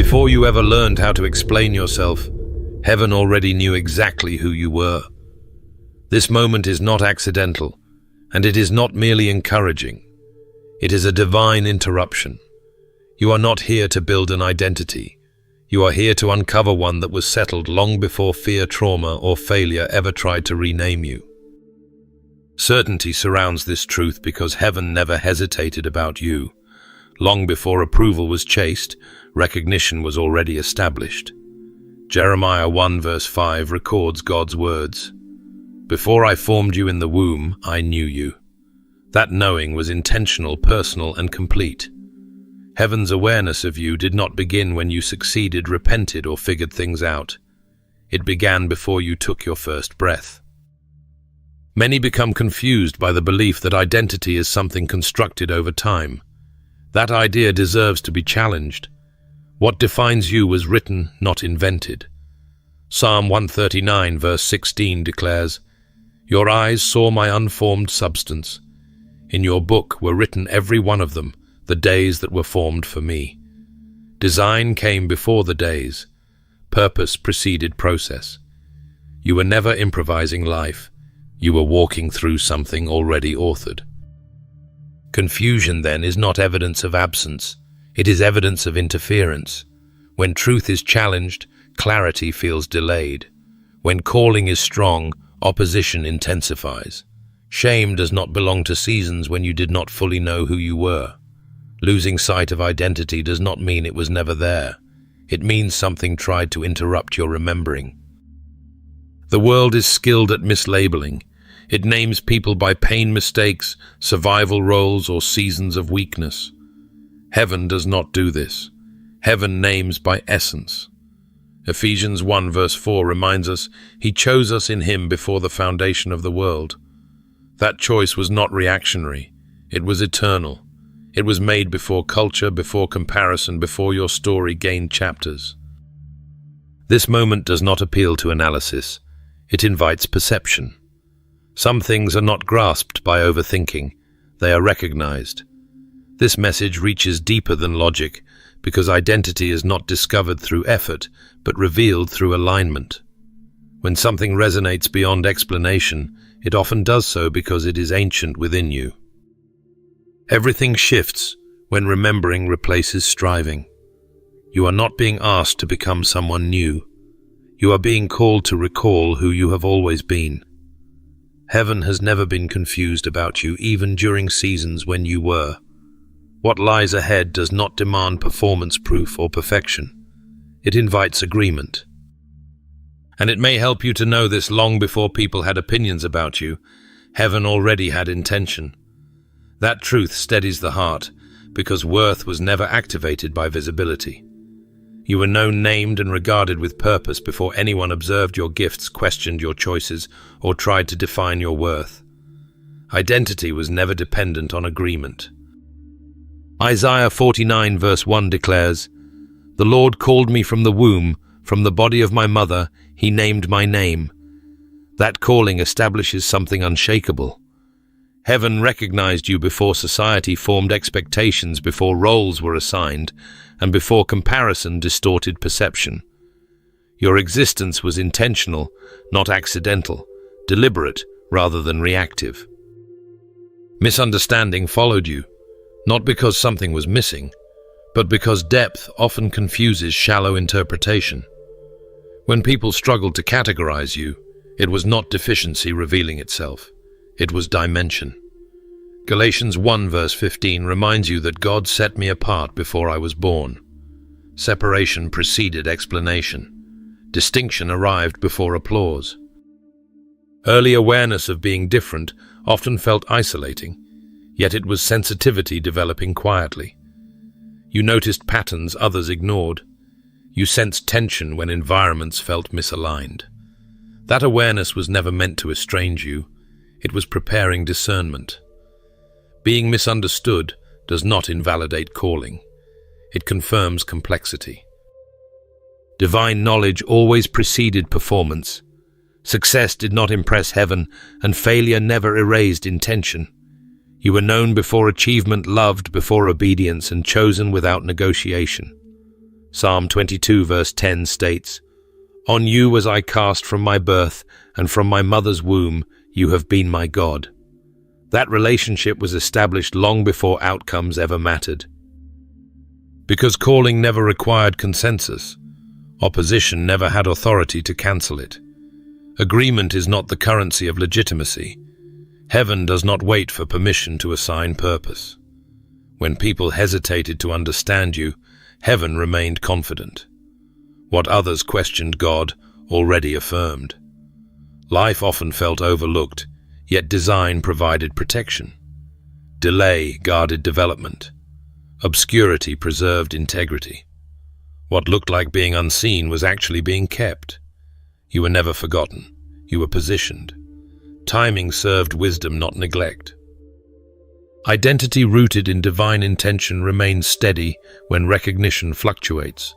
Before you ever learned how to explain yourself, heaven already knew exactly who you were. This moment is not accidental, and it is not merely encouraging. It is a divine interruption. You are not here to build an identity. You are here to uncover one that was settled long before fear, trauma, or failure ever tried to rename you. Certainty surrounds this truth because heaven never hesitated about you. Long before approval was chased, recognition was already established. Jeremiah 1 verse 5 records God's words. Before I formed you in the womb, I knew you. That knowing was intentional, personal, and complete. Heaven's awareness of you did not begin when you succeeded, repented, or figured things out. It began before you took your first breath. Many become confused by the belief that identity is something constructed over time. That idea deserves to be challenged. What defines you was written, not invented. Psalm 139 verse 16 declares, "Your eyes saw my unformed substance. In your book were written every one of them, the days that were formed for me." Design came before the days. Purpose preceded process. You were never improvising life. You were walking through something already authored. Confusion, then, is not evidence of absence. It is evidence of interference. When truth is challenged, clarity feels delayed. When calling is strong, opposition intensifies. Shame does not belong to seasons when you did not fully know who you were. Losing sight of identity does not mean it was never there. It means something tried to interrupt your remembering. The world is skilled at mislabeling. It names people by pain mistakes, survival roles, or seasons of weakness. Heaven does not do this. Heaven names by essence. Ephesians 1 verse 4 reminds us, He chose us in Him before the foundation of the world. That choice was not reactionary. It was eternal. It was made before culture, before comparison, before your story gained chapters. This moment does not appeal to analysis. It invites perception. Some things are not grasped by overthinking. They are recognized. This message reaches deeper than logic because identity is not discovered through effort, but revealed through alignment. When something resonates beyond explanation, it often does so because it is ancient within you. Everything shifts when remembering replaces striving. You are not being asked to become someone new. You are being called to recall who you have always been. Heaven has never been confused about you, even during seasons when you were. What lies ahead does not demand performance proof or perfection. It invites agreement. And it may help you to know this long before people had opinions about you. Heaven already had intention. That truth steadies the heart, because worth was never activated by visibility. You were known, named, and regarded with purpose before anyone observed your gifts, questioned your choices, or tried to define your worth. Identity was never dependent on agreement. Isaiah 49 verse 1 declares, "The Lord called me from the womb, from the body of my mother, He named my name." That calling establishes something unshakable. Heaven recognized you before society formed expectations, before roles were assigned, and before comparison distorted perception. Your existence was intentional, not accidental, deliberate rather than reactive. Misunderstanding followed you, not because something was missing, but because depth often confuses shallow interpretation. When people struggled to categorize you, it was not deficiency revealing itself. It was dimension. Galatians 1 verse 15 reminds you that God set me apart before I was born. Separation preceded explanation. Distinction arrived before applause. Early awareness of being different often felt isolating, yet it was sensitivity developing quietly. You noticed patterns others ignored. You sensed tension when environments felt misaligned. That awareness was never meant to estrange you. It was preparing discernment. Being misunderstood does not invalidate calling. It confirms complexity. Divine knowledge always preceded performance. Success did not impress heaven, and failure never erased intention. You were known before achievement, loved before obedience, and chosen without negotiation. Psalm 22 verse 10 states, "On you was I cast from my birth, and from my mother's womb you have been my God." That relationship was established long before outcomes ever mattered. Because calling never required consensus, opposition never had authority to cancel it. Agreement is not the currency of legitimacy. Heaven does not wait for permission to assign purpose. When people hesitated to understand you, heaven remained confident. What others questioned, God already affirmed. Life often felt overlooked, yet design provided protection. Delay guarded development. Obscurity preserved integrity. What looked like being unseen was actually being kept. You were never forgotten. You were positioned. Timing served wisdom, not neglect. Identity rooted in divine intention remains steady when recognition fluctuates.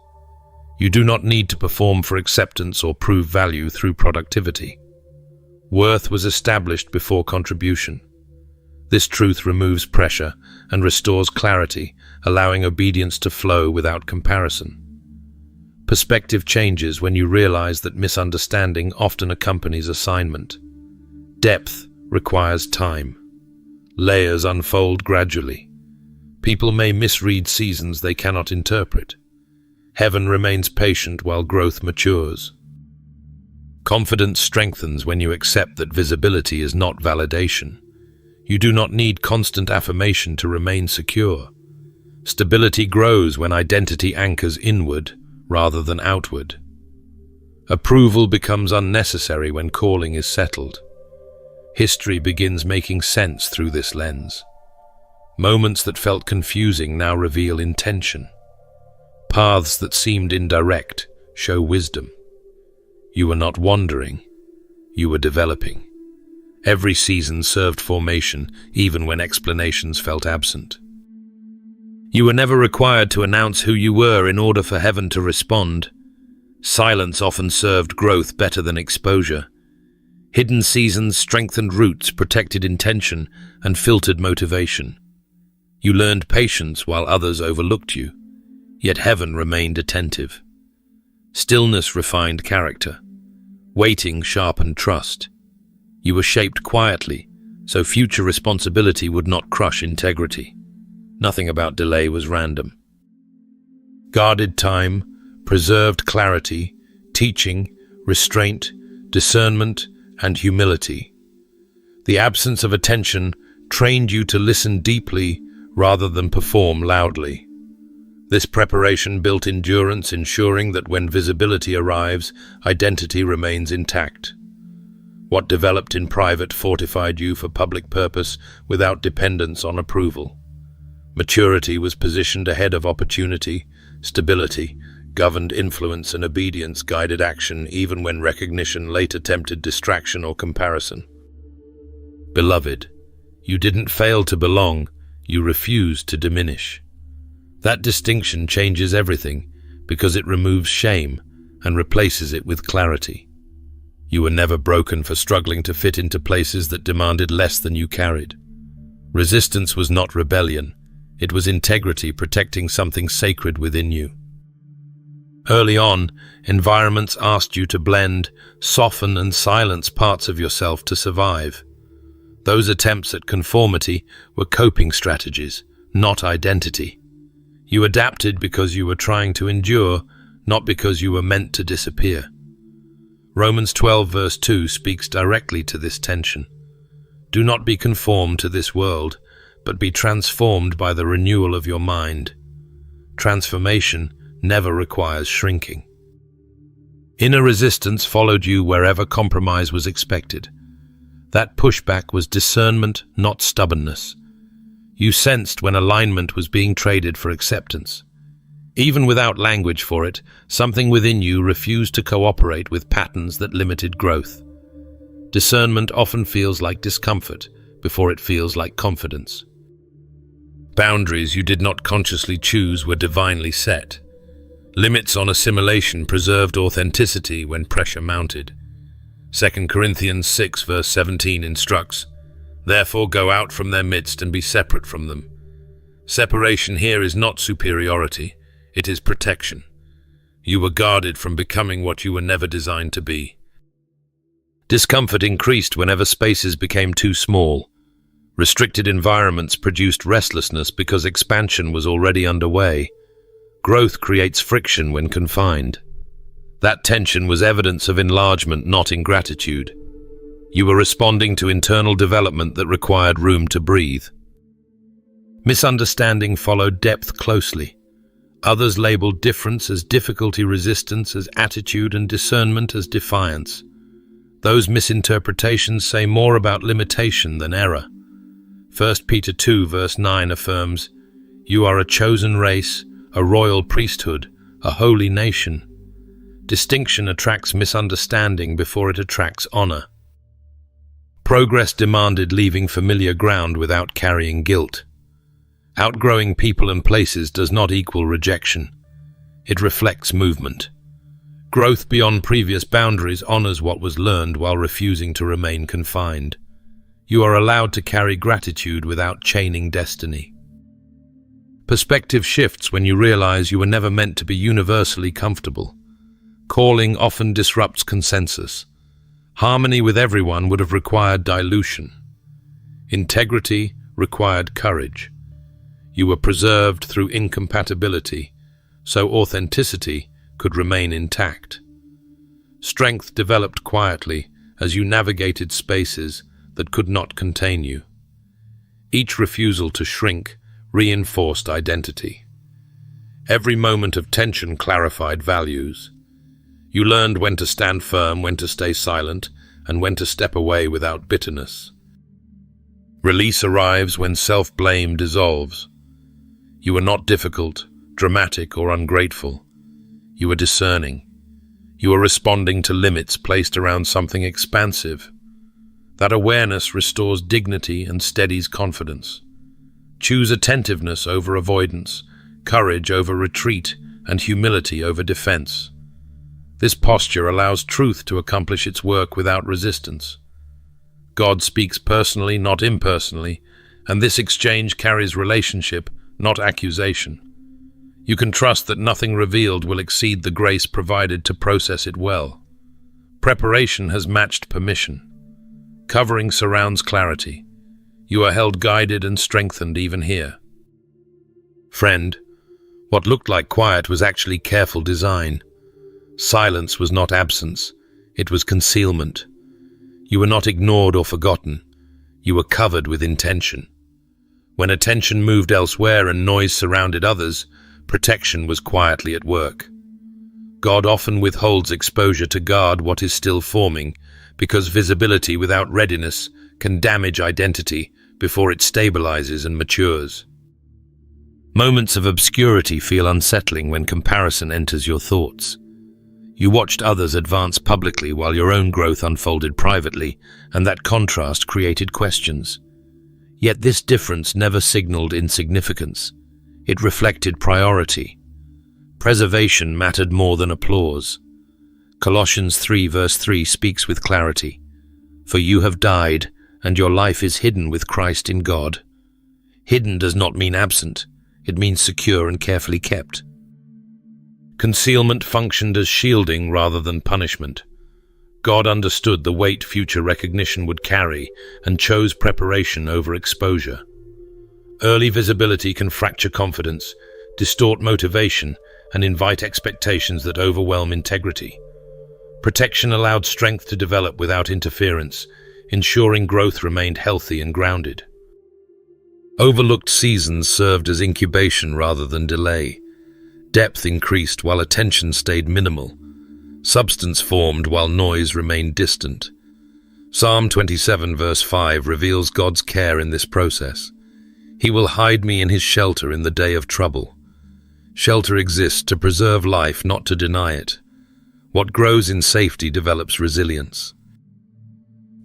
You do not need to perform for acceptance or prove value through productivity. Worth was established before contribution. This truth removes pressure and restores clarity, allowing obedience to flow without comparison. Perspective changes when you realize that misunderstanding often accompanies assignment. Depth requires time. Layers unfold gradually. People may misread seasons they cannot interpret. Heaven remains patient while growth matures. Confidence strengthens when you accept that visibility is not validation. You do not need constant affirmation to remain secure. Stability grows when identity anchors inward rather than outward. Approval becomes unnecessary when calling is settled. History begins making sense through this lens. Moments that felt confusing now reveal intention. Paths that seemed indirect show wisdom. You were not wandering, you were developing. Every season served formation, even when explanations felt absent. You were never required to announce who you were in order for heaven to respond. Silence often served growth better than exposure. Hidden seasons strengthened roots, protected intention, and filtered motivation. You learned patience while others overlooked you, yet heaven remained attentive. Stillness refined character. Waiting sharpened trust. You were shaped quietly, so future responsibility would not crush integrity. Nothing about delay was random. Guarded time, preserved clarity, teaching, restraint, discernment, and humility. The absence of attention trained you to listen deeply rather than perform loudly. This preparation built endurance, ensuring that when visibility arrives, identity remains intact. What developed in private fortified you for public purpose without dependence on approval. Maturity was positioned ahead of opportunity. Stability governed influence, and obedience guided action even when recognition later tempted distraction or comparison. Beloved, you didn't fail to belong, you refused to diminish. That distinction changes everything because it removes shame and replaces it with clarity. You were never broken for struggling to fit into places that demanded less than you carried. Resistance was not rebellion. It was integrity protecting something sacred within you. Early on, environments asked you to blend, soften, and silence parts of yourself to survive. Those attempts at conformity were coping strategies, not identity. You adapted because you were trying to endure, not because you were meant to disappear. Romans 12 verse 2 speaks directly to this tension. Do not be conformed to this world, but be transformed by the renewal of your mind. Transformation never requires shrinking. Inner resistance followed you wherever compromise was expected. That pushback was discernment, not stubbornness. You sensed when alignment was being traded for acceptance. Even without language for it, something within you refused to cooperate with patterns that limited growth. Discernment often feels like discomfort before it feels like confidence. Boundaries you did not consciously choose were divinely set. Limits on assimilation preserved authenticity when pressure mounted. 2 Corinthians 6 verse 17 instructs, "Therefore go out from their midst and be separate from them." Separation here is not superiority, it is protection. You were guarded from becoming what you were never designed to be. Discomfort increased whenever spaces became too small. Restricted environments produced restlessness because expansion was already underway. Growth creates friction when confined. That tension was evidence of enlargement, not ingratitude. You were responding to internal development that required room to breathe. Misunderstanding followed depth closely. Others labeled difference as difficulty, resistance as attitude, and discernment as defiance. Those misinterpretations say more about limitation than error. 1 Peter 2 verse 9 affirms, "You are a chosen race, a royal priesthood, a holy nation." Distinction attracts misunderstanding before it attracts honor. Progress demanded leaving familiar ground without carrying guilt. Outgrowing people and places does not equal rejection. It reflects movement. Growth beyond previous boundaries honors what was learned while refusing to remain confined. You are allowed to carry gratitude without chaining destiny. Perspective shifts when you realize you were never meant to be universally comfortable. Calling often disrupts consensus. Harmony with everyone would have required dilution. Integrity required courage. You were preserved through incompatibility, so authenticity could remain intact. Strength developed quietly as you navigated spaces that could not contain you. Each refusal to shrink reinforced identity. Every moment of tension clarified values. You learned when to stand firm, when to stay silent, and when to step away without bitterness. Release arrives when self-blame dissolves. You were not difficult, dramatic, or ungrateful. You were discerning. You were responding to limits placed around something expansive. That awareness restores dignity and steadies confidence. Choose attentiveness over avoidance, courage over retreat, and humility over defense. This posture allows truth to accomplish its work without resistance. God speaks personally, not impersonally, and this exchange carries relationship, not accusation. You can trust that nothing revealed will exceed the grace provided to process it well. Preparation has matched permission. Covering surrounds clarity. You are held guided and strengthened even here. Friend, what looked like quiet was actually careful design. Silence was not absence, it was concealment. You were not ignored or forgotten. You were covered with intention. When attention moved elsewhere and noise surrounded others, protection was quietly at work. God often withholds exposure to guard what is still forming, because visibility without readiness can damage identity before it stabilizes and matures. Moments of obscurity feel unsettling when comparison enters your thoughts. You watched others advance publicly while your own growth unfolded privately, and that contrast created questions. Yet this difference never signaled insignificance. It reflected priority. Preservation mattered more than applause. Colossians 3 verse 3 speaks with clarity. For you have died, and your life is hidden with Christ in God. Hidden does not mean absent. It means secure and carefully kept. Concealment functioned as shielding rather than punishment. God understood the weight future recognition would carry and chose preparation over exposure. Early visibility can fracture confidence, distort motivation, and invite expectations that overwhelm integrity. Protection allowed strength to develop without interference, ensuring growth remained healthy and grounded. Overlooked seasons served as incubation rather than delay. Depth increased while attention stayed minimal. Substance formed while noise remained distant. Psalm 27 verse 5 reveals God's care in this process. He will hide me in his shelter in the day of trouble. Shelter exists to preserve life, not to deny it. What grows in safety develops resilience.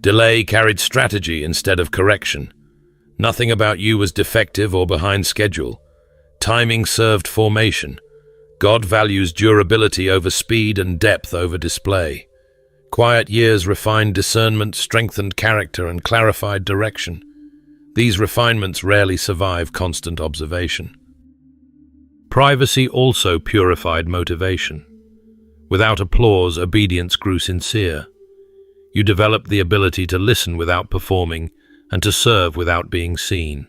Delay carried strategy instead of correction. Nothing about you was defective or behind schedule. Timing served formation. God values durability over speed and depth over display. Quiet years refined discernment, strengthened character, and clarified direction. These refinements rarely survive constant observation. Privacy also purified motivation. Without applause, obedience grew sincere. You developed the ability to listen without performing and to serve without being seen.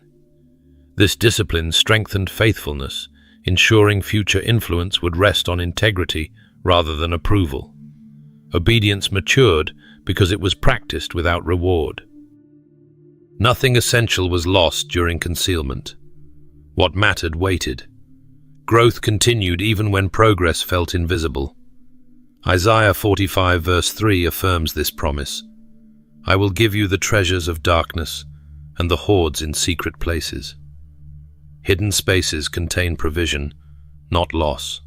This discipline strengthened faithfulness, ensuring future influence would rest on integrity rather than approval. Obedience matured because it was practiced without reward. Nothing essential was lost during concealment. What mattered waited. Growth continued even when progress felt invisible. Isaiah 45 verse 3 affirms this promise. I will give you the treasures of darkness and the hoards in secret places. Hidden spaces contain provision, not loss.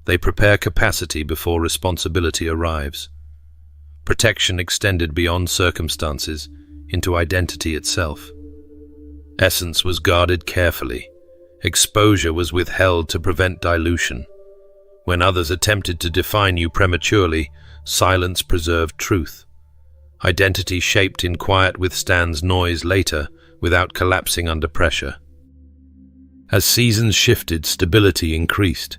They prepare capacity before responsibility arrives. Protection extended beyond circumstances into identity itself. Essence was guarded carefully. Exposure was withheld to prevent dilution. When others attempted to define you prematurely, silence preserved truth. Identity shaped in quiet withstands noise later without collapsing under pressure. As seasons shifted, stability increased.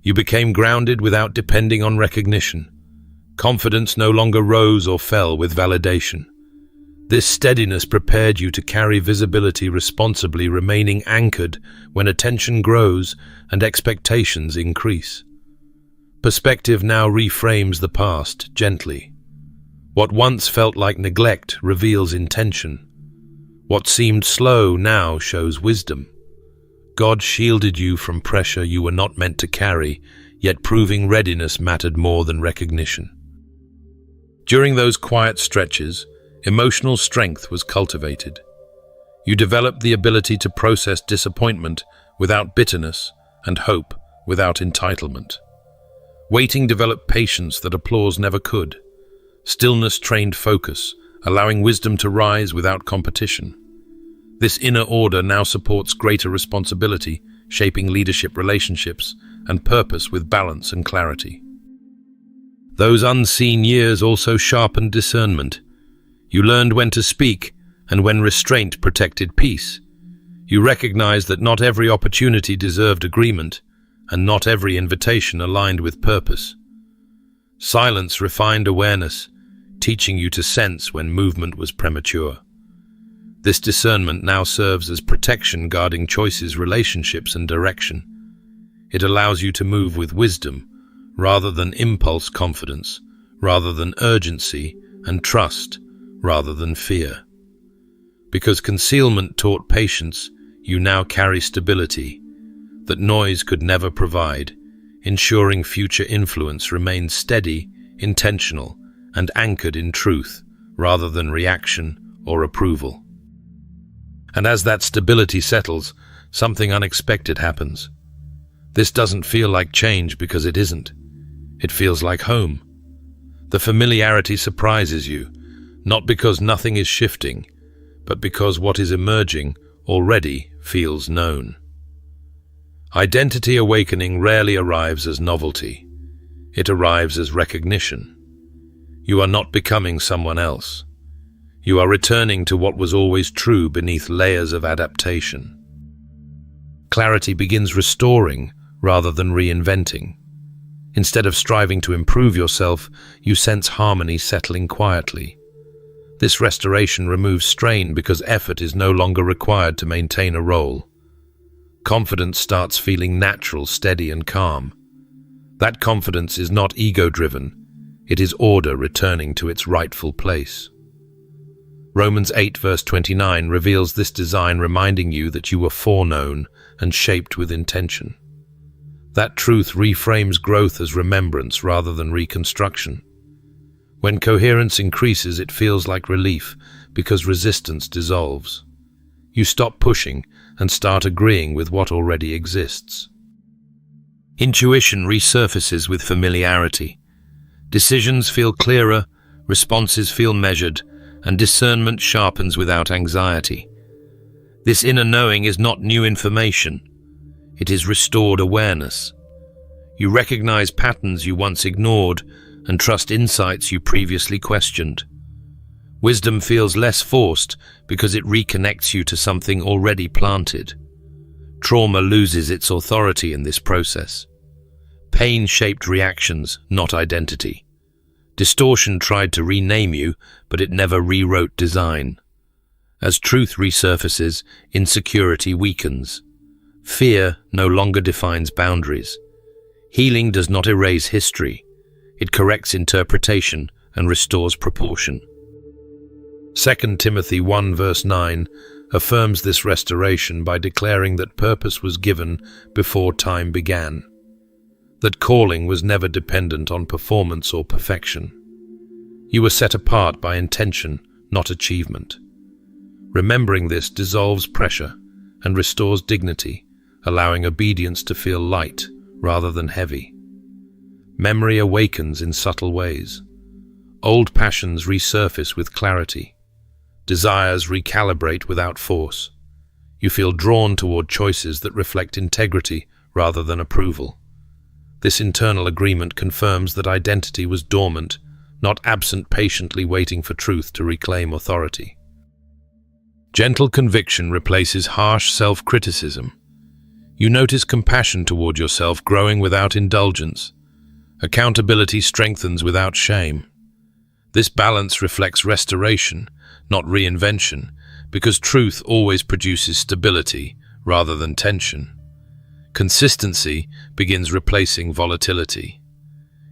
You became grounded without depending on recognition. Confidence no longer rose or fell with validation. This steadiness prepared you to carry visibility responsibly, remaining anchored when attention grows and expectations increase. Perspective now reframes the past gently. What once felt like neglect reveals intention. What seemed slow now shows wisdom. God shielded you from pressure you were not meant to carry, yet proving readiness mattered more than recognition. During those quiet stretches, emotional strength was cultivated. You developed the ability to process disappointment without bitterness and hope without entitlement. Waiting developed patience that applause never could. Stillness trained focus, allowing wisdom to rise without competition. This inner order now supports greater responsibility, shaping leadership relationships and purpose with balance and clarity. Those unseen years also sharpened discernment. You learned when to speak and when restraint protected peace. You recognized that not every opportunity deserved agreement, and not every invitation aligned with purpose. Silence refined awareness, teaching you to sense when movement was premature. This discernment now serves as protection guarding choices, relationships, and direction. It allows you to move with wisdom, rather than impulse, confidence, rather than urgency, and trust, rather than fear. Because concealment taught patience, you now carry stability that noise could never provide, ensuring future influence remains steady, intentional, and anchored in truth, rather than reaction or approval. And as that stability settles, something unexpected happens. This doesn't feel like change because it isn't. It feels like home. The familiarity surprises you, not because nothing is shifting, but because what is emerging already feels known. Identity awakening rarely arrives as novelty. It arrives as recognition. You are not becoming someone else. You are returning to what was always true beneath layers of adaptation. Clarity begins restoring rather than reinventing. Instead of striving to improve yourself, you sense harmony settling quietly. This restoration removes strain because effort is no longer required to maintain a role. Confidence starts feeling natural, steady, and calm. That confidence is not ego-driven. It is order returning to its rightful place. Romans 8 verse 29 reveals this design, reminding you that you were foreknown and shaped with intention. That truth reframes growth as remembrance rather than reconstruction. When coherence increases, it feels like relief because resistance dissolves. You stop pushing and start agreeing with what already exists. Intuition resurfaces with familiarity. Decisions feel clearer, responses feel measured, and discernment sharpens without anxiety. This inner knowing is not new information. It is restored awareness. You recognize patterns you once ignored and trust insights you previously questioned. Wisdom feels less forced because it reconnects you to something already planted. Trauma loses its authority in this process. Pain shaped reactions, not identity. Distortion tried to rename you, but it never rewrote design. As truth resurfaces, insecurity weakens. Fear no longer defines boundaries. Healing does not erase history. It corrects interpretation and restores proportion. 2 Timothy 1 verse 9 affirms this restoration by declaring that purpose was given before time began, that calling was never dependent on performance or perfection. You were set apart by intention, not achievement. Remembering this dissolves pressure and restores dignity, allowing obedience to feel light rather than heavy. Memory awakens in subtle ways. Old passions resurface with clarity. Desires recalibrate without force. You feel drawn toward choices that reflect integrity rather than approval. This internal agreement confirms that identity was dormant, not absent, patiently waiting for truth to reclaim authority. Gentle conviction replaces harsh self-criticism. You notice compassion toward yourself growing without indulgence. Accountability strengthens without shame. This balance reflects restoration, not reinvention, because truth always produces stability rather than tension. Consistency begins replacing volatility.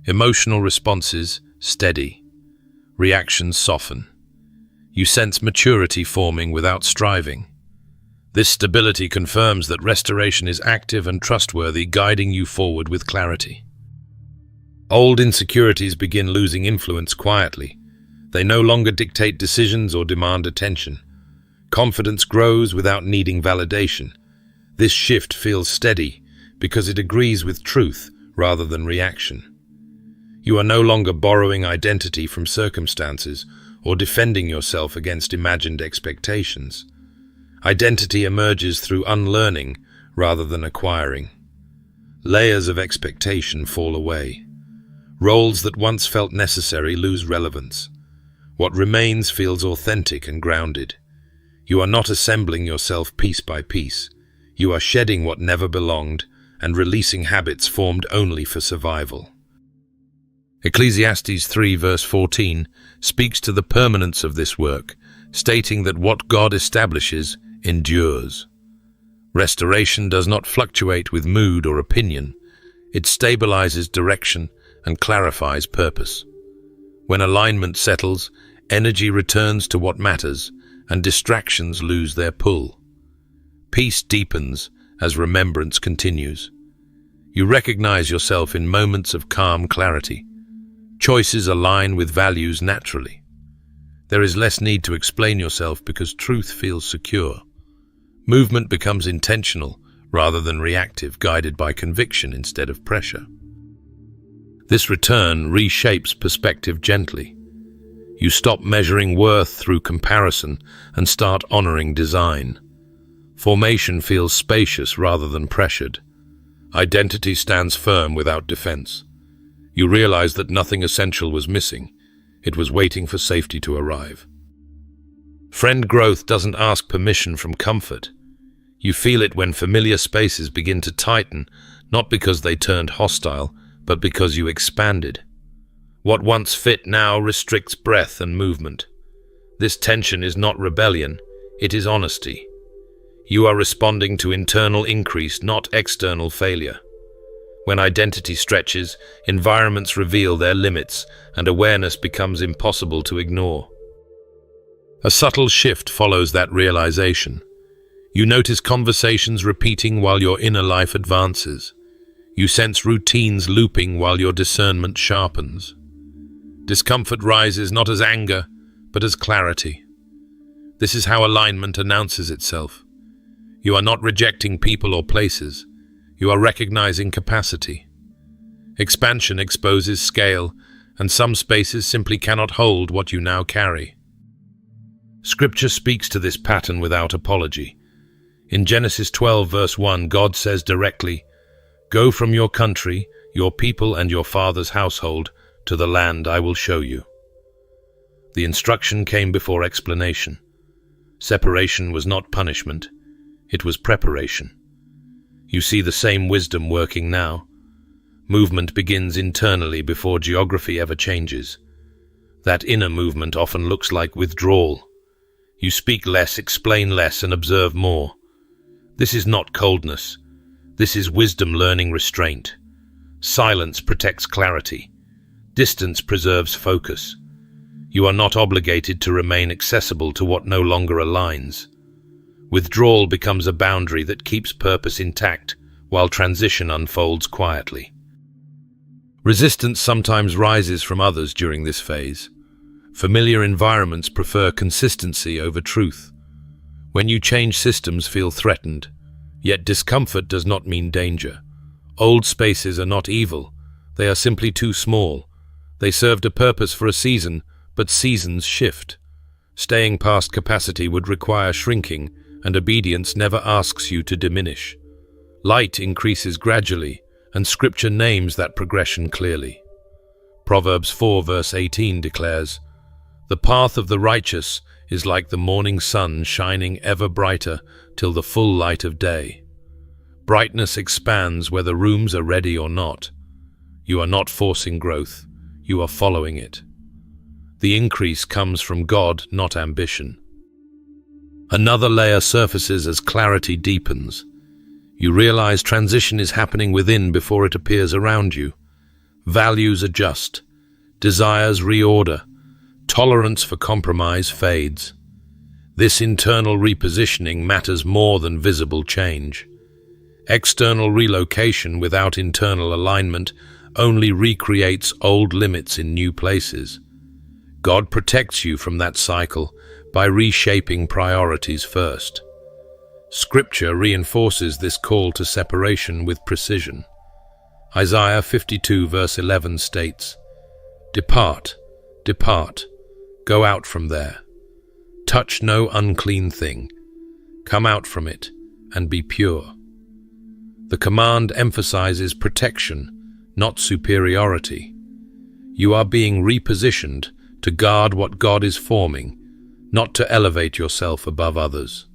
Emotional responses steady. Reactions soften. You sense maturity forming without striving. This stability confirms that restoration is active and trustworthy, guiding you forward with clarity. Old insecurities begin losing influence quietly. They no longer dictate decisions or demand attention. Confidence grows without needing validation. This shift feels steady because it agrees with truth rather than reaction. You are no longer borrowing identity from circumstances or defending yourself against imagined expectations. Identity emerges through unlearning rather than acquiring. Layers of expectation fall away. Roles that once felt necessary lose relevance. What remains feels authentic and grounded. You are not assembling yourself piece by piece. You are shedding what never belonged and releasing habits formed only for survival. Ecclesiastes 3 verse 14 speaks to the permanence of this work, stating that what God establishes endures. Restoration does not fluctuate with mood or opinion. It stabilizes direction and clarifies purpose. When alignment settles, energy returns to what matters, and distractions lose their pull. Peace deepens as remembrance continues. You recognize yourself in moments of calm clarity. Choices align with values naturally. There is less need to explain yourself because truth feels secure. Movement becomes intentional rather than reactive, guided by conviction instead of pressure. This return reshapes perspective gently. You stop measuring worth through comparison and start honoring design. Formation feels spacious rather than pressured. Identity stands firm without defense. You realize that nothing essential was missing. It was waiting for safety to arrive. Friend growth doesn't ask permission from comfort. You feel it when familiar spaces begin to tighten, not because they turned hostile, but because you expanded. What once fit now restricts breath and movement. This tension is not rebellion, it is honesty. You are responding to internal increase, not external failure. When identity stretches, environments reveal their limits, and awareness becomes impossible to ignore. A subtle shift follows that realization. You notice conversations repeating while your inner life advances. You sense routines looping while your discernment sharpens. Discomfort rises not as anger, but as clarity. This is how alignment announces itself. You are not rejecting people or places. You are recognizing capacity. Expansion exposes scale, and some spaces simply cannot hold what you now carry. Scripture speaks to this pattern without apology. In Genesis 12 verse 1, God says directly, "Go from your country, your people and your father's household, to the land I will show you." The instruction came before explanation. Separation was not punishment, it was preparation. You see the same wisdom working now. Movement begins internally before geography ever changes. That inner movement often looks like withdrawal. You speak less, explain less, and observe more. This is not coldness. This is wisdom learning restraint. Silence protects clarity. Distance preserves focus. You are not obligated to remain accessible to what no longer aligns. Withdrawal becomes a boundary that keeps purpose intact while transition unfolds quietly. Resistance sometimes rises from others during this phase. Familiar environments prefer consistency over truth. When you change, systems feel threatened, yet discomfort does not mean danger. Old spaces are not evil. They are simply too small. They served a purpose for a season, but seasons shift. Staying past capacity would require shrinking, and obedience never asks you to diminish. Light increases gradually, and Scripture names that progression clearly. Proverbs 4 verse 18 declares, "The path of the righteous is like the morning sun shining ever brighter till the full light of day." Brightness expands whether rooms are ready or not. You are not forcing growth, you are following it. The increase comes from God, not ambition. Another layer surfaces as clarity deepens. You realize transition is happening within before it appears around you. Values adjust, desires reorder, tolerance for compromise fades. This internal repositioning matters more than visible change. External relocation without internal alignment only recreates old limits in new places. God protects you from that cycle by reshaping priorities first. Scripture reinforces this call to separation with precision. Isaiah 52 verse 11 states, "Depart, depart, go out from there. Touch no unclean thing. Come out from it and be pure." The command emphasizes protection, not superiority. You are being repositioned to guard what God is forming, not to elevate yourself above others.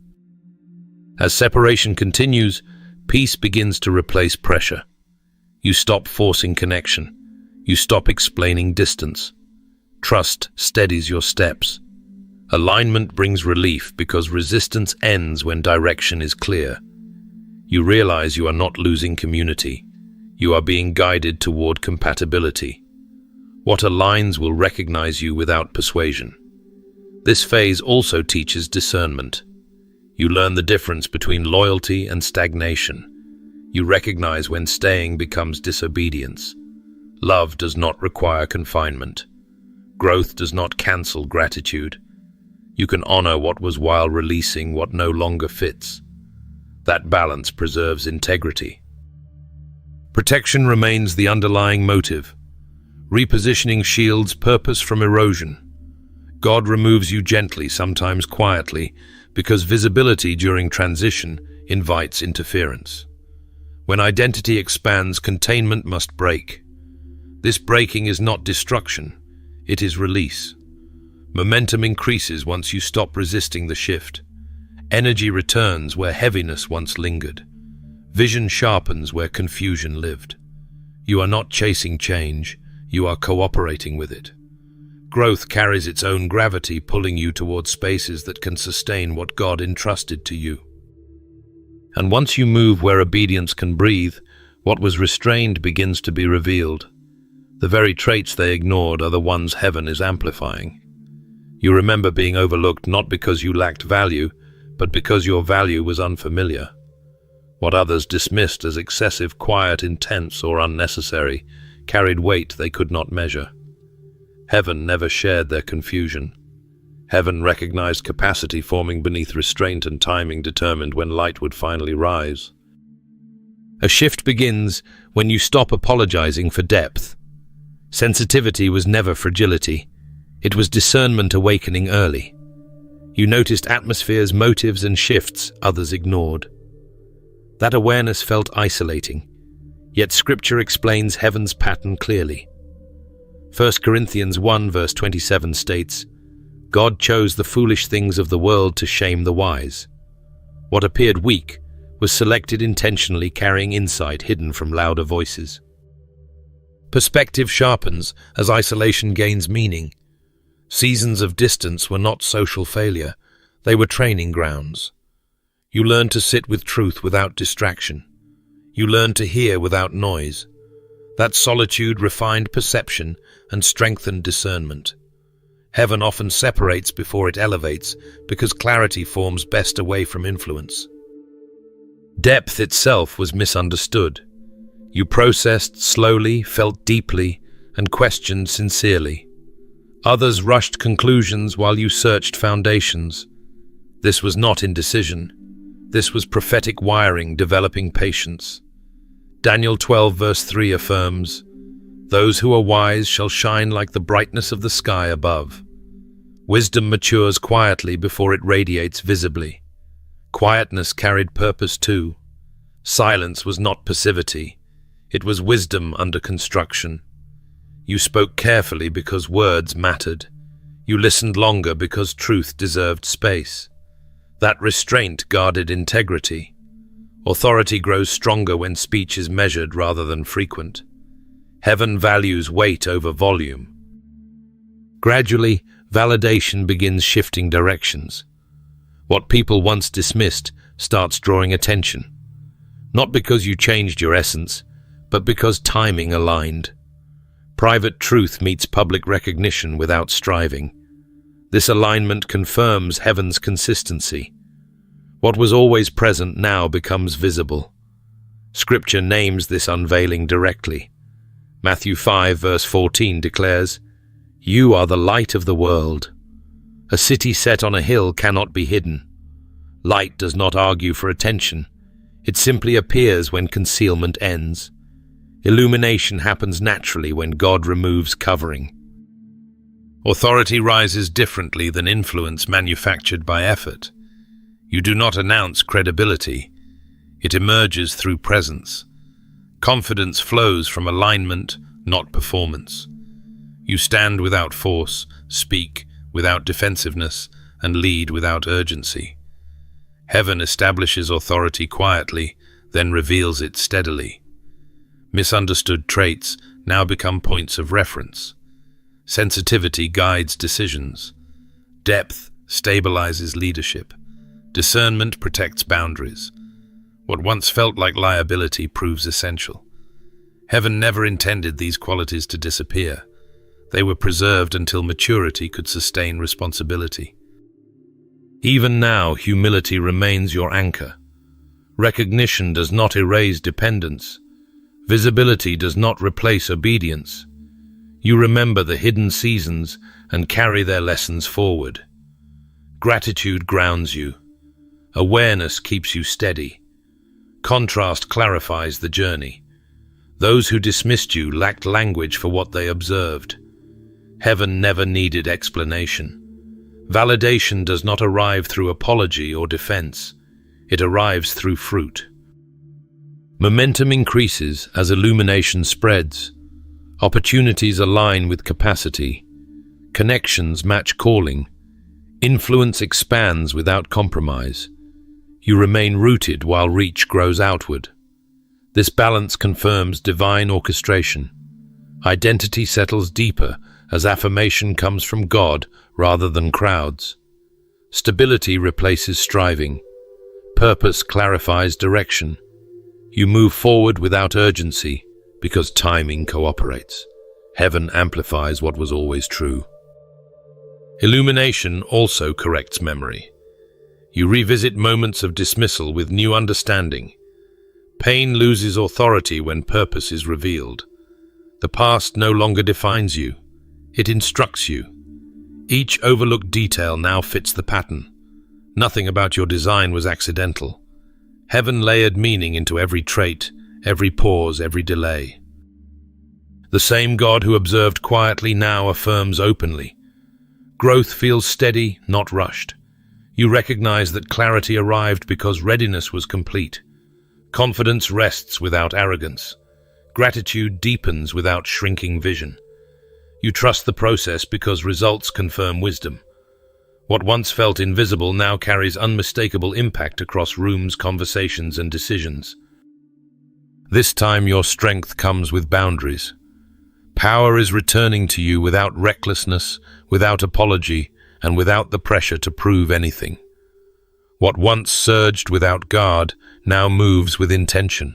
As separation continues, peace begins to replace pressure. You stop forcing connection. You stop explaining distance. Trust steadies your steps. Alignment brings relief because resistance ends when direction is clear. You realize you are not losing community. You are being guided toward compatibility. What aligns will recognize you without persuasion. This phase also teaches discernment. You learn the difference between loyalty and stagnation. You recognize when staying becomes disobedience. Love does not require confinement. Growth does not cancel gratitude. You can honor what was while releasing what no longer fits. That balance preserves integrity. Protection remains the underlying motive. Repositioning shields purpose from erosion. God removes you gently, sometimes quietly, because visibility during transition invites interference. When identity expands, containment must break. This breaking is not destruction, it is release. Momentum increases once you stop resisting the shift. Energy returns where heaviness once lingered. Vision sharpens where confusion lived. You are not chasing change, you are cooperating with it. Growth carries its own gravity, pulling you toward spaces that can sustain what God entrusted to you. And once you move where obedience can breathe, what was restrained begins to be revealed. The very traits they ignored are the ones heaven is amplifying. You remember being overlooked not because you lacked value, but because your value was unfamiliar. What others dismissed as excessive, quiet, intense, or unnecessary carried weight they could not measure. Heaven never shared their confusion. Heaven recognized capacity forming beneath restraint, and timing determined when light would finally rise. A shift begins when you stop apologizing for depth. Sensitivity was never fragility. It was discernment awakening early. You noticed atmospheres, motives, and shifts others ignored. That awareness felt isolating, yet Scripture explains heaven's pattern clearly. 1 Corinthians 1 verse 27 states, "God chose the foolish things of the world to shame the wise." What appeared weak was selected intentionally, carrying insight hidden from louder voices. Perspective sharpens as isolation gains meaning. Seasons of distance were not social failure, they were training grounds. You learn to sit with truth without distraction. You learn to hear without noise. That solitude refined perception and strengthened discernment. Heaven often separates before it elevates, because clarity forms best away from influence. Depth itself was misunderstood. You processed slowly, felt deeply, and questioned sincerely. Others rushed conclusions while you searched foundations. This was not indecision. This was prophetic wiring developing patience. Daniel 12 verse 3 affirms, "Those who are wise shall shine like the brightness of the sky above." Wisdom matures quietly before it radiates visibly. Quietness carried purpose too. Silence was not passivity. It was wisdom under construction. You spoke carefully because words mattered. You listened longer because truth deserved space. That restraint guarded integrity. Authority grows stronger when speech is measured rather than frequent. Heaven values weight over volume. Gradually, validation begins shifting directions. What people once dismissed starts drawing attention. Not because you changed your essence, but because timing aligned. Private truth meets public recognition without striving. This alignment confirms heaven's consistency. What was always present now becomes visible. Scripture names this unveiling directly. Matthew 5 verse 14 declares, "You are the light of the world. A city set on a hill cannot be hidden." Light does not argue for attention. It simply appears when concealment ends. Illumination happens naturally when God removes covering. Authority rises differently than influence manufactured by effort. You do not announce credibility. It emerges through presence. Confidence flows from alignment, not performance. You stand without force, speak without defensiveness, and lead without urgency. Heaven establishes authority quietly, then reveals it steadily. Misunderstood traits now become points of reference. Sensitivity guides decisions. Depth stabilizes leadership. Discernment protects boundaries. What once felt like liability proves essential. Heaven never intended these qualities to disappear. They were preserved until maturity could sustain responsibility. Even now, humility remains your anchor. Recognition does not erase dependence. Visibility does not replace obedience. You remember the hidden seasons and carry their lessons forward. Gratitude grounds you. Awareness keeps you steady. Contrast clarifies the journey. Those who dismissed you lacked language for what they observed. Heaven never needed explanation. Validation does not arrive through apology or defense. It arrives through fruit. Momentum increases as illumination spreads. Opportunities align with capacity. Connections match calling. Influence expands without compromise. You remain rooted while reach grows outward. This balance confirms divine orchestration. Identity settles deeper as affirmation comes from God rather than crowds. Stability replaces striving. Purpose clarifies direction. You move forward without urgency because timing cooperates. Heaven amplifies what was always true. Illumination also corrects memory. You revisit moments of dismissal with new understanding. Pain loses authority when purpose is revealed. The past no longer defines you. It instructs you. Each overlooked detail now fits the pattern. Nothing about your design was accidental. Heaven layered meaning into every trait, every pause, every delay. The same God who observed quietly now affirms openly. Growth feels steady, not rushed. You recognize that clarity arrived because readiness was complete. Confidence rests without arrogance. Gratitude deepens without shrinking vision. You trust the process because results confirm wisdom. What once felt invisible now carries unmistakable impact across rooms, conversations, and decisions. This time your strength comes with boundaries. Power is returning to you without recklessness, without apology, and without the pressure to prove anything. What once surged without guard now moves with intention.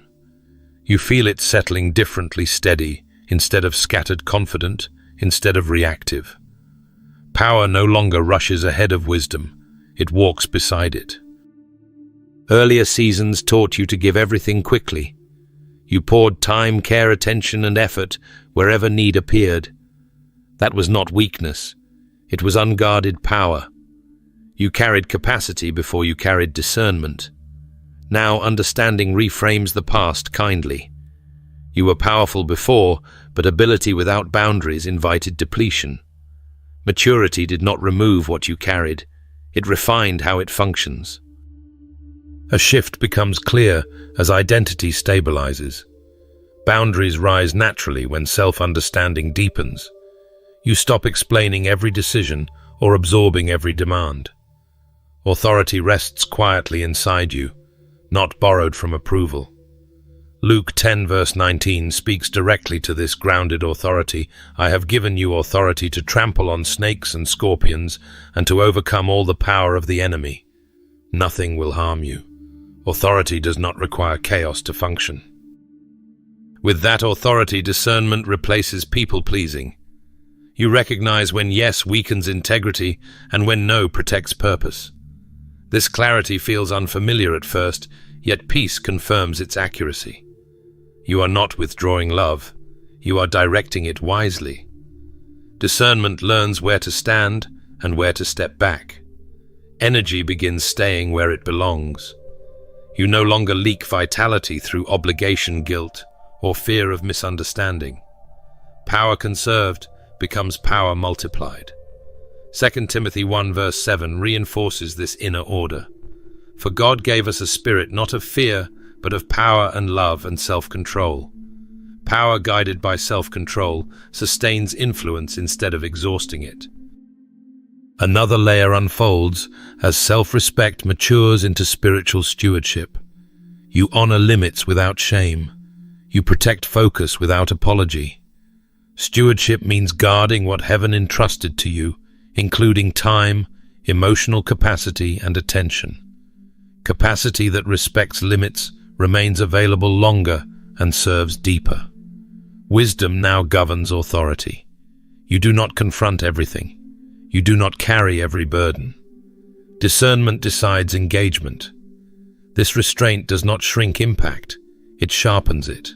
You feel it settling differently, steady, instead of scattered, confident, instead of reactive. Power no longer rushes ahead of wisdom, it walks beside it. Earlier seasons taught you to give everything quickly. You poured time, care, attention, and effort wherever need appeared. That was not weakness, it was unguarded power. You carried capacity before you carried discernment. Now understanding reframes the past kindly. You were powerful before, but ability without boundaries invited depletion. Maturity did not remove what you carried, it refined how it functions. A shift becomes clear as identity stabilizes. Boundaries rise naturally when self-understanding deepens. You stop explaining every decision or absorbing every demand. Authority rests quietly inside you, not borrowed from approval. Luke 10 verse 19 speaks directly to this grounded authority. I have given you authority to trample on snakes and scorpions and to overcome all the power of the enemy. Nothing will harm you. Authority does not require chaos to function. With that authority, discernment replaces people-pleasing. You recognize when yes weakens integrity and when no protects purpose. This clarity feels unfamiliar at first, yet peace confirms its accuracy. You are not withdrawing love, you are directing it wisely. Discernment learns where to stand and where to step back. Energy begins staying where it belongs. You no longer leak vitality through obligation, guilt, or fear of misunderstanding. Power conserved becomes power multiplied. 2 Timothy 1 verse 7 reinforces this inner order. For God gave us a spirit not of fear, but of power and love and self-control. Power guided by self-control sustains influence instead of exhausting it. Another layer unfolds as self-respect matures into spiritual stewardship. You honor limits without shame. You protect focus without apology. Stewardship means guarding what heaven entrusted to you, including time, emotional capacity, and attention. Capacity that respects limits remains available longer and serves deeper. Wisdom now governs authority. You do not confront everything. You do not carry every burden. Discernment decides engagement. This restraint does not shrink impact, it sharpens it.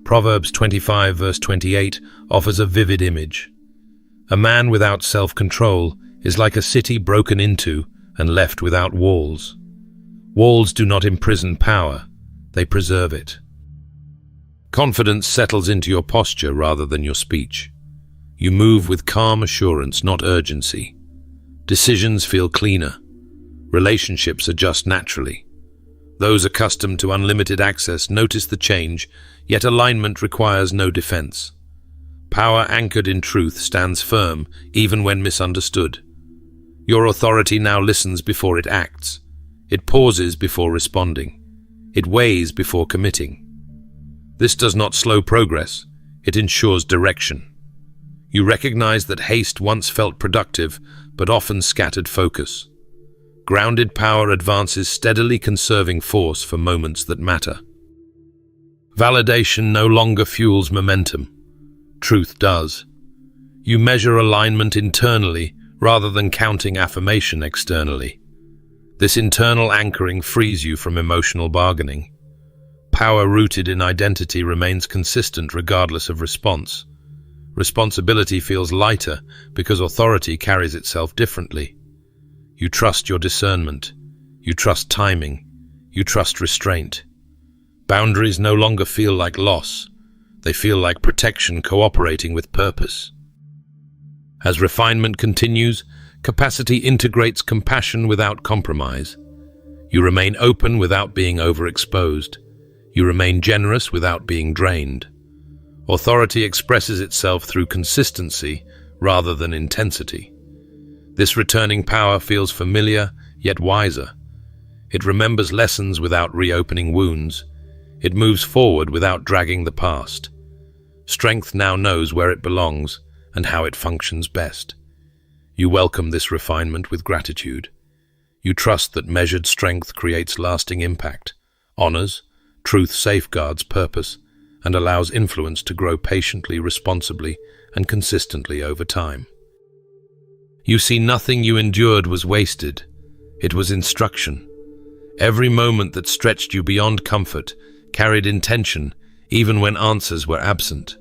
Proverbs 25 verse 28 offers a vivid image. A man without self-control is like a city broken into and left without walls. Walls do not imprison power, they preserve it. Confidence settles into your posture rather than your speech. You move with calm assurance, not urgency. Decisions feel cleaner. Relationships adjust naturally. Those accustomed to unlimited access notice the change, yet alignment requires no defense. Power anchored in truth stands firm, even when misunderstood. Your authority now listens before it acts. It pauses before responding. It weighs before committing. This does not slow progress, it ensures direction. You recognize that haste once felt productive, but often scattered focus. Grounded power advances steadily, conserving force for moments that matter. Validation no longer fuels momentum. Truth does. You measure alignment internally rather than counting affirmation externally. This internal anchoring frees you from emotional bargaining. Power rooted in identity remains consistent regardless of response. Responsibility feels lighter because authority carries itself differently. You trust your discernment. You trust timing. You trust restraint. Boundaries no longer feel like loss. They feel like protection cooperating with purpose. As refinement continues, capacity integrates compassion without compromise. You remain open without being overexposed. You remain generous without being drained. Authority expresses itself through consistency rather than intensity. This returning power feels familiar, yet wiser. It remembers lessons without reopening wounds. It moves forward without dragging the past. Strength now knows where it belongs and how it functions best. You welcome this refinement with gratitude. You trust that measured strength creates lasting impact, honors, truth safeguards purpose, and allows influence to grow patiently, responsibly, and consistently over time. You see nothing you endured was wasted. It was instruction. Every moment that stretched you beyond comfort carried intention, even when answers were absent.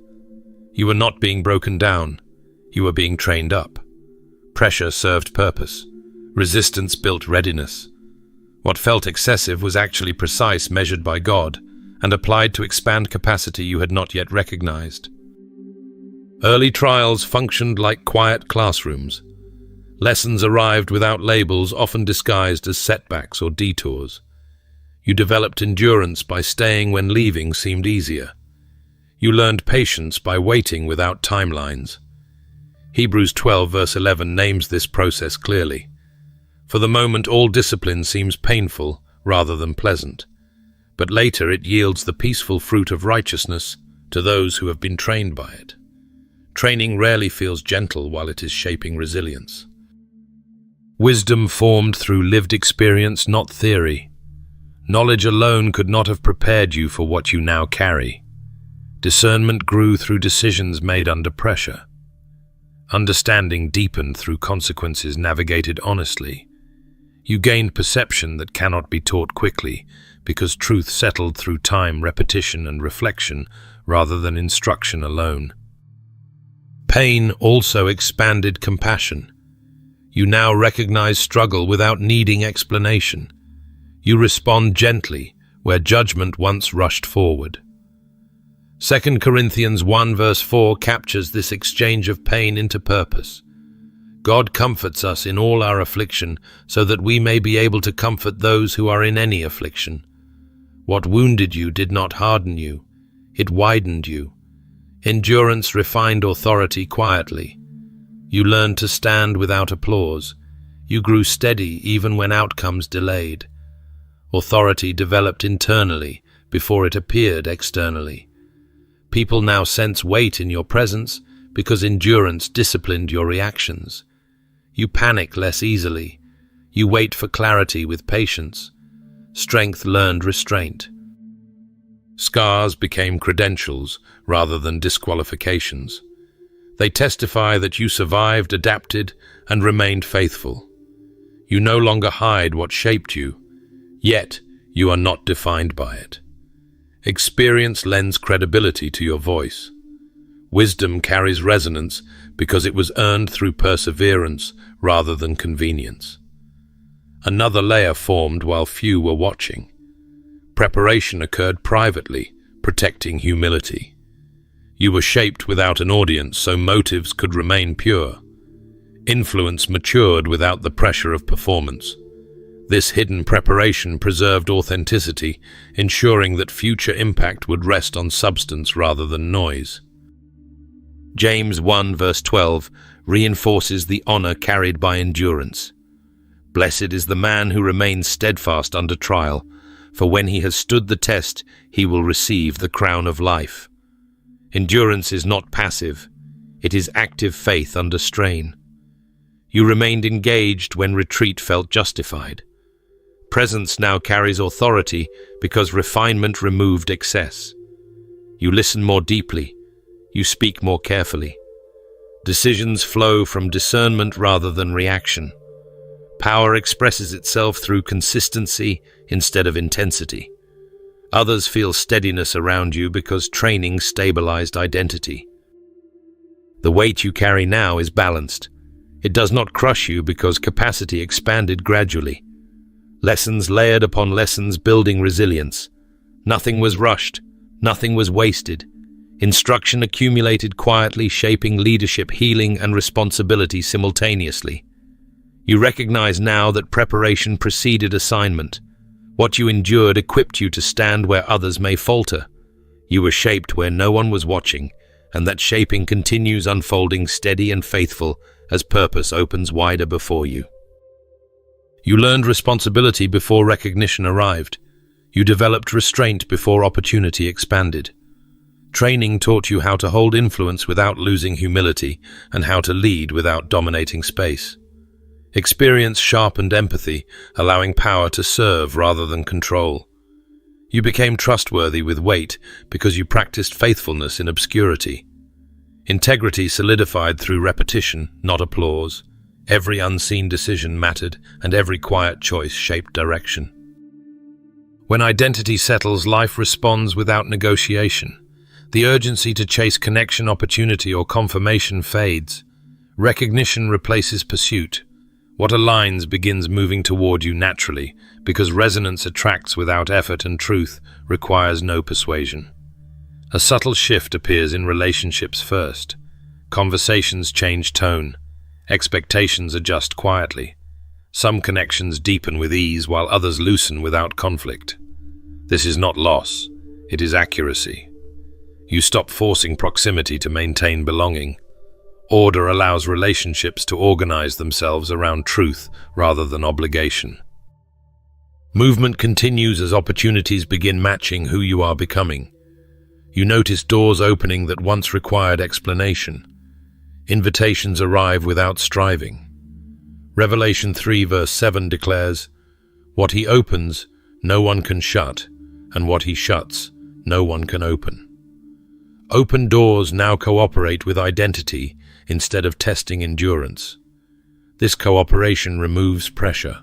You were not being broken down. You were being trained up. Pressure served purpose. Resistance built readiness. What felt excessive was actually precise, measured by God, and applied to expand capacity you had not yet recognized. Early trials functioned like quiet classrooms. Lessons arrived without labels, often disguised as setbacks or detours. You developed endurance by staying when leaving seemed easier. You learned patience by waiting without timelines. Hebrews 12 verse 11 names this process clearly. For the moment, all discipline seems painful rather than pleasant, but later it yields the peaceful fruit of righteousness to those who have been trained by it. Training rarely feels gentle while it is shaping resilience. Wisdom formed through lived experience, not theory. Knowledge alone could not have prepared you for what you now carry. Discernment grew through decisions made under pressure. Understanding deepened through consequences navigated honestly. You gained perception that cannot be taught quickly, because truth settled through time, repetition, and reflection, rather than instruction alone. Pain also expanded compassion. You now recognize struggle without needing explanation. You respond gently, where judgment once rushed forward. 2 Corinthians 1 verse 4 captures this exchange of pain into purpose. God comforts us in all our affliction, so that we may be able to comfort those who are in any affliction. What wounded you did not harden you, it widened you. Endurance refined authority quietly. You learned to stand without applause. You grew steady even when outcomes delayed. Authority developed internally before it appeared externally. People now sense weight in your presence because endurance disciplined your reactions. You panic less easily. You wait for clarity with patience. Strength learned restraint. Scars became credentials rather than disqualifications. They testify that you survived, adapted, and remained faithful. You no longer hide what shaped you, yet you are not defined by it. Experience lends credibility to your voice. Wisdom carries resonance because it was earned through perseverance rather than convenience. Another layer formed while few were watching. Preparation occurred privately, protecting humility. You were shaped without an audience, so motives could remain pure. Influence matured without the pressure of performance. This hidden preparation preserved authenticity, ensuring that future impact would rest on substance rather than noise. James 1 verse 12 reinforces the honor carried by endurance. Blessed is the man who remains steadfast under trial, for when he has stood the test, he will receive the crown of life. Endurance is not passive. It is active faith under strain. You remained engaged when retreat felt justified. Presence now carries authority because refinement removed excess. You listen more deeply. You speak more carefully. Decisions flow from discernment rather than reaction. Power expresses itself through consistency instead of intensity. Others feel steadiness around you because training stabilized identity. The weight you carry now is balanced. It does not crush you because capacity expanded gradually. Lessons layered upon lessons building resilience. Nothing was rushed. Nothing was wasted. Instruction accumulated quietly, shaping leadership, healing, and responsibility simultaneously. You recognize now that preparation preceded assignment. What you endured equipped you to stand where others may falter. You were shaped where no one was watching, and that shaping continues unfolding steady and faithful as purpose opens wider before you. You learned responsibility before recognition arrived. You developed restraint before opportunity expanded. Training taught you how to hold influence without losing humility and how to lead without dominating space. Experience sharpened empathy, allowing power to serve rather than control. You became trustworthy with weight because you practiced faithfulness in obscurity. Integrity solidified through repetition, not applause. Every unseen decision mattered, and every quiet choice shaped direction. When identity settles, life responds without negotiation. The urgency to chase connection, opportunity, or confirmation fades. Recognition replaces pursuit. What aligns begins moving toward you naturally, because resonance attracts without effort and truth requires no persuasion. A subtle shift appears in relationships first. Conversations change tone. Expectations adjust quietly. Some connections deepen with ease while others loosen without conflict. This is not loss, it is accuracy. You stop forcing proximity to maintain belonging. Order allows relationships to organize themselves around truth rather than obligation. Movement continues as opportunities begin matching who you are becoming. You notice doors opening that once required explanation. Invitations arrive without striving. Revelation 3 verse 7 declares, "What he opens, no one can shut, and what he shuts, no one can open." Open doors now cooperate with identity instead of testing endurance. This cooperation removes pressure.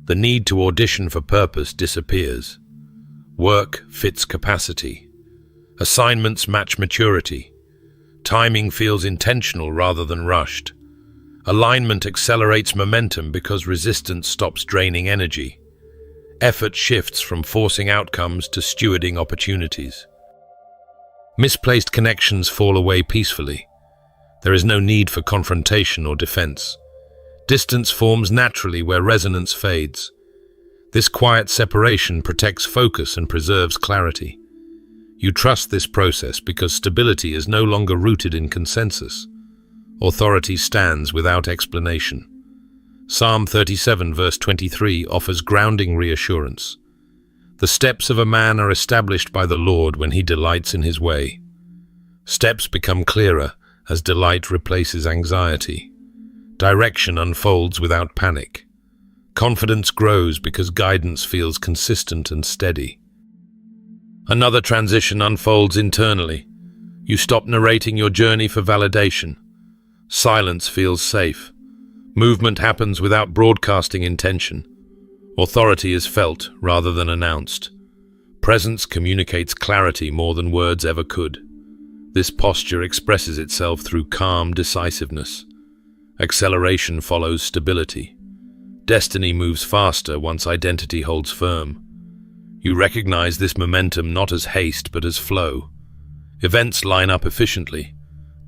The need to audition for purpose disappears. Work fits capacity. Assignments match maturity. Timing feels intentional rather than rushed. Alignment accelerates momentum because resistance stops draining energy. Effort shifts from forcing outcomes to stewarding opportunities. Misplaced connections fall away peacefully. There is no need for confrontation or defense. Distance forms naturally where resonance fades. This quiet separation protects focus and preserves clarity. You trust this process because stability is no longer rooted in consensus. Authority stands without explanation. Psalm 37 verse 23 offers grounding reassurance. The steps of a man are established by the Lord when he delights in his way. Steps become clearer as delight replaces anxiety. Direction unfolds without panic. Confidence grows because guidance feels consistent and steady. Another transition unfolds internally. You stop narrating your journey for validation. Silence feels safe. Movement happens without broadcasting intention. Authority is felt rather than announced. Presence communicates clarity more than words ever could. This posture expresses itself through calm decisiveness. Acceleration follows stability. Destiny moves faster once identity holds firm. You recognize this momentum not as haste but as flow. Events line up efficiently.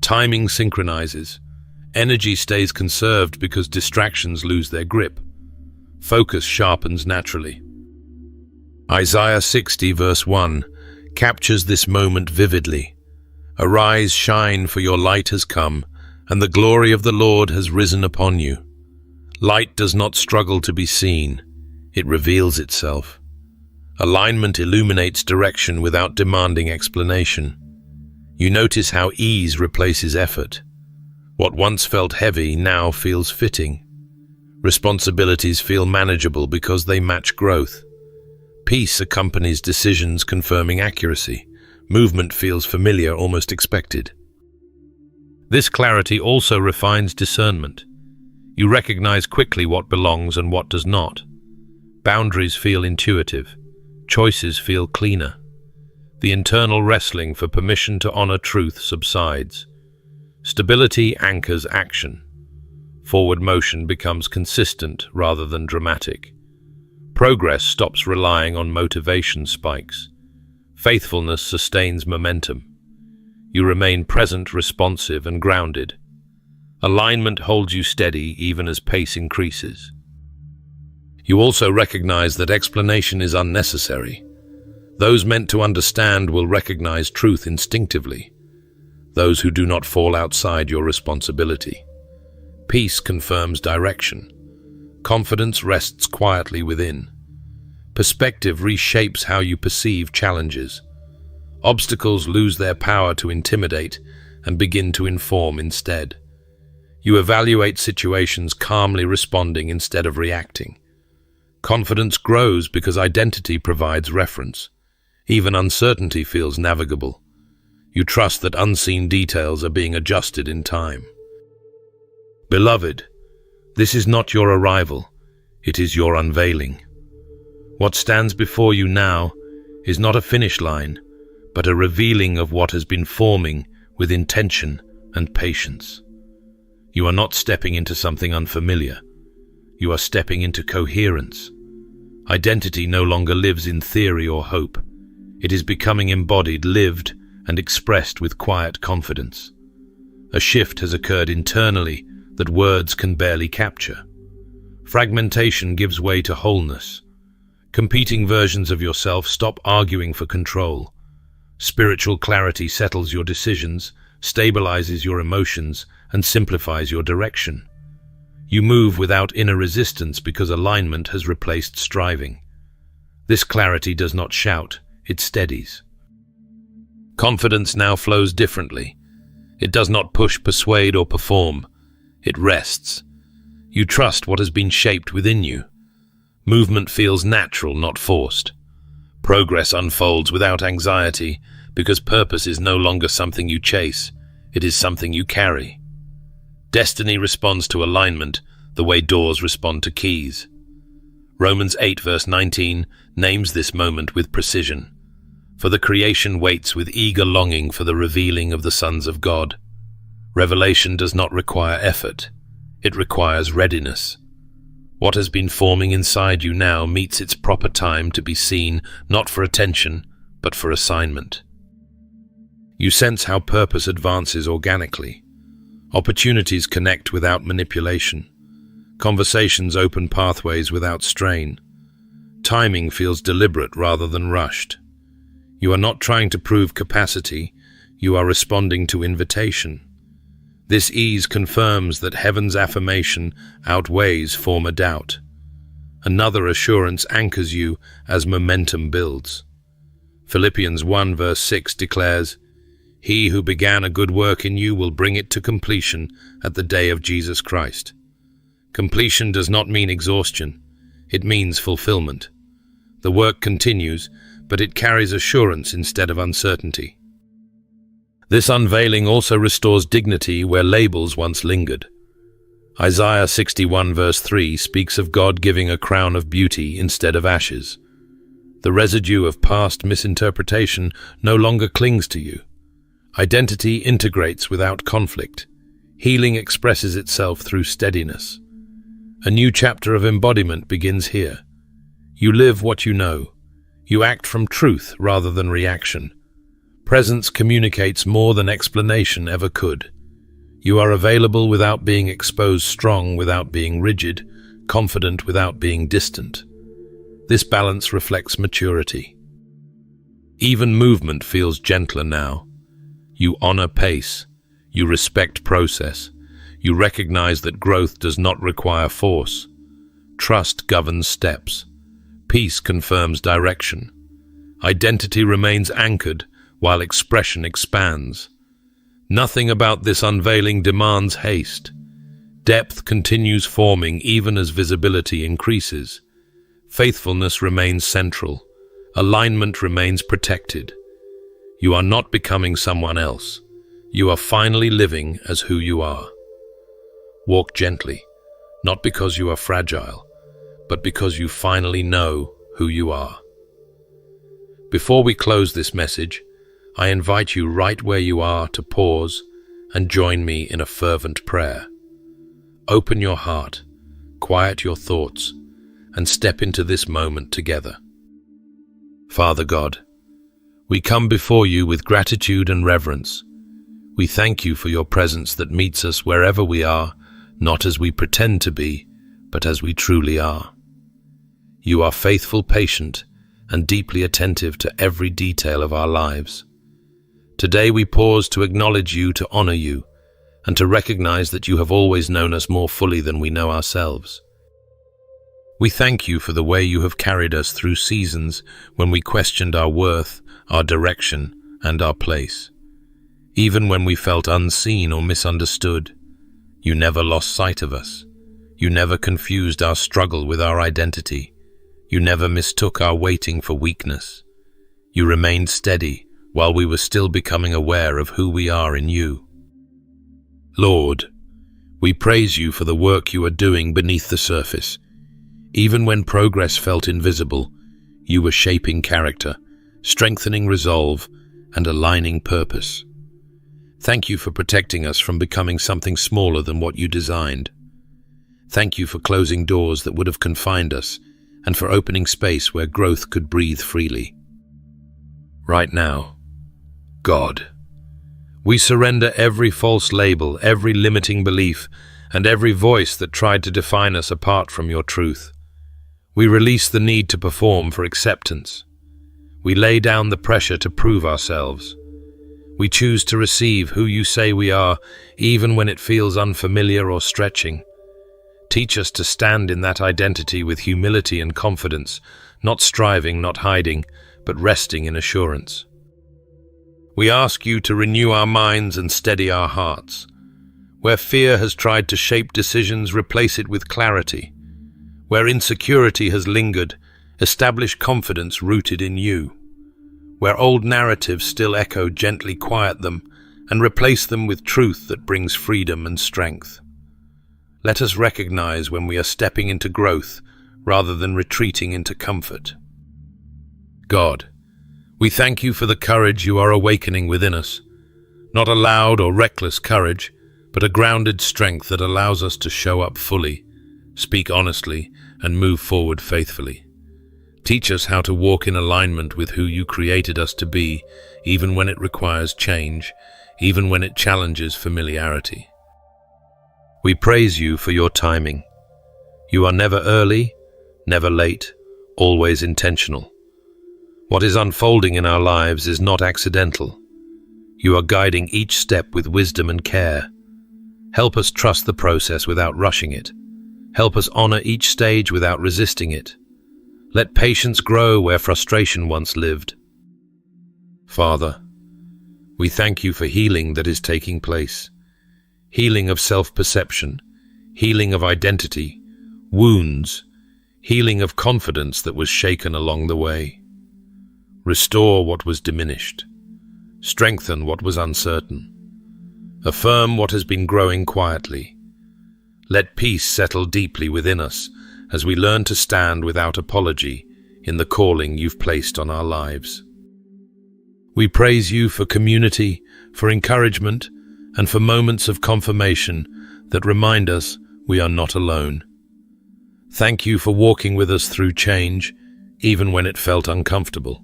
Timing synchronizes. Energy stays conserved because distractions lose their grip. Focus sharpens naturally. Isaiah 60 verse 1 captures this moment vividly. "Arise, shine, for your light has come, and the glory of the Lord has risen upon you." Light does not struggle to be seen. It reveals itself. Alignment illuminates direction without demanding explanation. You notice how ease replaces effort. What once felt heavy now feels fitting. Responsibilities feel manageable because they match growth. Peace accompanies decisions confirming accuracy. Movement feels familiar, almost expected. This clarity also refines discernment. You recognize quickly what belongs and what does not. Boundaries feel intuitive. Choices feel cleaner. The internal wrestling for permission to honor truth subsides. Stability anchors action. Forward motion becomes consistent rather than dramatic. Progress stops relying on motivation spikes. Faithfulness sustains momentum. You remain present, responsive, and grounded. Alignment holds you steady even as pace increases. You also recognize that explanation is unnecessary. Those meant to understand will recognize truth instinctively. Those who do not fall outside your responsibility. Peace confirms direction. Confidence rests quietly within. Perspective reshapes how you perceive challenges. Obstacles lose their power to intimidate and begin to inform instead. You evaluate situations calmly responding instead of reacting. Confidence grows because identity provides reference. Even uncertainty feels navigable. You trust that unseen details are being adjusted in time. Beloved, this is not your arrival, it is your unveiling. What stands before you now is not a finish line, but a revealing of what has been forming with intention and patience. You are not stepping into something unfamiliar. You are stepping into coherence. Identity no longer lives in theory or hope. It is becoming embodied, lived, and expressed with quiet confidence. A shift has occurred internally that words can barely capture. Fragmentation gives way to wholeness. Competing versions of yourself stop arguing for control. Spiritual clarity settles your decisions, stabilizes your emotions, and simplifies your direction. You move without inner resistance because alignment has replaced striving. This clarity does not shout, it steadies. Confidence now flows differently. It does not push, persuade, or perform. It rests. You trust what has been shaped within you. Movement feels natural, not forced. Progress unfolds without anxiety because purpose is no longer something you chase, it is something you carry. Destiny responds to alignment the way doors respond to keys. Romans 8 verse 19 names this moment with precision. For the creation waits with eager longing for the revealing of the sons of God. Revelation does not require effort. It requires readiness. What has been forming inside you now meets its proper time to be seen, not for attention, but for assignment. You sense how purpose advances organically. Opportunities connect without manipulation. Conversations open pathways without strain. Timing feels deliberate rather than rushed. You are not trying to prove capacity, you are responding to invitation. This ease confirms that heaven's affirmation outweighs former doubt. Another assurance anchors you as momentum builds. Philippians 1 verse 6 declares, "He who began a good work in you will bring it to completion at the day of Jesus Christ." Completion does not mean exhaustion, it means fulfillment. The work continues, but it carries assurance instead of uncertainty. This unveiling also restores dignity where labels once lingered. Isaiah 61 verse 3 speaks of God giving a crown of beauty instead of ashes. The residue of past misinterpretation no longer clings to you. Identity integrates without conflict. Healing expresses itself through steadiness. A new chapter of embodiment begins here. You live what you know. You act from truth rather than reaction. Presence communicates more than explanation ever could. You are available without being exposed, strong without being rigid, confident without being distant. This balance reflects maturity. Even movement feels gentler now. You honor pace. You respect process. You recognize that growth does not require force. Trust governs steps. Peace confirms direction. Identity remains anchored while expression expands. Nothing about this unveiling demands haste. Depth continues forming even as visibility increases. Faithfulness remains central. Alignment remains protected. You are not becoming someone else. You are finally living as who you are. Walk gently, not because you are fragile, but because you finally know who you are. Before we close this message, I invite you right where you are to pause and join me in a fervent prayer. Open your heart, quiet your thoughts, and step into this moment together. Father God, we come before you with gratitude and reverence. We thank you for your presence that meets us wherever we are, not as we pretend to be, but as we truly are. You are faithful, patient, and deeply attentive to every detail of our lives. Today we pause to acknowledge you, to honor you, and to recognize that you have always known us more fully than we know ourselves. We thank you for the way you have carried us through seasons when we questioned our worth, our direction, and our place. Even when we felt unseen or misunderstood, you never lost sight of us. You never confused our struggle with our identity. You never mistook our waiting for weakness. You remained steady while we were still becoming aware of who we are in you. Lord, we praise you for the work you are doing beneath the surface. Even when progress felt invisible, you were shaping character, strengthening resolve, and aligning purpose. Thank you for protecting us from becoming something smaller than what you designed. Thank you for closing doors that would have confined us, and for opening space where growth could breathe freely. Right now, God, we surrender every false label, every limiting belief, and every voice that tried to define us apart from your truth. We release the need to perform for acceptance. We lay down the pressure to prove ourselves. We choose to receive who you say we are, even when it feels unfamiliar or stretching. Teach us to stand in that identity with humility and confidence, not striving, not hiding, but resting in assurance. We ask you to renew our minds and steady our hearts. Where fear has tried to shape decisions, replace it with clarity. Where insecurity has lingered, establish confidence rooted in you. Where old narratives still echo, gently quiet them and replace them with truth that brings freedom and strength. Let us recognize when we are stepping into growth rather than retreating into comfort. God, we thank you for the courage you are awakening within us. Not a loud or reckless courage, but a grounded strength that allows us to show up fully, speak honestly, and move forward faithfully. Teach us how to walk in alignment with who you created us to be, even when it requires change, even when it challenges familiarity. We praise you for your timing. You are never early, never late, always intentional. What is unfolding in our lives is not accidental. You are guiding each step with wisdom and care. Help us trust the process without rushing it. Help us honor each stage without resisting it. Let patience grow where frustration once lived. Father, we thank you for healing that is taking place. Healing of self-perception, healing of identity, wounds, healing of confidence that was shaken along the way. Restore what was diminished. Strengthen what was uncertain. Affirm what has been growing quietly. Let peace settle deeply within us as we learn to stand without apology in the calling you've placed on our lives. We praise you for community, for encouragement, and for moments of confirmation that remind us we are not alone. Thank you for walking with us through change, even when it felt uncomfortable.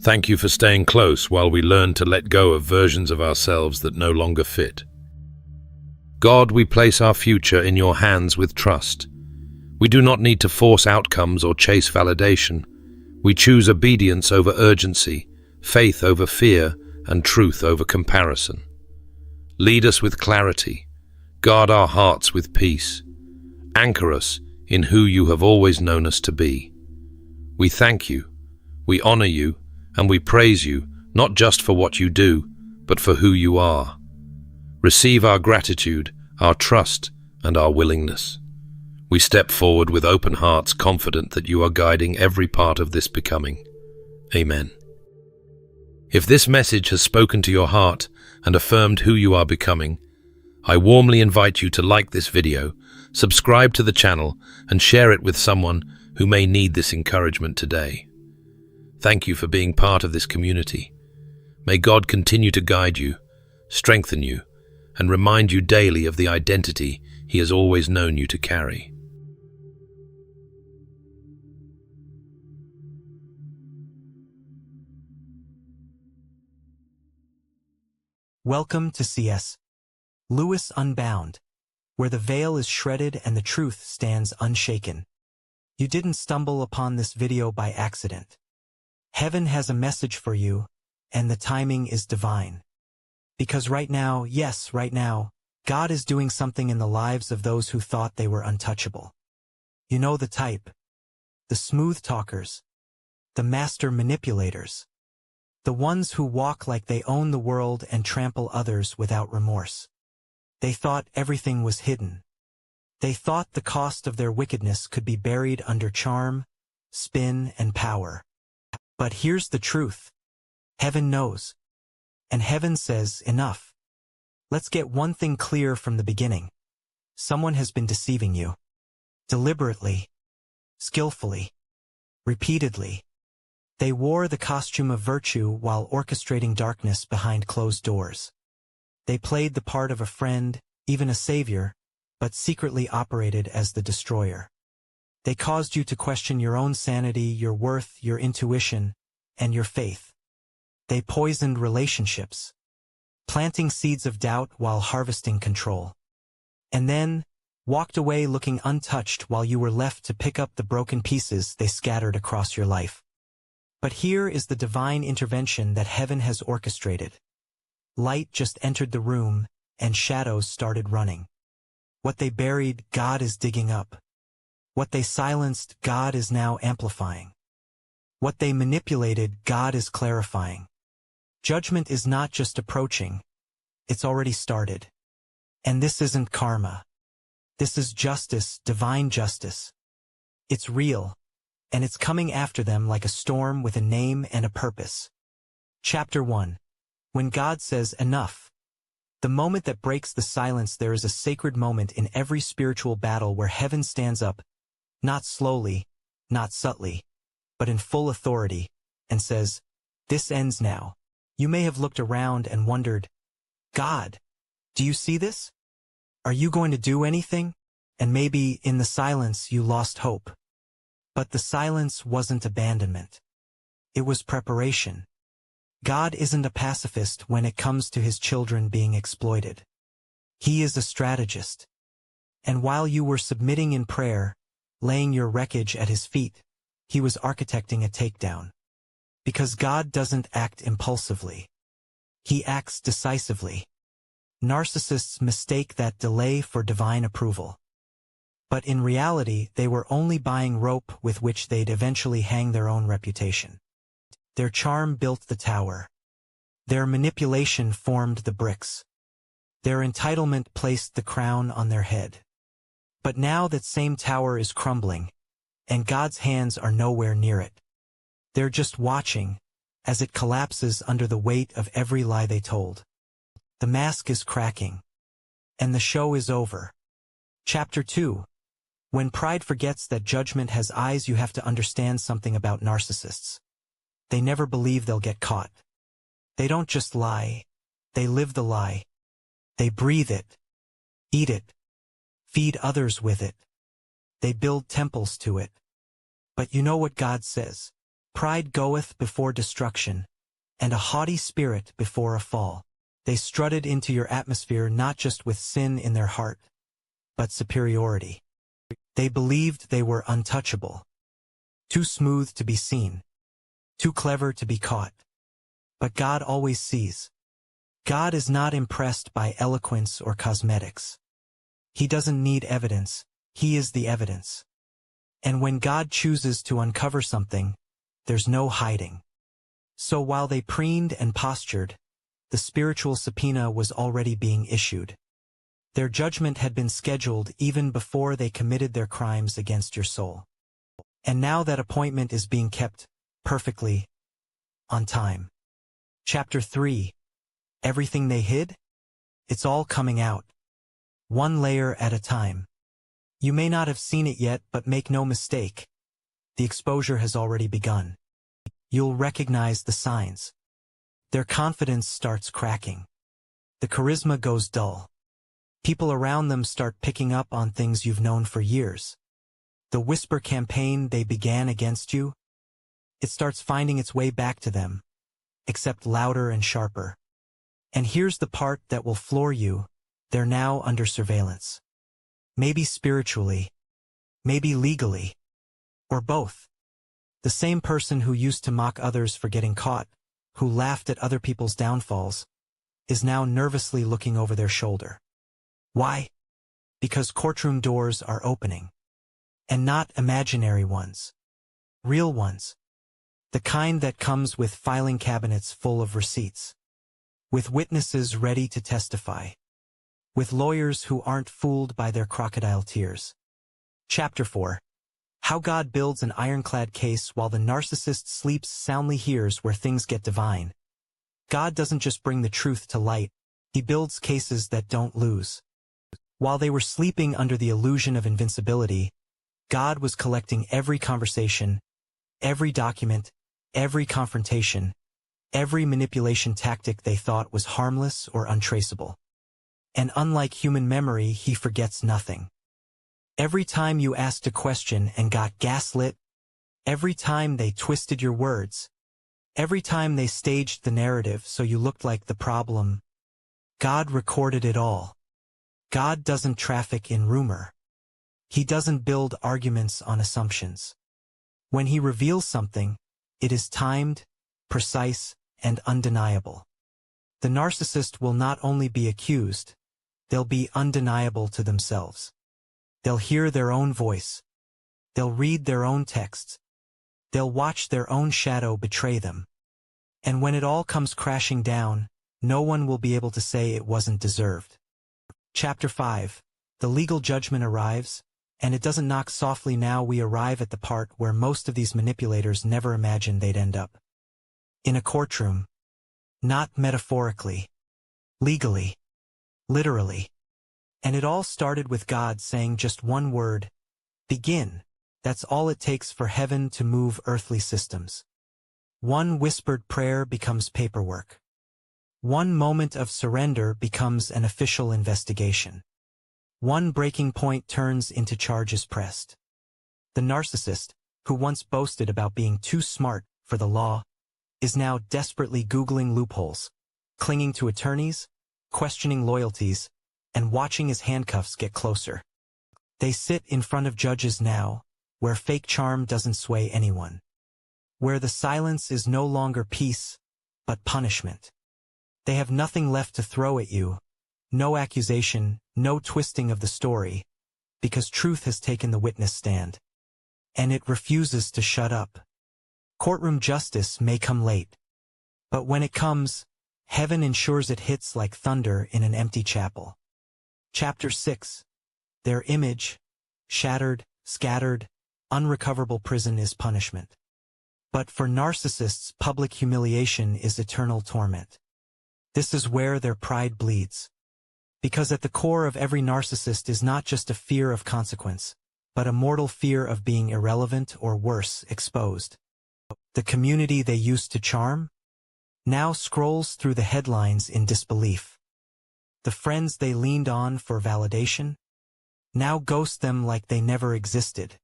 Thank you for staying close while we learn to let go of versions of ourselves that no longer fit. God, we place our future in your hands with trust. We do not need to force outcomes or chase validation. We choose obedience over urgency, faith over fear, and truth over comparison. Lead us with clarity. Guard our hearts with peace. Anchor us in who you have always known us to be. We thank you, we honor you, and we praise you, not just for what you do, but for who you are. Receive our gratitude, our trust, and our willingness. We step forward with open hearts, confident that you are guiding every part of this becoming. Amen. If this message has spoken to your heart and affirmed who you are becoming, I warmly invite you to like this video, subscribe to the channel, and share it with someone who may need this encouragement today. Thank you for being part of this community. May God continue to guide you, strengthen you, and remind you daily of the identity He has always known you to carry. Welcome to C.S. Lewis Unbound, where the veil is shredded and the truth stands unshaken. You didn't stumble upon this video by accident. Heaven has a message for you, and the timing is divine. Because right now, yes, right now, God is doing something in the lives of those who thought they were untouchable. You know the type. The smooth talkers. The master manipulators. The ones who walk like they own the world and trample others without remorse. They thought everything was hidden. They thought the cost of their wickedness could be buried under charm, spin, and power. But here's the truth. Heaven knows. And heaven says, enough. Let's get one thing clear from the beginning. Someone has been deceiving you. Deliberately. Skillfully. Repeatedly. They wore the costume of virtue while orchestrating darkness behind closed doors. They played the part of a friend, even a savior, but secretly operated as the destroyer. They caused you to question your own sanity, your worth, your intuition, and your faith. They poisoned relationships, planting seeds of doubt while harvesting control. And then, walked away looking untouched while you were left to pick up the broken pieces they scattered across your life. But here is the divine intervention that heaven has orchestrated. Light just entered the room, and shadows started running. What they buried, God is digging up. What they silenced, God is now amplifying. What they manipulated, God is clarifying. Judgment is not just approaching, it's already started. And this isn't karma. This is justice, divine justice. It's real, and it's coming after them like a storm with a name and a purpose. Chapter 1. When God says enough. The moment that breaks the silence. There is a sacred moment in every spiritual battle where heaven stands up, not slowly, not subtly, but in full authority, and says, "This ends now." You may have looked around and wondered, "God, do you see this? Are you going to do anything?" And maybe, in the silence, you lost hope. But the silence wasn't abandonment. It was preparation. God isn't a pacifist when it comes to his children being exploited. He is a strategist. And while you were submitting in prayer, laying your wreckage at his feet, he was architecting a takedown. Because God doesn't act impulsively. He acts decisively. Narcissists mistake that delay for divine approval. But in reality, they were only buying rope with which they'd eventually hang their own reputation. Their charm built the tower. Their manipulation formed the bricks. Their entitlement placed the crown on their head. But now that same tower is crumbling, and God's hands are nowhere near it. They're just watching, as it collapses under the weight of every lie they told. The mask is cracking. And the show is over. Chapter 2. When pride forgets that judgment has eyes. You have to understand something about narcissists. They never believe they'll get caught. They don't just lie. They live the lie. They breathe it. Eat it. Feed others with it. They build temples to it. But you know what God says? Pride goeth before destruction, and a haughty spirit before a fall. They strutted into your atmosphere not just with sin in their heart, but superiority. They believed they were untouchable. Too smooth to be seen. Too clever to be caught. But God always sees. God is not impressed by eloquence or cosmetics. He doesn't need evidence. He is the evidence. And when God chooses to uncover something, there's no hiding. So while they preened and postured, the spiritual subpoena was already being issued. Their judgment had been scheduled even before they committed their crimes against your soul. And now that appointment is being kept perfectly on time. Chapter 3. Everything they hid? It's all coming out. One layer at a time. You may not have seen it yet, but make no mistake. The exposure has already begun. You'll recognize the signs. Their confidence starts cracking. The charisma goes dull. People around them start picking up on things you've known for years. The whisper campaign they began against you, it starts finding its way back to them, except louder and sharper. And here's the part that will floor you. They're now under surveillance. Maybe spiritually, maybe legally, or both. The same person who used to mock others for getting caught, who laughed at other people's downfalls, is now nervously looking over their shoulder. Why? Because courtroom doors are opening. And not imaginary ones. Real ones. The kind that comes with filing cabinets full of receipts. With witnesses ready to testify. With lawyers who aren't fooled by their crocodile tears. Chapter 4. How God builds an ironclad case while the narcissist sleeps soundly. Here's where things get divine. God doesn't just bring the truth to light, he builds cases that don't lose. While they were sleeping under the illusion of invincibility, God was collecting every conversation, every document, every confrontation, every manipulation tactic they thought was harmless or untraceable. And unlike human memory, he forgets nothing. Every time you asked a question and got gaslit, every time they twisted your words, every time they staged the narrative so you looked like the problem, God recorded it all. God doesn't traffic in rumor. He doesn't build arguments on assumptions. When he reveals something, it is timed, precise, and undeniable. The narcissist will not only be accused, they'll be undeniable to themselves. They'll hear their own voice. They'll read their own texts. They'll watch their own shadow betray them. And when it all comes crashing down, no one will be able to say it wasn't deserved. Chapter 5. The legal judgment arrives, and it doesn't knock softly. Now we arrive at the part where most of these manipulators never imagined they'd end up. In a courtroom. Not metaphorically. Legally. Literally. And it all started with God saying just one word. Begin. That's all it takes for heaven to move earthly systems. One whispered prayer becomes paperwork. One moment of surrender becomes an official investigation. One breaking point turns into charges pressed. The narcissist, who once boasted about being too smart for the law, is now desperately Googling loopholes, clinging to attorneys, questioning loyalties, and watching his handcuffs get closer. They sit in front of judges now, where fake charm doesn't sway anyone. Where the silence is no longer peace, but punishment. They have nothing left to throw at you, no accusation, no twisting of the story, because truth has taken the witness stand. And it refuses to shut up. Courtroom justice may come late. But when it comes, heaven ensures it hits like thunder in an empty chapel. Chapter 6. Their image, shattered, scattered, unrecoverable prison is punishment. But for narcissists, public humiliation is eternal torment. This is where their pride bleeds. Because at the core of every narcissist is not just a fear of consequence, but a mortal fear of being irrelevant or worse, exposed. The community they used to charm now scrolls through the headlines in disbelief. The friends they leaned on for validation now ghost them like they never existed.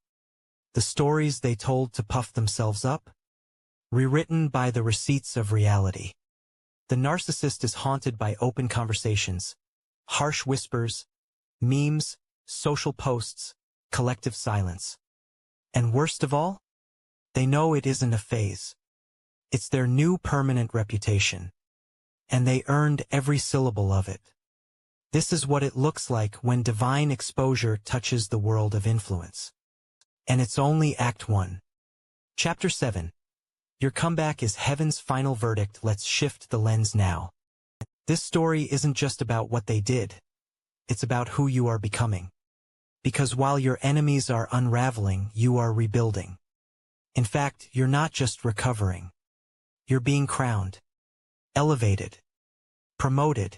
The stories they told to puff themselves up, rewritten by the receipts of reality. The narcissist is haunted by open conversations, harsh whispers, memes, social posts, collective silence. And worst of all, they know it isn't a phase. It's their new permanent reputation. And they earned every syllable of it. This is what it looks like when divine exposure touches the world of influence. And it's only Act 1. Chapter 7. Your comeback is heaven's final verdict. Let's shift the lens now. This story isn't just about what they did. It's about who you are becoming. Because while your enemies are unraveling, you are rebuilding. In fact, you're not just recovering. You're being crowned, elevated, promoted.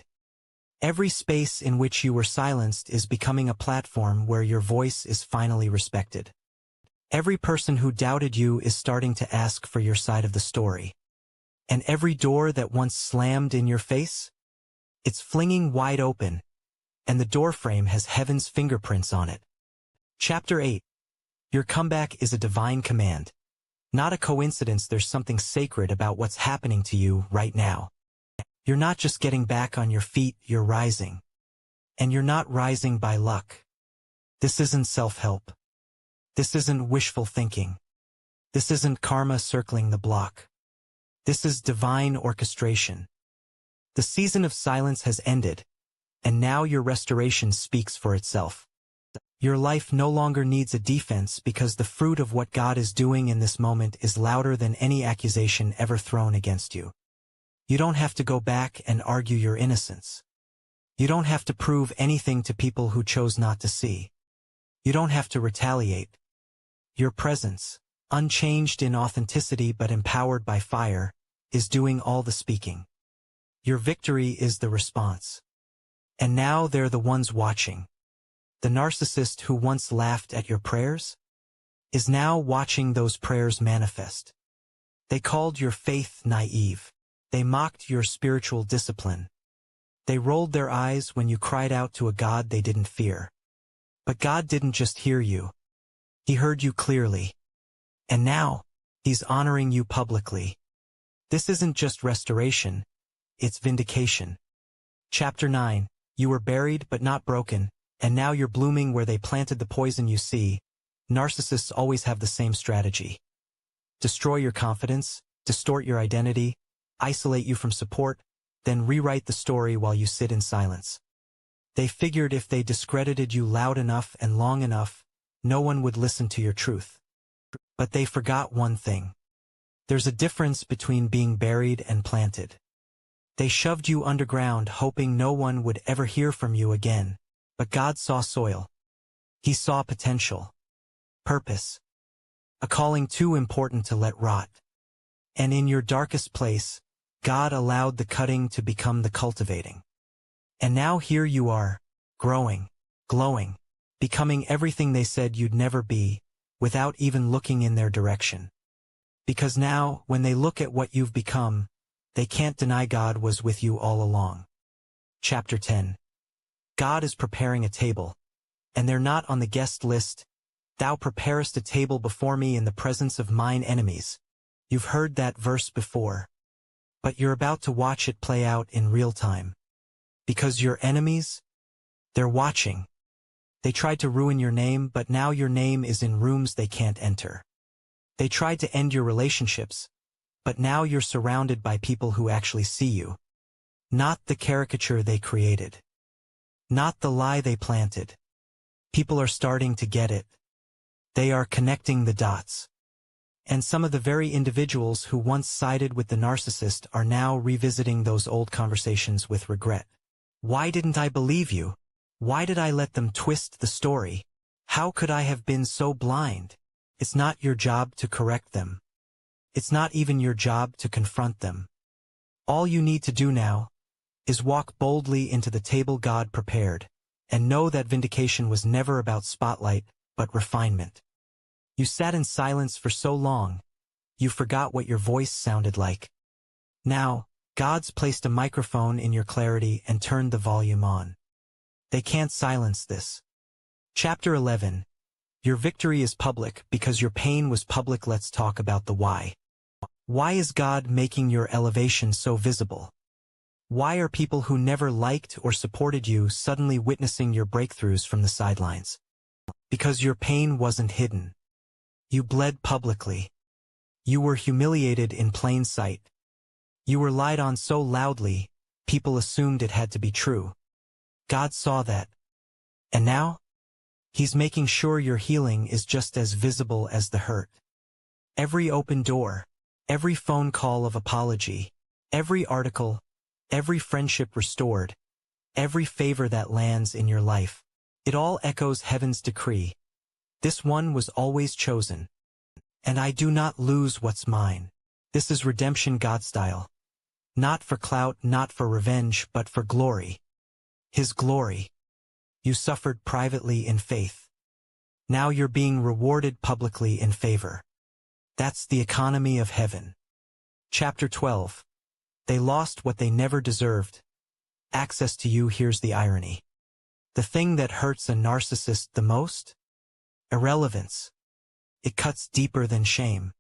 Every space in which you were silenced is becoming a platform where your voice is finally respected. Every person who doubted you is starting to ask for your side of the story. And every door that once slammed in your face, it's flinging wide open, and the doorframe has heaven's fingerprints on it. Chapter 8. Your comeback is a divine command. Not a coincidence. There's something sacred about what's happening to you right now. You're not just getting back on your feet, you're rising. And you're not rising by luck. This isn't self-help. This isn't wishful thinking. This isn't karma circling the block. This is divine orchestration. The season of silence has ended, and now your restoration speaks for itself. Your life no longer needs a defense because the fruit of what God is doing in this moment is louder than any accusation ever thrown against you. You don't have to go back and argue your innocence. You don't have to prove anything to people who chose not to see. You don't have to retaliate. Your presence, unchanged in authenticity but empowered by fire, is doing all the speaking. Your victory is the response. And now they're the ones watching. The narcissist who once laughed at your prayers is now watching those prayers manifest. They called your faith naive. They mocked your spiritual discipline. They rolled their eyes when you cried out to a God they didn't fear. But God didn't just hear you. He heard you clearly. And now, He's honoring you publicly. This isn't just restoration, it's vindication. Chapter 9. You were buried but not broken, and now you're blooming where they planted the poison. You see, narcissists always have the same strategy. Destroy your confidence, distort your identity, isolate you from support, then rewrite the story while you sit in silence. They figured if they discredited you loud enough and long enough, no one would listen to your truth. But they forgot one thing. There's a difference between being buried and planted. They shoved you underground hoping no one would ever hear from you again. But God saw soil. He saw potential. Purpose. A calling too important to let rot. And in your darkest place, God allowed the cutting to become the cultivating. And now here you are, growing, glowing, becoming everything they said you'd never be, without even looking in their direction. Because now, when they look at what you've become, they can't deny God was with you all along. Chapter 10. God is preparing a table, and they're not on the guest list. Thou preparest a table before me in the presence of mine enemies. You've heard that verse before. But you're about to watch it play out in real time. Because your enemies, they're watching. They tried to ruin your name, but now your name is in rooms they can't enter. They tried to end your relationships, but now you're surrounded by people who actually see you. Not the caricature they created. Not the lie they planted. People are starting to get it. They are connecting the dots. And some of the very individuals who once sided with the narcissist are now revisiting those old conversations with regret. Why didn't I believe you? Why did I let them twist the story? How could I have been so blind? It's not your job to correct them. It's not even your job to confront them. All you need to do now is walk boldly into the table God prepared, and know that vindication was never about spotlight, but refinement. You sat in silence for so long, you forgot what your voice sounded like. Now, God's placed a microphone in your clarity and turned the volume on. They can't silence this. Chapter 11. Your victory is public because your pain was public. Let's talk about the why. Why is God making your elevation so visible? Why are people who never liked or supported you suddenly witnessing your breakthroughs from the sidelines? Because your pain wasn't hidden. You bled publicly. You were humiliated in plain sight. You were lied on so loudly, people assumed it had to be true. God saw that. And now? He's making sure your healing is just as visible as the hurt. Every open door, every phone call of apology, every article, every friendship restored, every favor that lands in your life, it all echoes heaven's decree. This one was always chosen. And I do not lose what's mine. This is redemption God style. Not for clout, not for revenge, but for glory. His glory. You suffered privately in faith. Now you're being rewarded publicly in favor. That's the economy of heaven. Chapter 12. They lost what they never deserved. Access to you. Here's the irony. The thing that hurts a narcissist the most? Irrelevance. It cuts deeper than shame.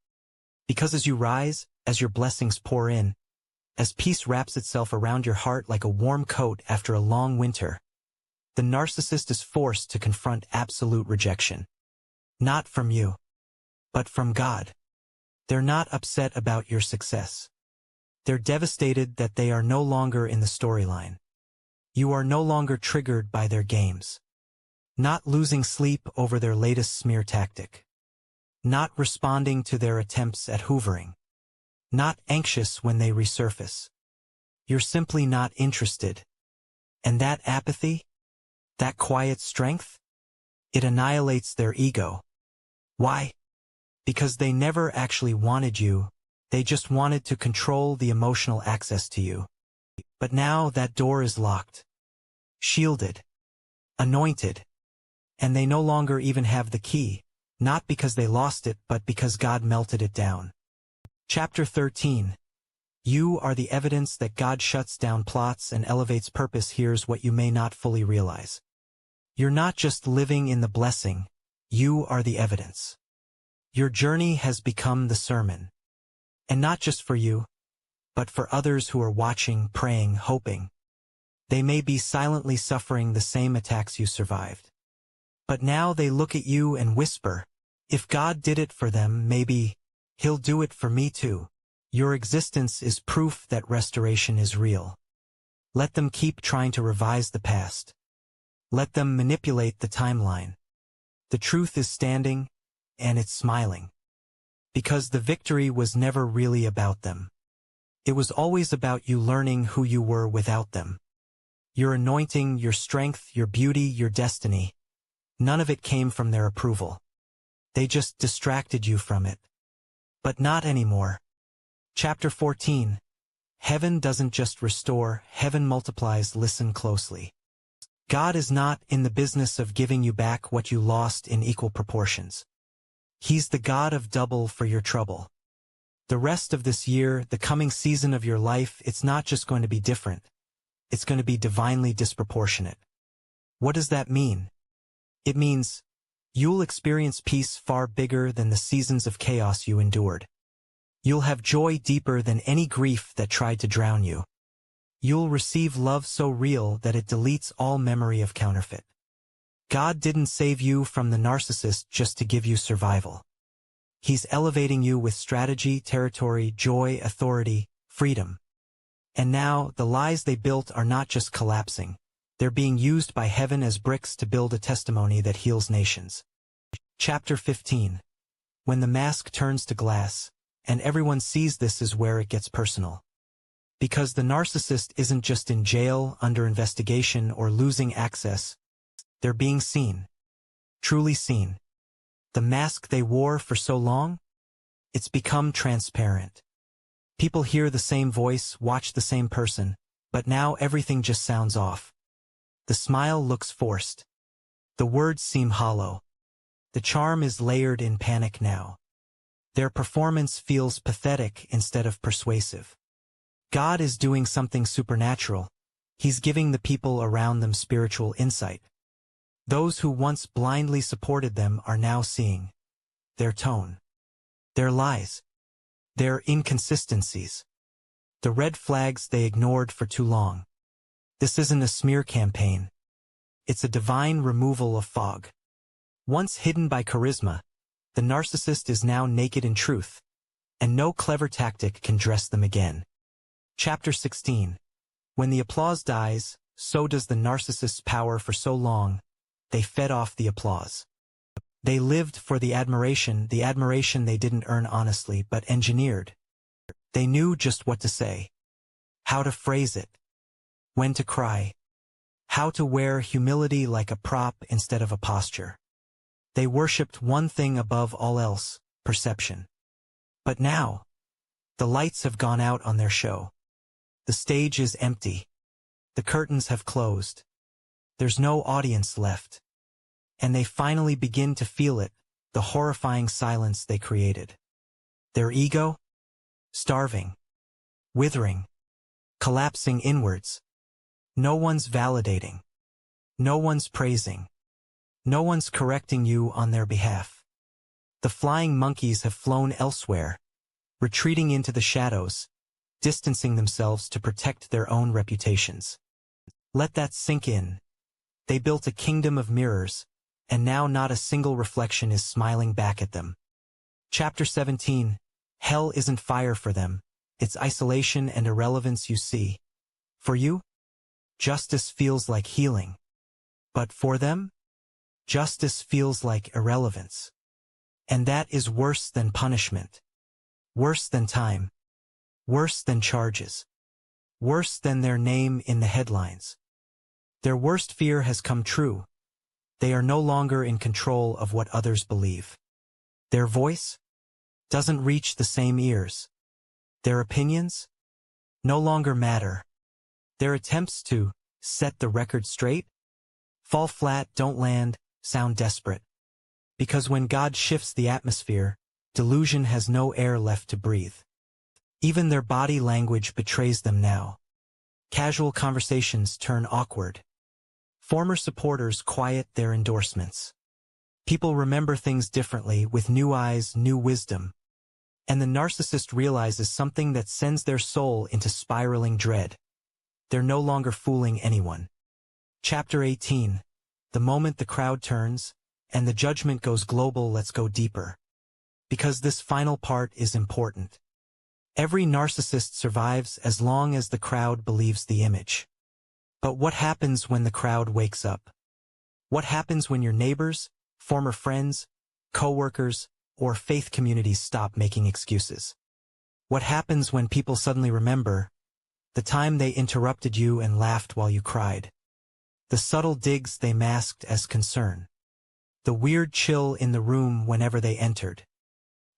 Because as you rise, as your blessings pour in, as peace wraps itself around your heart like a warm coat after a long winter, the narcissist is forced to confront absolute rejection. Not from you, but from God. They're not upset about your success. They're devastated that they are no longer in the storyline. You are no longer triggered by their games. not losing sleep over their latest smear tactic, not responding to their attempts at hoovering, not anxious when they resurface. You're simply not interested. And that apathy, that quiet strength, it annihilates their ego. Why? Because they never actually wanted you, they just wanted to control the emotional access to you. But now that door is locked, shielded, anointed, and they no longer even have the key, not because they lost it but because God melted it down. Chapter 13. You are the evidence that God shuts down plots and elevates purpose. Here's what you may not fully realize. You're not just living in the blessing, you are the evidence. Your journey has become the sermon. And not just for you, but for others who are watching, praying, hoping. They may be silently suffering the same attacks you survived. But now they look at you and whisper, if God did it for them, maybe He'll do it for me too. Your existence is proof that restoration is real. Let them keep trying to revise the past. Let them manipulate the timeline. The truth is standing, and it's smiling. Because the victory was never really about them. It was always about you learning who you were without them. Your anointing, your strength, your beauty, your destiny. None of it came from their approval. They just distracted you from it. But not anymore. Chapter 14. Heaven doesn't just restore, heaven multiplies. Listen closely. God is not in the business of giving you back what you lost in equal proportions. He's the God of double for your trouble. The rest of this year, the coming season of your life, it's not just going to be different. It's going to be divinely disproportionate. What does that mean? It means you'll experience peace far bigger than the seasons of chaos you endured. You'll have joy deeper than any grief that tried to drown you. You'll receive love so real that it deletes all memory of counterfeit. God didn't save you from the narcissist just to give you survival. He's elevating you with strategy, territory, joy, authority, freedom. And now, the lies they built are not just collapsing. They're being used by heaven as bricks to build a testimony that heals nations. Chapter 15. When the mask turns to glass, and everyone sees, this is where it gets personal. Because the narcissist isn't just in jail, under investigation, or losing access. They're being seen. Truly seen. The mask they wore for so long? It's become transparent. People hear the same voice, watch the same person, but now everything just sounds off. The smile looks forced. The words seem hollow. The charm is layered in panic now. Their performance feels pathetic instead of persuasive. God is doing something supernatural. He's giving the people around them spiritual insight. Those who once blindly supported them are now seeing their tone, their lies, their inconsistencies, the red flags they ignored for too long. This isn't a smear campaign. It's a divine removal of fog. Once hidden by charisma, the narcissist is now naked in truth, and no clever tactic can dress them again. Chapter 16. When the applause dies, so does the narcissist's power. For so long, they fed off the applause. They lived for the admiration they didn't earn honestly but engineered. They knew just what to say, how to phrase it, when to cry, how to wear humility like a prop instead of a posture. They worshipped one thing above all else, perception. But now, the lights have gone out on their show. The stage is empty. The curtains have closed. There's no audience left. And they finally begin to feel it, the horrifying silence they created. Their ego? Starving. Withering. Collapsing inwards. No one's validating. No one's praising. No one's correcting you on their behalf. The flying monkeys have flown elsewhere, retreating into the shadows, distancing themselves to protect their own reputations. Let that sink in. They built a kingdom of mirrors, and now not a single reflection is smiling back at them. Chapter 17. Hell isn't fire for them. It's isolation and irrelevance you see. For you, justice feels like healing. But for them, Justice feels like irrelevance. And that is worse than punishment. Worse than time. Worse than charges. Worse than their name in the headlines. Their worst fear has come true. They are no longer in control of what others believe. Their voice doesn't reach the same ears. Their opinions no longer matter. Their attempts to set the record straight fall flat, don't land, sound desperate. Because when God shifts the atmosphere, delusion has no air left to breathe. Even their body language betrays them now. Casual conversations turn awkward. Former supporters quiet their endorsements. People remember things differently, with new eyes, new wisdom. And the narcissist realizes something that sends their soul into spiraling dread. They're no longer fooling anyone. Chapter 18. The moment the crowd turns, and the judgment goes global. Let's go deeper. Because this final part is important. Every narcissist survives as long as the crowd believes the image. But what happens when the crowd wakes up? What happens when your neighbors, former friends, co-workers, or faith communities stop making excuses? What happens when people suddenly remember the time they interrupted you and laughed while you cried? The subtle digs they masked as concern. The weird chill in the room whenever they entered.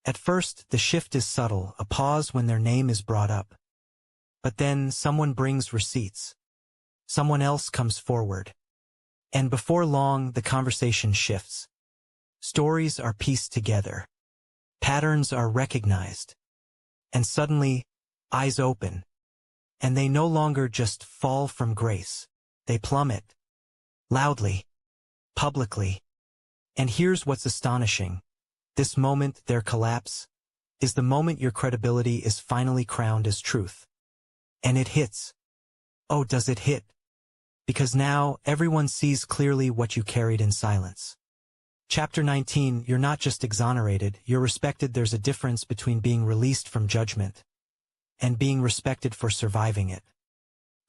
At first, the shift is subtle, a pause when their name is brought up. But then someone brings receipts. Someone else comes forward. And before long, the conversation shifts. Stories are pieced together. Patterns are recognized. And suddenly, eyes open. And they no longer just fall from grace. They plummet. Loudly. Publicly. And here's what's astonishing. This moment, their collapse, is the moment your credibility is finally crowned as truth. And it hits. Oh, does it hit? Because now, everyone sees clearly what you carried in silence. Chapter 19, you're not just exonerated, you're respected. There's a difference between being released from judgment and being respected for surviving it.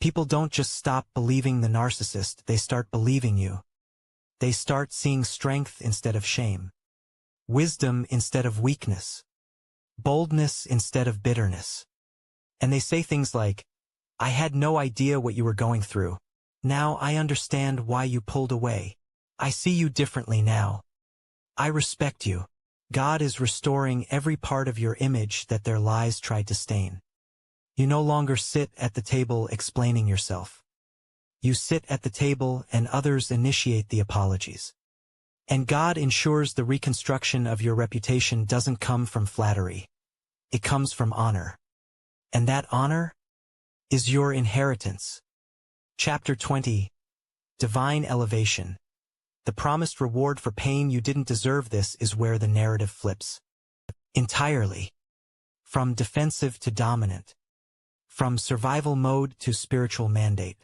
People don't just stop believing the narcissist, they start believing you. They start seeing strength instead of shame. Wisdom instead of weakness. Boldness instead of bitterness. And they say things like, I had no idea what you were going through. Now I understand why you pulled away. I see you differently now. I respect you. God is restoring every part of your image that their lies tried to stain. You no longer sit at the table explaining yourself. You sit at the table and others initiate the apologies. And God ensures the reconstruction of your reputation doesn't come from flattery. It comes from honor. And that honor is your inheritance. Chapter 20. Divine Elevation. The promised reward for pain you didn't deserve. This is where the narrative flips. Entirely. From defensive to dominant. From survival mode to spiritual mandate.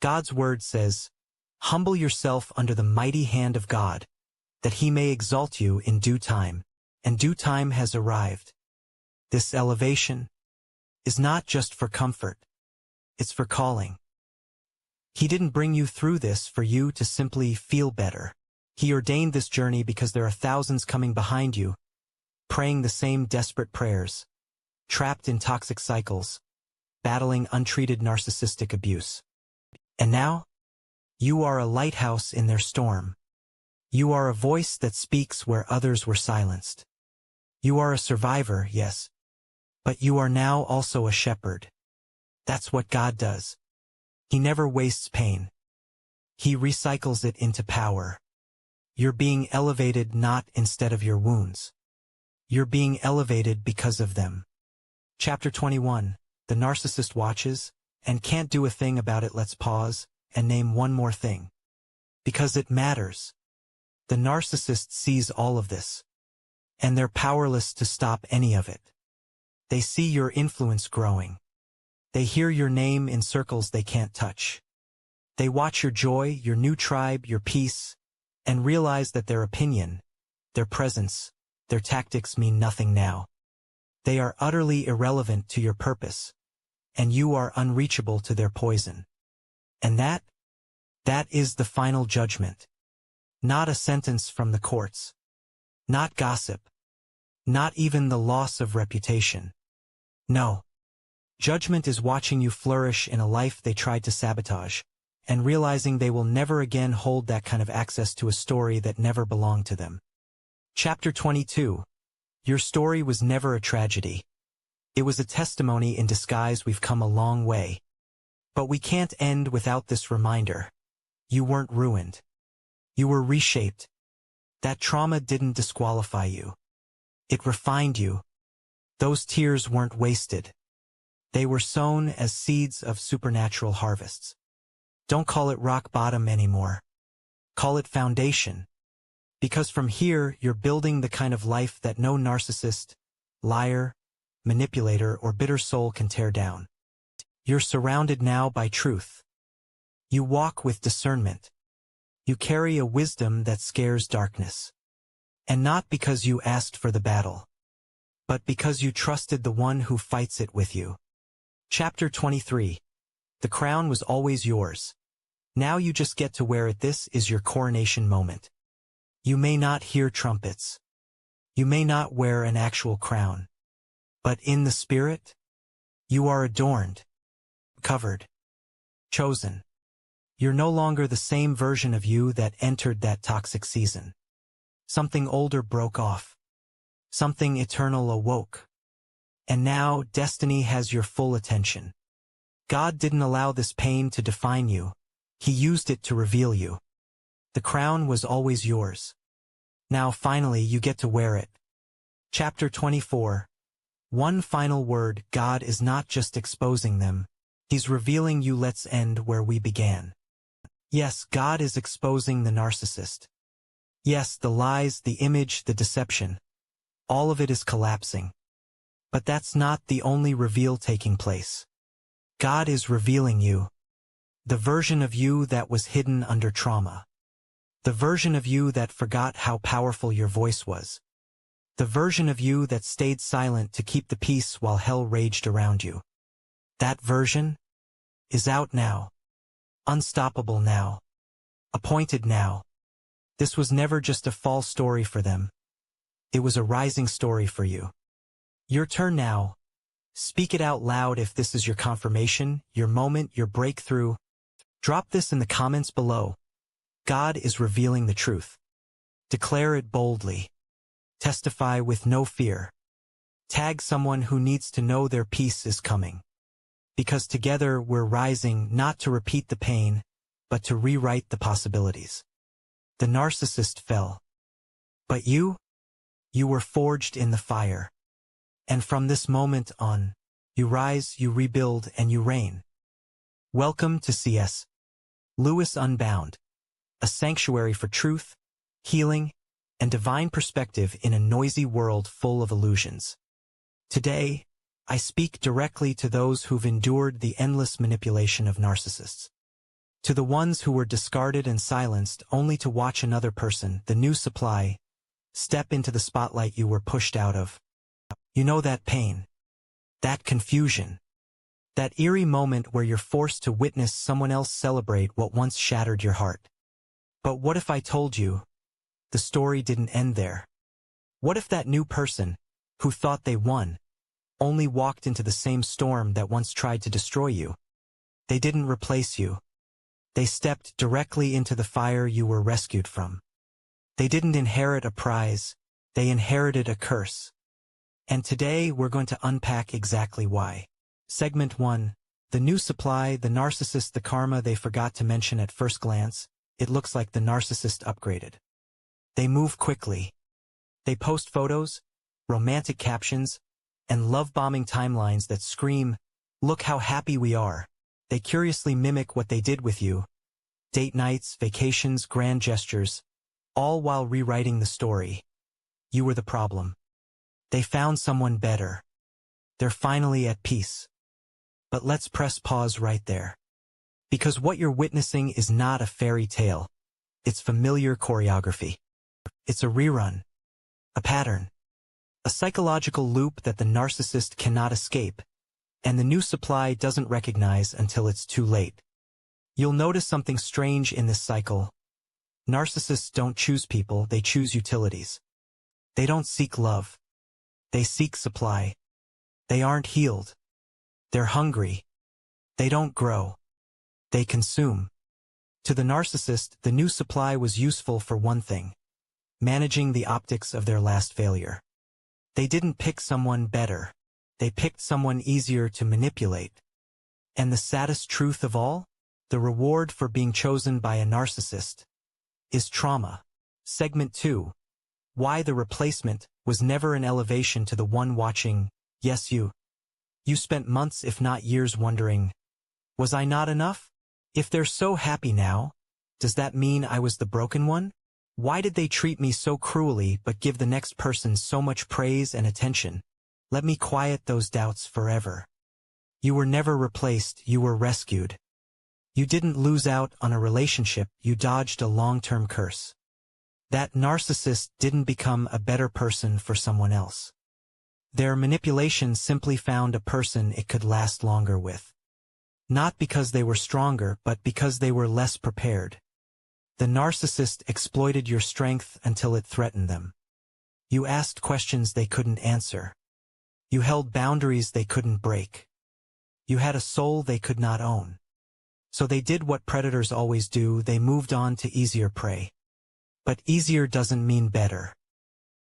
God's word says, humble yourself under the mighty hand of God, that he may exalt you in due time, and due time has arrived. This elevation is not just for comfort, it's for calling. He didn't bring you through this for you to simply feel better. He ordained this journey because there are thousands coming behind you, praying the same desperate prayers, trapped in toxic cycles, battling untreated narcissistic abuse. And now, you are a lighthouse in their storm. You are a voice that speaks where others were silenced. You are a survivor, yes, but you are now also a shepherd. That's what God does. He never wastes pain. He recycles it into power. You're being elevated not instead of your wounds. You're being elevated because of them. Chapter 21. The narcissist watches and can't do a thing about it. Let's pause and name one more thing. Because it matters. The narcissist sees all of this. And they're powerless to stop any of it. They see your influence growing. They hear your name in circles they can't touch. They watch your joy, your new tribe, your peace, and realize that their opinion, their presence, their tactics mean nothing now. They are utterly irrelevant to your purpose, and you are unreachable to their poison. And that is the final judgment. Not a sentence from the courts. Not gossip. Not even the loss of reputation. No. Judgment is watching you flourish in a life they tried to sabotage, and realizing they will never again hold that kind of access to a story that never belonged to them. Chapter 22. Your story was never a tragedy. It was a testimony in disguise. We've come a long way. But we can't end without this reminder. You weren't ruined. You were reshaped. That trauma didn't disqualify you. It refined you. Those tears weren't wasted. They were sown as seeds of supernatural harvests. Don't call it rock bottom anymore. Call it foundation. Because from here, you're building the kind of life that no narcissist, liar, manipulator, or bitter soul can tear down. You're surrounded now by truth. You walk with discernment. You carry a wisdom that scares darkness. And not because you asked for the battle, but because you trusted the one who fights it with you. Chapter 23. The crown was always yours. Now you just get to wear it. This is your coronation moment. You may not hear trumpets. You may not wear an actual crown. But in the spirit, you are adorned, covered, chosen. You're no longer the same version of you that entered that toxic season. Something older broke off. Something eternal awoke. And now destiny has your full attention. God didn't allow this pain to define you. He used it to reveal you. The crown was always yours. Now finally you get to wear it. Chapter 24. One final word. God is not just exposing them. He's revealing you. Let's end where we began. Yes, God is exposing the narcissist. Yes, the lies, the image, the deception. All of it is collapsing. But that's not the only reveal taking place. God is revealing you. The version of you that was hidden under trauma. The version of you that forgot how powerful your voice was. The version of you that stayed silent to keep the peace while hell raged around you. That version is out now. Unstoppable now. Appointed now. This was never just a false story for them. It was a rising story for you. Your turn now. Speak it out loud if this is your confirmation, your moment, your breakthrough. Drop this in the comments below. God is revealing the truth. Declare it boldly. Testify with no fear. Tag someone who needs to know their peace is coming. Because together we're rising not to repeat the pain, but to rewrite the possibilities. The narcissist fell. But you were forged in the fire. And from this moment on, you rise, you rebuild, and you reign. Welcome to C.S. Lewis Unbound, a sanctuary for truth, healing, and divine perspective in a noisy world full of illusions. Today, I speak directly to those who've endured the endless manipulation of narcissists. To the ones who were discarded and silenced only to watch another person, the new supply, step into the spotlight you were pushed out of. You know that pain, that confusion, that eerie moment where you're forced to witness someone else celebrate what once shattered your heart. But what if I told you the story didn't end there? What if that new person, who thought they won, only walked into the same storm that once tried to destroy you? They didn't replace you. They stepped directly into the fire you were rescued from. They didn't inherit a prize. They inherited a curse. And today we're going to unpack exactly why. Segment 1. The new supply, the narcissist, the karma they forgot to mention at first glance. It looks like the narcissist upgraded. They move quickly. They post photos, romantic captions, and love-bombing timelines that scream, "Look how happy we are." They curiously mimic what they did with you. Date nights, vacations, grand gestures, all while rewriting the story. You were the problem. They found someone better. They're finally at peace. But let's press pause right there. Because what you're witnessing is not a fairy tale. It's familiar choreography. It's a rerun. A pattern. A psychological loop that the narcissist cannot escape, and the new supply doesn't recognize until it's too late. You'll notice something strange in this cycle. Narcissists don't choose people, they choose utilities. They don't seek love. They seek supply. They aren't healed. They're hungry. They don't grow. They consume. To the narcissist, the new supply was useful for one thing: managing the optics of their last failure. They didn't pick someone better. They picked someone easier to manipulate. And the saddest truth of all? The reward for being chosen by a narcissist is trauma. Segment 2. Why the replacement was never an elevation to the one watching. Yes, you. You spent months if not years wondering, was I not enough? If they're so happy now, does that mean I was the broken one? Why did they treat me so cruelly but give the next person so much praise and attention? Let me quiet those doubts forever. You were never replaced, you were rescued. You didn't lose out on a relationship, you dodged a long-term curse. That narcissist didn't become a better person for someone else. Their manipulation simply found a person it could last longer with. Not because they were stronger, but because they were less prepared. The narcissist exploited your strength until it threatened them. You asked questions they couldn't answer. You held boundaries they couldn't break. You had a soul they could not own. So they did what predators always do, they moved on to easier prey. But easier doesn't mean better.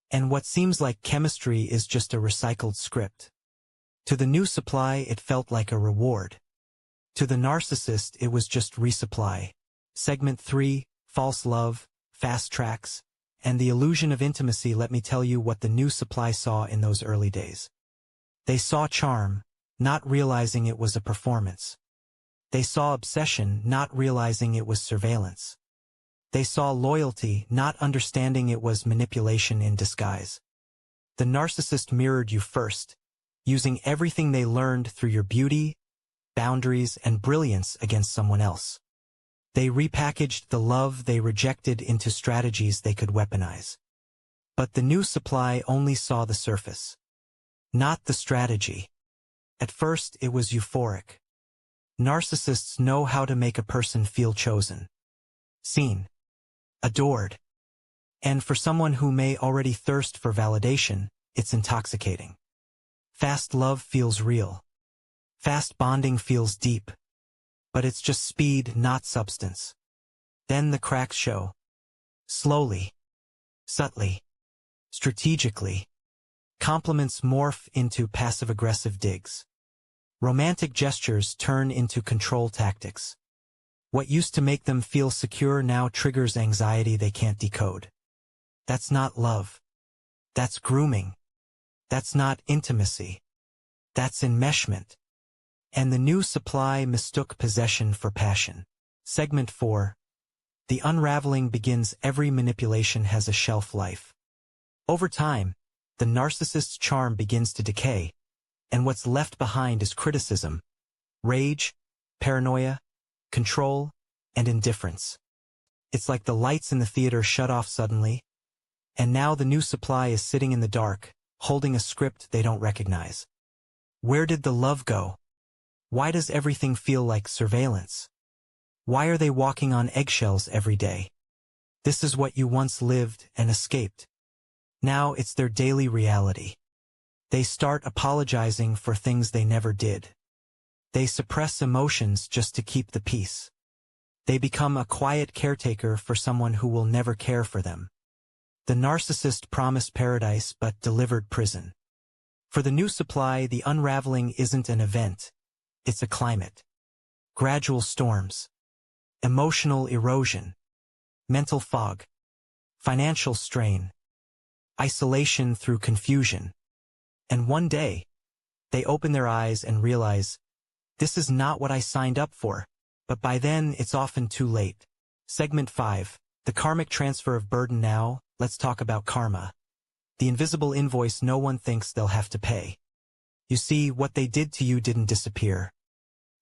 And what seems like chemistry is just a recycled script. To the new supply, it felt like a reward. To the narcissist, it was just resupply. Segment 3, false love, fast tracks, and the illusion of intimacy. Let me tell you what the new supply saw in those early days. They saw charm, not realizing it was a performance. They saw obsession, not realizing it was surveillance. They saw loyalty, not understanding it was manipulation in disguise. The narcissist mirrored you first, using everything they learned through your beauty, boundaries, and brilliance against someone else. They repackaged the love they rejected into strategies they could weaponize. But the new supply only saw the surface, not the strategy. At first, it was euphoric. Narcissists know how to make a person feel chosen, seen, adored. And for someone who may already thirst for validation, it's intoxicating. Fast love feels real. Fast bonding feels deep. But it's just speed, not substance. Then the cracks show. Slowly, subtly, strategically. Compliments morph into passive-aggressive digs. Romantic gestures turn into control tactics. What used to make them feel secure now triggers anxiety they can't decode. That's not love. That's grooming. That's not intimacy. That's enmeshment. And the new supply mistook possession for passion. Segment 4. The unraveling begins. Every manipulation has a shelf life. Over time, the narcissist's charm begins to decay, and what's left behind is criticism, rage, paranoia, control, and indifference. It's like the lights in the theater shut off suddenly, and now the new supply is sitting in the dark, holding a script they don't recognize. Where did the love go? Why does everything feel like surveillance? Why are they walking on eggshells every day? This is what you once lived and escaped. Now it's their daily reality. They start apologizing for things they never did. They suppress emotions just to keep the peace. They become a quiet caretaker for someone who will never care for them. The narcissist promised paradise but delivered prison. For the new supply, the unraveling isn't an event. It's a climate. Gradual storms. Emotional erosion. Mental fog. Financial strain. Isolation through confusion. And one day, they open their eyes and realize, this is not what I signed up for. But by then, it's often too late. Segment 5. The karmic transfer of burden. Now, let's talk about karma. The invisible invoice no one thinks they'll have to pay. You see, what they did to you didn't disappear.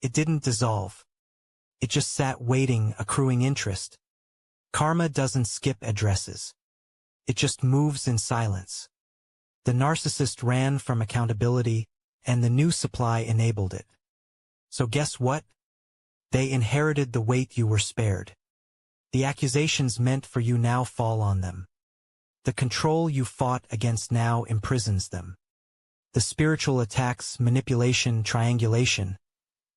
It didn't dissolve. It just sat waiting, accruing interest. Karma doesn't skip addresses. It just moves in silence. The narcissist ran from accountability, and the new supply enabled it. So guess what? They inherited the weight you were spared. The accusations meant for you now fall on them. The control you fought against now imprisons them. The spiritual attacks, manipulation, triangulation,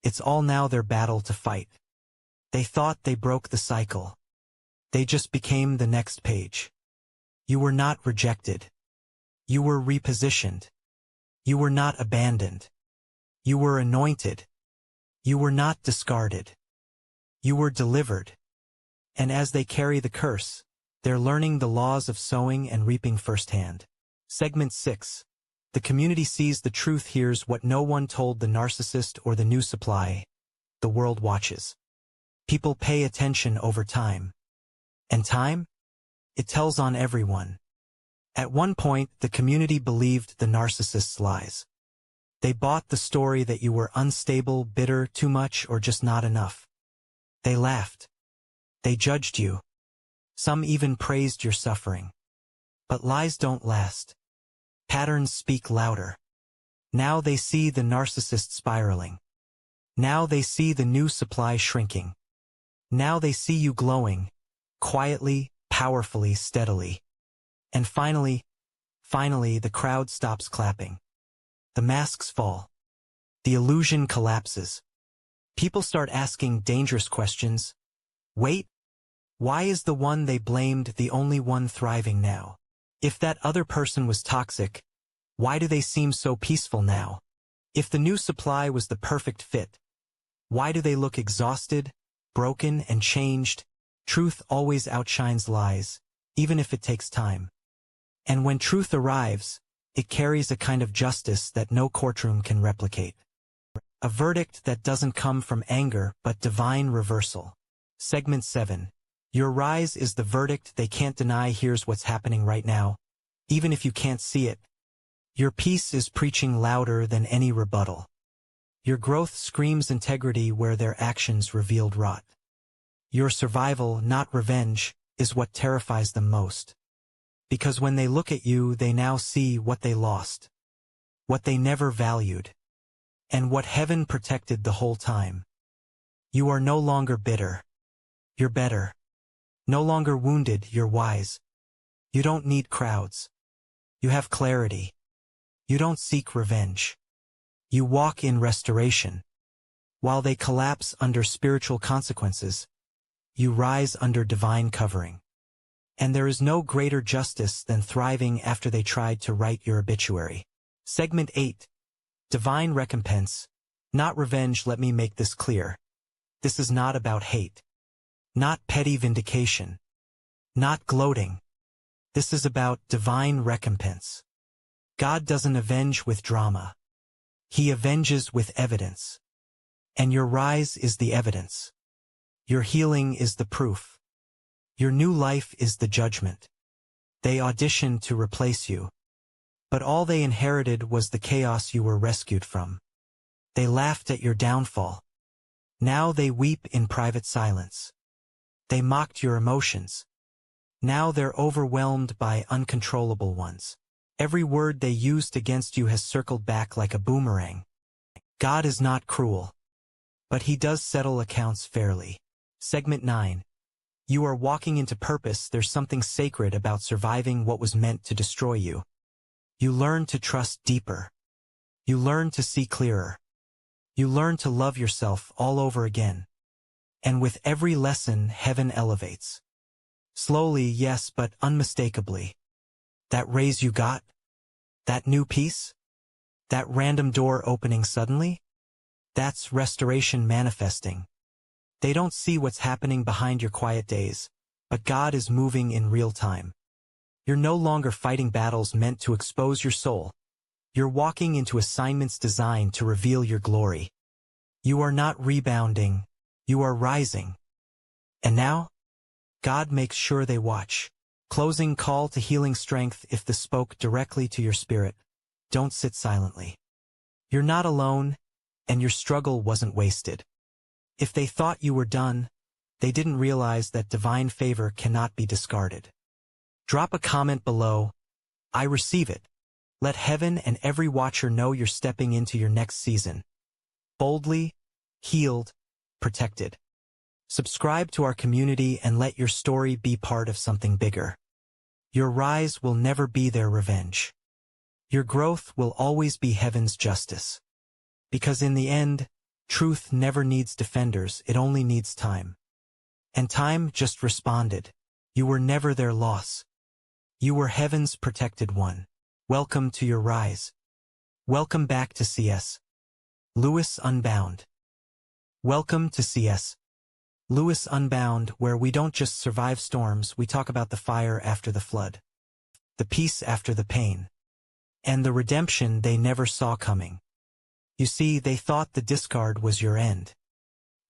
it's all now their battle to fight. They thought they broke the cycle. They just became the next page. You were not rejected. You were repositioned. You were not abandoned. You were anointed. You were not discarded. You were delivered. And as they carry the curse, they're learning the laws of sowing and reaping firsthand. Segment 6. The community sees the truth, hears what no one told the narcissist or the new supply. The world watches. People pay attention over time. And time? It tells on everyone. At one point, the community believed the narcissist's lies. They bought the story that you were unstable, bitter, too much, or just not enough. They laughed. They judged you. Some even praised your suffering. But lies don't last. Patterns speak louder. Now they see the narcissist spiraling. Now they see the new supply shrinking. Now they see you glowing, quietly, powerfully, steadily. And finally, the crowd stops clapping. The masks fall. The illusion collapses. People start asking dangerous questions. Wait, why is the one they blamed the only one thriving now? If that other person was toxic, why do they seem so peaceful now? If the new supply was the perfect fit, why do they look exhausted, broken, and changed? Truth always outshines lies, even if it takes time. And when truth arrives, it carries a kind of justice that no courtroom can replicate. A verdict that doesn't come from anger but divine reversal. Segment 7. Your rise is the verdict they can't deny. Here's what's happening right now. Even if you can't see it, your peace is preaching louder than any rebuttal. Your growth screams integrity where their actions revealed rot. Your survival, not revenge, is what terrifies them most. Because when they look at you, they now see what they lost, what they never valued, and what heaven protected the whole time. You are no longer bitter. You're better. No longer wounded, you're wise. You don't need crowds. You have clarity. You don't seek revenge. You walk in restoration. While they collapse under spiritual consequences, you rise under divine covering. And there is no greater justice than thriving after they tried to write your obituary. Segment 8. Divine recompense, not revenge. Let me make this clear. This is not about hate. Not petty vindication. Not gloating. This is about divine recompense. God doesn't avenge with drama. He avenges with evidence. And your rise is the evidence. Your healing is the proof. Your new life is the judgment. They auditioned to replace you. But all they inherited was the chaos you were rescued from. They laughed at your downfall. Now they weep in private silence. They mocked your emotions. Now they're overwhelmed by uncontrollable ones. Every word they used against you has circled back like a boomerang. God is not cruel, but He does settle accounts fairly. Segment 9. You are walking into purpose. There's something sacred about surviving what was meant to destroy you. You learn to trust deeper. You learn to see clearer. You learn to love yourself all over again. And with every lesson, heaven elevates. Slowly, yes, but unmistakably. That raise you got? That new peace? That random door opening suddenly? That's restoration manifesting. They don't see what's happening behind your quiet days, but God is moving in real time. You're no longer fighting battles meant to expose your soul. You're walking into assignments designed to reveal your glory. You are not rebounding, you are rising. And now, God makes sure they watch. Closing call to healing strength. If this spoke directly to your spirit, don't sit silently. You're not alone, and your struggle wasn't wasted. If they thought you were done, they didn't realize that divine favor cannot be discarded. Drop a comment below. I receive it. Let heaven and every watcher know you're stepping into your next season. Boldly, healed, protected. Subscribe to our community and let your story be part of something bigger. Your rise will never be their revenge. Your growth will always be heaven's justice. Because in the end, truth never needs defenders, it only needs time. And time just responded. You were never their loss. You were heaven's protected one. Welcome to your rise. Welcome back to CS. Lewis Unbound. Welcome to CS. Lewis Unbound, where we don't just survive storms, we talk about the fire after the flood, the peace after the pain, and the redemption they never saw coming. You see, they thought the discard was your end.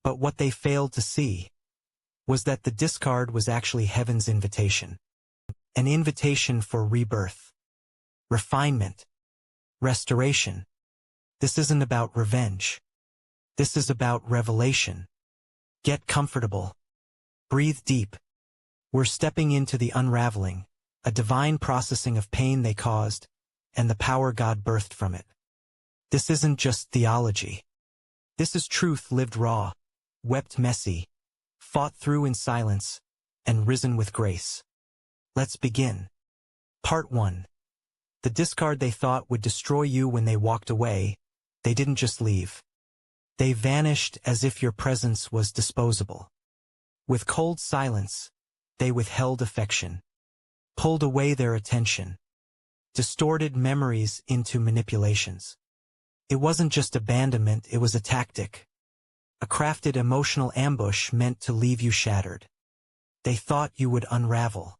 But what they failed to see was that the discard was actually heaven's invitation. An invitation for rebirth, refinement, restoration. This isn't about revenge. This is about revelation. Get comfortable. Breathe deep. We're stepping into the unraveling, a divine processing of pain they caused, and the power God birthed from it. This isn't just theology. This is truth lived raw, wept messy, fought through in silence, and risen with grace. Let's begin. Part 1. The discard they thought would destroy you when they walked away, they didn't just leave. They vanished as if your presence was disposable. With cold silence, they withheld affection, pulled away their attention, distorted memories into manipulations. It wasn't just abandonment, it was a tactic. A crafted emotional ambush meant to leave you shattered. They thought you would unravel.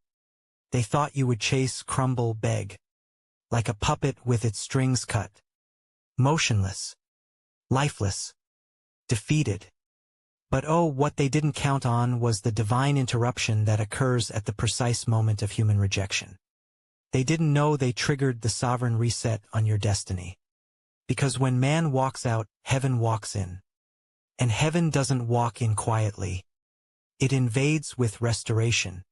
They thought you would chase, crumble, beg. Like a puppet with its strings cut. Motionless. Lifeless. Defeated. But oh, what they didn't count on was the divine interruption that occurs at the precise moment of human rejection. They didn't know they triggered the sovereign reset on your destiny. Because when man walks out, heaven walks in. And heaven doesn't walk in quietly. It invades with restoration.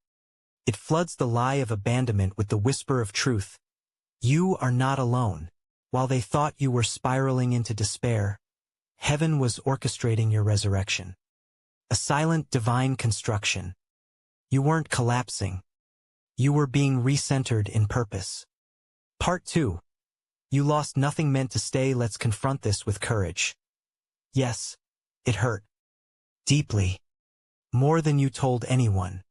It floods the lie of abandonment with the whisper of truth. You are not alone. While they thought you were spiraling into despair, heaven was orchestrating your resurrection. A silent divine construction. You weren't collapsing. You were being recentered in purpose. Part 2. You lost nothing meant to stay. Let's confront this with courage. Yes, it hurt. Deeply. More than you told anyone.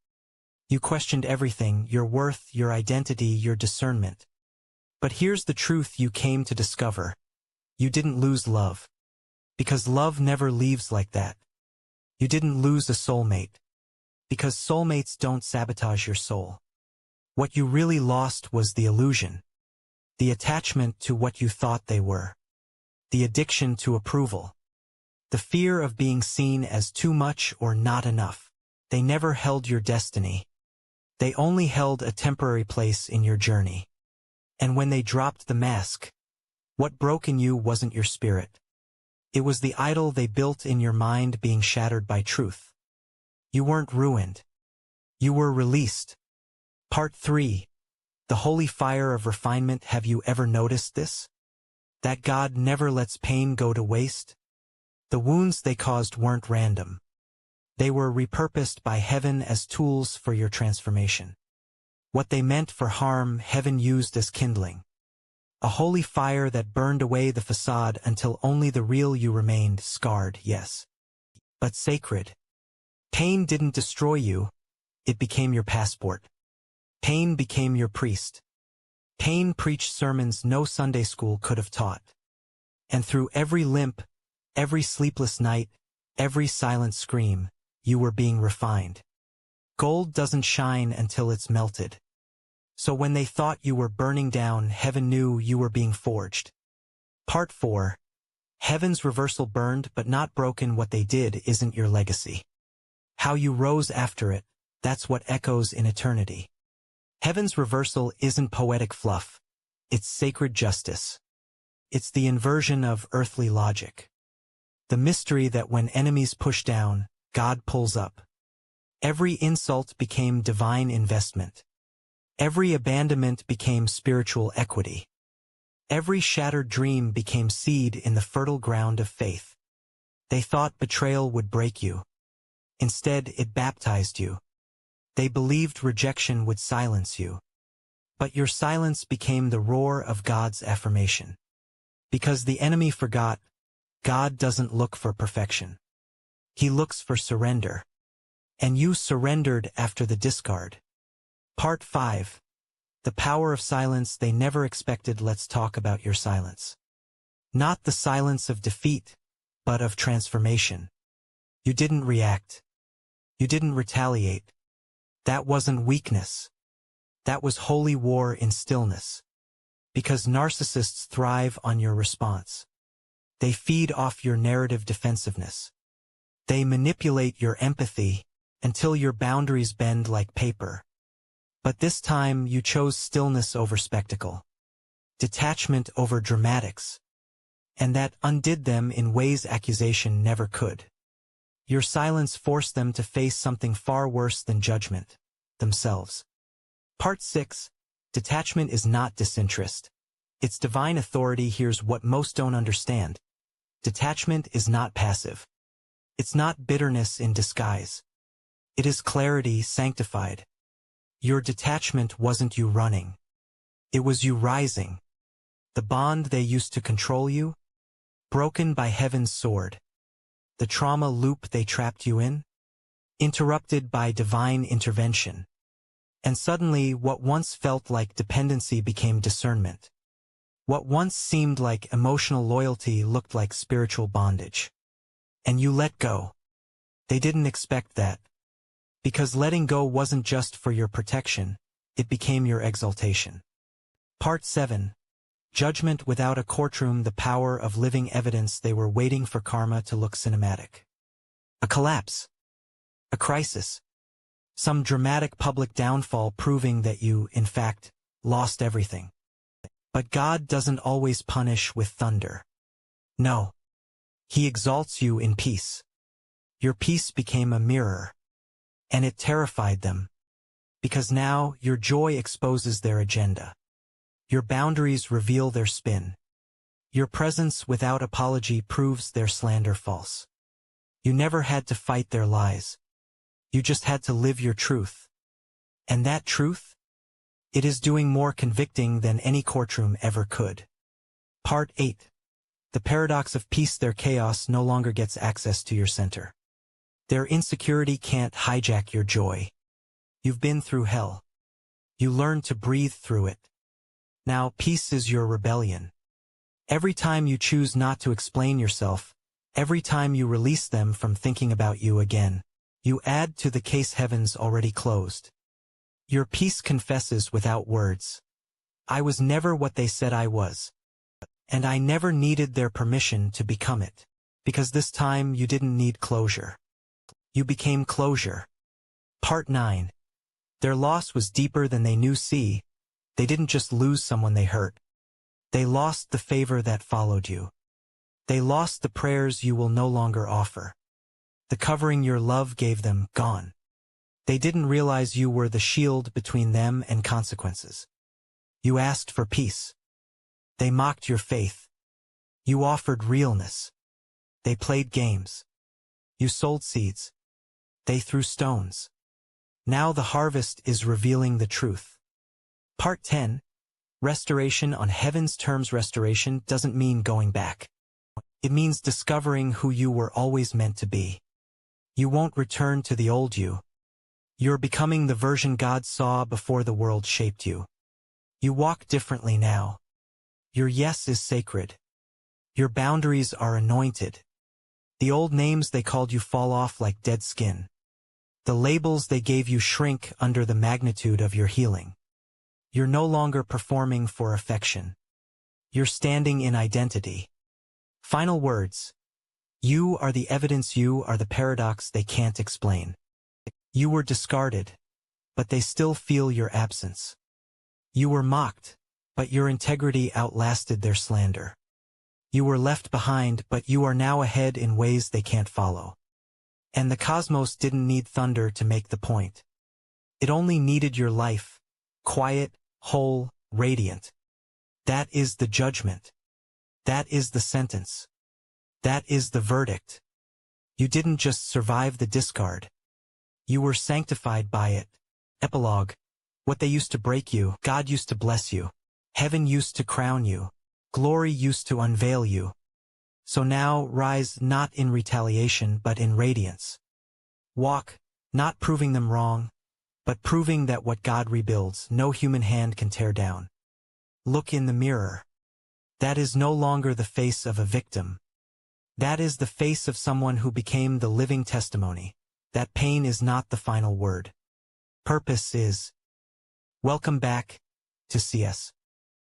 You questioned everything, your worth, your identity, your discernment. But here's the truth you came to discover. You didn't lose love. Because love never leaves like that. You didn't lose a soulmate. Because soulmates don't sabotage your soul. What you really lost was the illusion. The attachment to what you thought they were. The addiction to approval. The fear of being seen as too much or not enough. They never held your destiny. They only held a temporary place in your journey. And when they dropped the mask, what broke in you wasn't your spirit. It was the idol they built in your mind being shattered by truth. You weren't ruined. You were released. Part 3. The holy fire of refinement. Have you ever noticed this? That God never lets pain go to waste? The wounds they caused weren't random. They were repurposed by heaven as tools for your transformation. What they meant for harm, heaven used as kindling. A holy fire that burned away the facade until only the real you remained, scarred, yes, but sacred. Pain didn't destroy you, it became your passport. Pain became your priest. Pain preached sermons no Sunday school could have taught. And through every limp, every sleepless night, every silent scream, you were being refined. Gold doesn't shine until it's melted. So when they thought you were burning down, heaven knew you were being forged. Part 4. Heaven's reversal. Burned but not broken. What they did isn't your legacy. How you rose after it, that's what echoes in eternity. Heaven's reversal isn't poetic fluff. It's sacred justice. It's the inversion of earthly logic. The mystery that when enemies push down, God pulls up. Every insult became divine investment. Every abandonment became spiritual equity. Every shattered dream became seed in the fertile ground of faith. They thought betrayal would break you. Instead, it baptized you. They believed rejection would silence you. But your silence became the roar of God's affirmation. Because the enemy forgot, God doesn't look for perfection. He looks for surrender. And you surrendered after the discard. Part 5. The power of silence they never expected. Let's talk about your silence. Not the silence of defeat, but of transformation. You didn't react. You didn't retaliate. That wasn't weakness. That was holy war in stillness. Because narcissists thrive on your response. They feed off your narrative defensiveness. They manipulate your empathy until your boundaries bend like paper. But this time you chose stillness over spectacle. Detachment over dramatics. And that undid them in ways accusation never could. Your silence forced them to face something far worse than judgment, themselves. Part 6. Detachment is not disinterest. It's divine authority. Here's what most don't understand. Detachment is not passive. It's not bitterness in disguise. It is clarity sanctified. Your detachment wasn't you running. It was you rising. The bond they used to control you, broken by heaven's sword. The trauma loop they trapped you in, interrupted by divine intervention. And suddenly what once felt like dependency became discernment. What once seemed like emotional loyalty looked like spiritual bondage. And you let go. They didn't expect that. Because letting go wasn't just for your protection, it became your exaltation. Part 7. Judgment without a courtroom. The power of living evidence. They were waiting for karma to look cinematic. A collapse. A crisis. Some dramatic public downfall proving that you, in fact, lost everything. But God doesn't always punish with thunder. No. He exalts you in peace. Your peace became a mirror. And it terrified them. Because now your joy exposes their agenda. Your boundaries reveal their spin. Your presence without apology proves their slander false. You never had to fight their lies. You just had to live your truth. And that truth? It is doing more convicting than any courtroom ever could. Part 8. The paradox of peace. Their chaos no longer gets access to your center. Their insecurity can't hijack your joy. You've been through hell. You learned to breathe through it. Now peace is your rebellion. Every time you choose not to explain yourself, every time you release them from thinking about you again, you add to the case heavens already closed. Your peace confesses without words. I was never what they said I was. And I never needed their permission to become it. Because this time you didn't need closure. You became closure. Part 9. Their loss was deeper than they knew. See, they didn't just lose someone they hurt. They lost the favor that followed you. They lost the prayers you will no longer offer. The covering your love gave them, gone. They didn't realize you were the shield between them and consequences. You asked for peace. They mocked your faith. You offered realness. They played games. You sold seeds. They threw stones. Now the harvest is revealing the truth. Part 10. Restoration on heaven's terms. Restoration doesn't mean going back. It means discovering who you were always meant to be. You won't return to the old you. You're becoming the version God saw before the world shaped you. You walk differently now. Your yes is sacred. Your boundaries are anointed. The old names they called you fall off like dead skin. The labels they gave you shrink under the magnitude of your healing. You're no longer performing for affection. You're standing in identity. Final words. You are the evidence. You are the paradox they can't explain. You were discarded, but they still feel your absence. You were mocked, but your integrity outlasted their slander. You were left behind, but you are now ahead in ways they can't follow. And the cosmos didn't need thunder to make the point. It only needed your life, quiet, whole, radiant. That is the judgment. That is the sentence. That is the verdict. You didn't just survive the discard. You were sanctified by it. Epilogue. What they used to break you, God used to bless you. Heaven used to crown you. Glory used to unveil you. So now rise not in retaliation but in radiance. Walk, not proving them wrong, but proving that what God rebuilds, no human hand can tear down. Look in the mirror. That is no longer the face of a victim. That is the face of someone who became the living testimony. That pain is not the final word. Purpose is. Welcome back to C.S.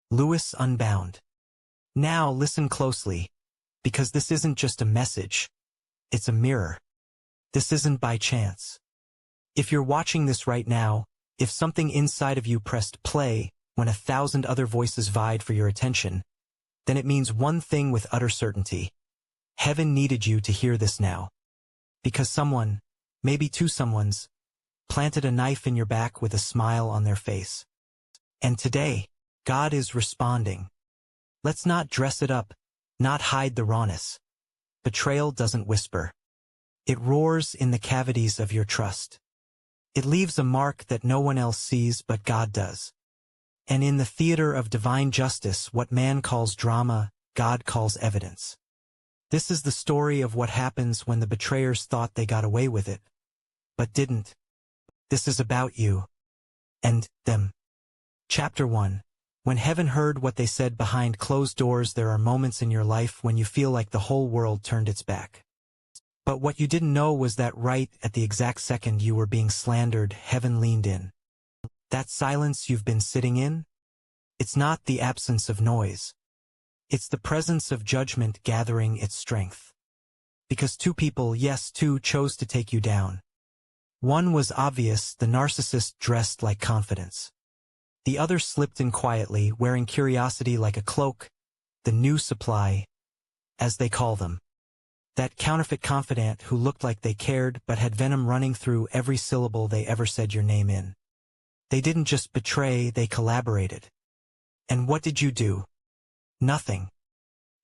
Lewis Unbound. Now listen closely, because this isn't just a message. It's a mirror. This isn't by chance. If you're watching this right now, if something inside of you pressed play when 1,000 other voices vied for your attention, then it means one thing with utter certainty. Heaven needed you to hear this now. Because someone, maybe two someones, planted a knife in your back with a smile on their face. And today, God is responding. Let's not dress it up, not hide the rawness. Betrayal doesn't whisper. It roars in the cavities of your trust. It leaves a mark that no one else sees but God does. And in the theater of divine justice, what man calls drama, God calls evidence. This is the story of what happens when the betrayers thought they got away with it, but didn't. This is about you. And them. Chapter 1. When heaven heard what they said behind closed doors, there are moments in your life when you feel like the whole world turned its back. But what you didn't know was that right at the exact second you were being slandered, heaven leaned in. That silence you've been sitting in? It's not the absence of noise. It's the presence of judgment gathering its strength. Because two people, yes, two, chose to take you down. One was obvious, the narcissist dressed like confidence. The other slipped in quietly, wearing curiosity like a cloak, the new supply, as they call them. That counterfeit confidant who looked like they cared but had venom running through every syllable they ever said your name in. They didn't just betray, they collaborated. And what did you do? Nothing.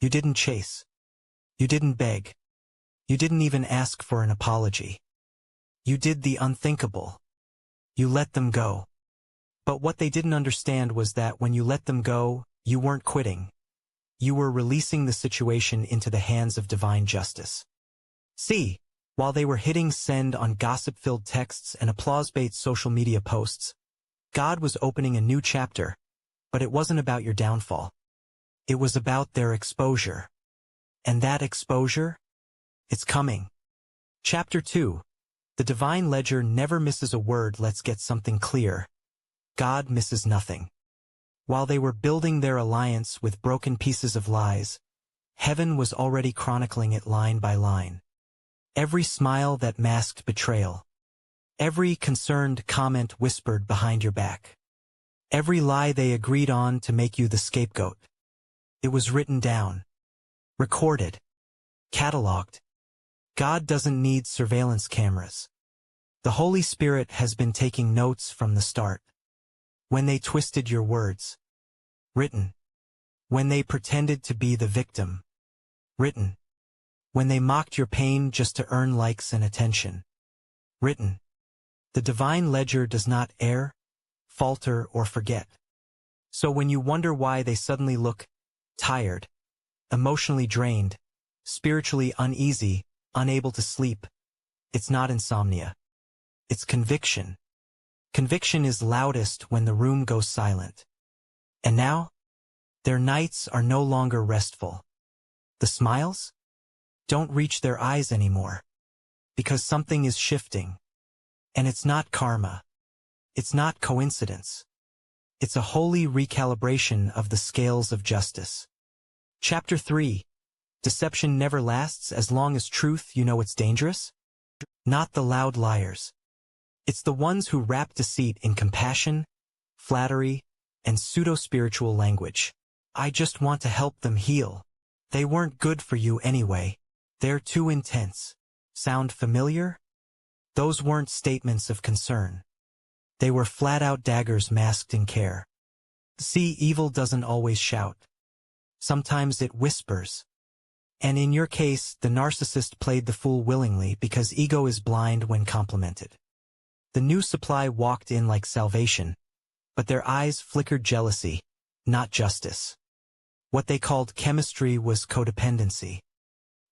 You didn't chase. You didn't beg. You didn't even ask for an apology. You did the unthinkable. You let them go. But what they didn't understand was that when you let them go, you weren't quitting. You were releasing the situation into the hands of divine justice. See, while they were hitting send on gossip-filled texts and applause-bait social media posts, God was opening a new chapter, but it wasn't about your downfall. It was about their exposure. And that exposure? It's coming. Chapter 2. The divine ledger never misses a word. Let's get something clear. God misses nothing. While they were building their alliance with broken pieces of lies, heaven was already chronicling it line by line. Every smile that masked betrayal. Every concerned comment whispered behind your back. Every lie they agreed on to make you the scapegoat. It was written down. Recorded. Cataloged. God doesn't need surveillance cameras. The Holy Spirit has been taking notes from the start. When they twisted your words. Written. When they pretended to be the victim. Written. When they mocked your pain just to earn likes and attention. Written. The divine ledger does not err, falter, or forget. So when you wonder why they suddenly look tired, emotionally drained, spiritually uneasy, unable to sleep, it's not insomnia. It's conviction. Conviction is loudest when the room goes silent. And now, their nights are no longer restful. The smiles don't reach their eyes anymore, because something is shifting. And it's not karma. It's not coincidence. It's a holy recalibration of the scales of justice. Chapter 3. Deception never lasts as long as truth, you know it's dangerous? Not the loud liars. It's the ones who wrap deceit in compassion, flattery, and pseudo-spiritual language. I just want to help them heal. They weren't good for you anyway. They're too intense. Sound familiar? Those weren't statements of concern. They were flat-out daggers masked in care. See, evil doesn't always shout. Sometimes it whispers. And in your case, the narcissist played the fool willingly because ego is blind when complimented. The new supply walked in like salvation, but their eyes flickered jealousy, not justice. What they called chemistry was codependency.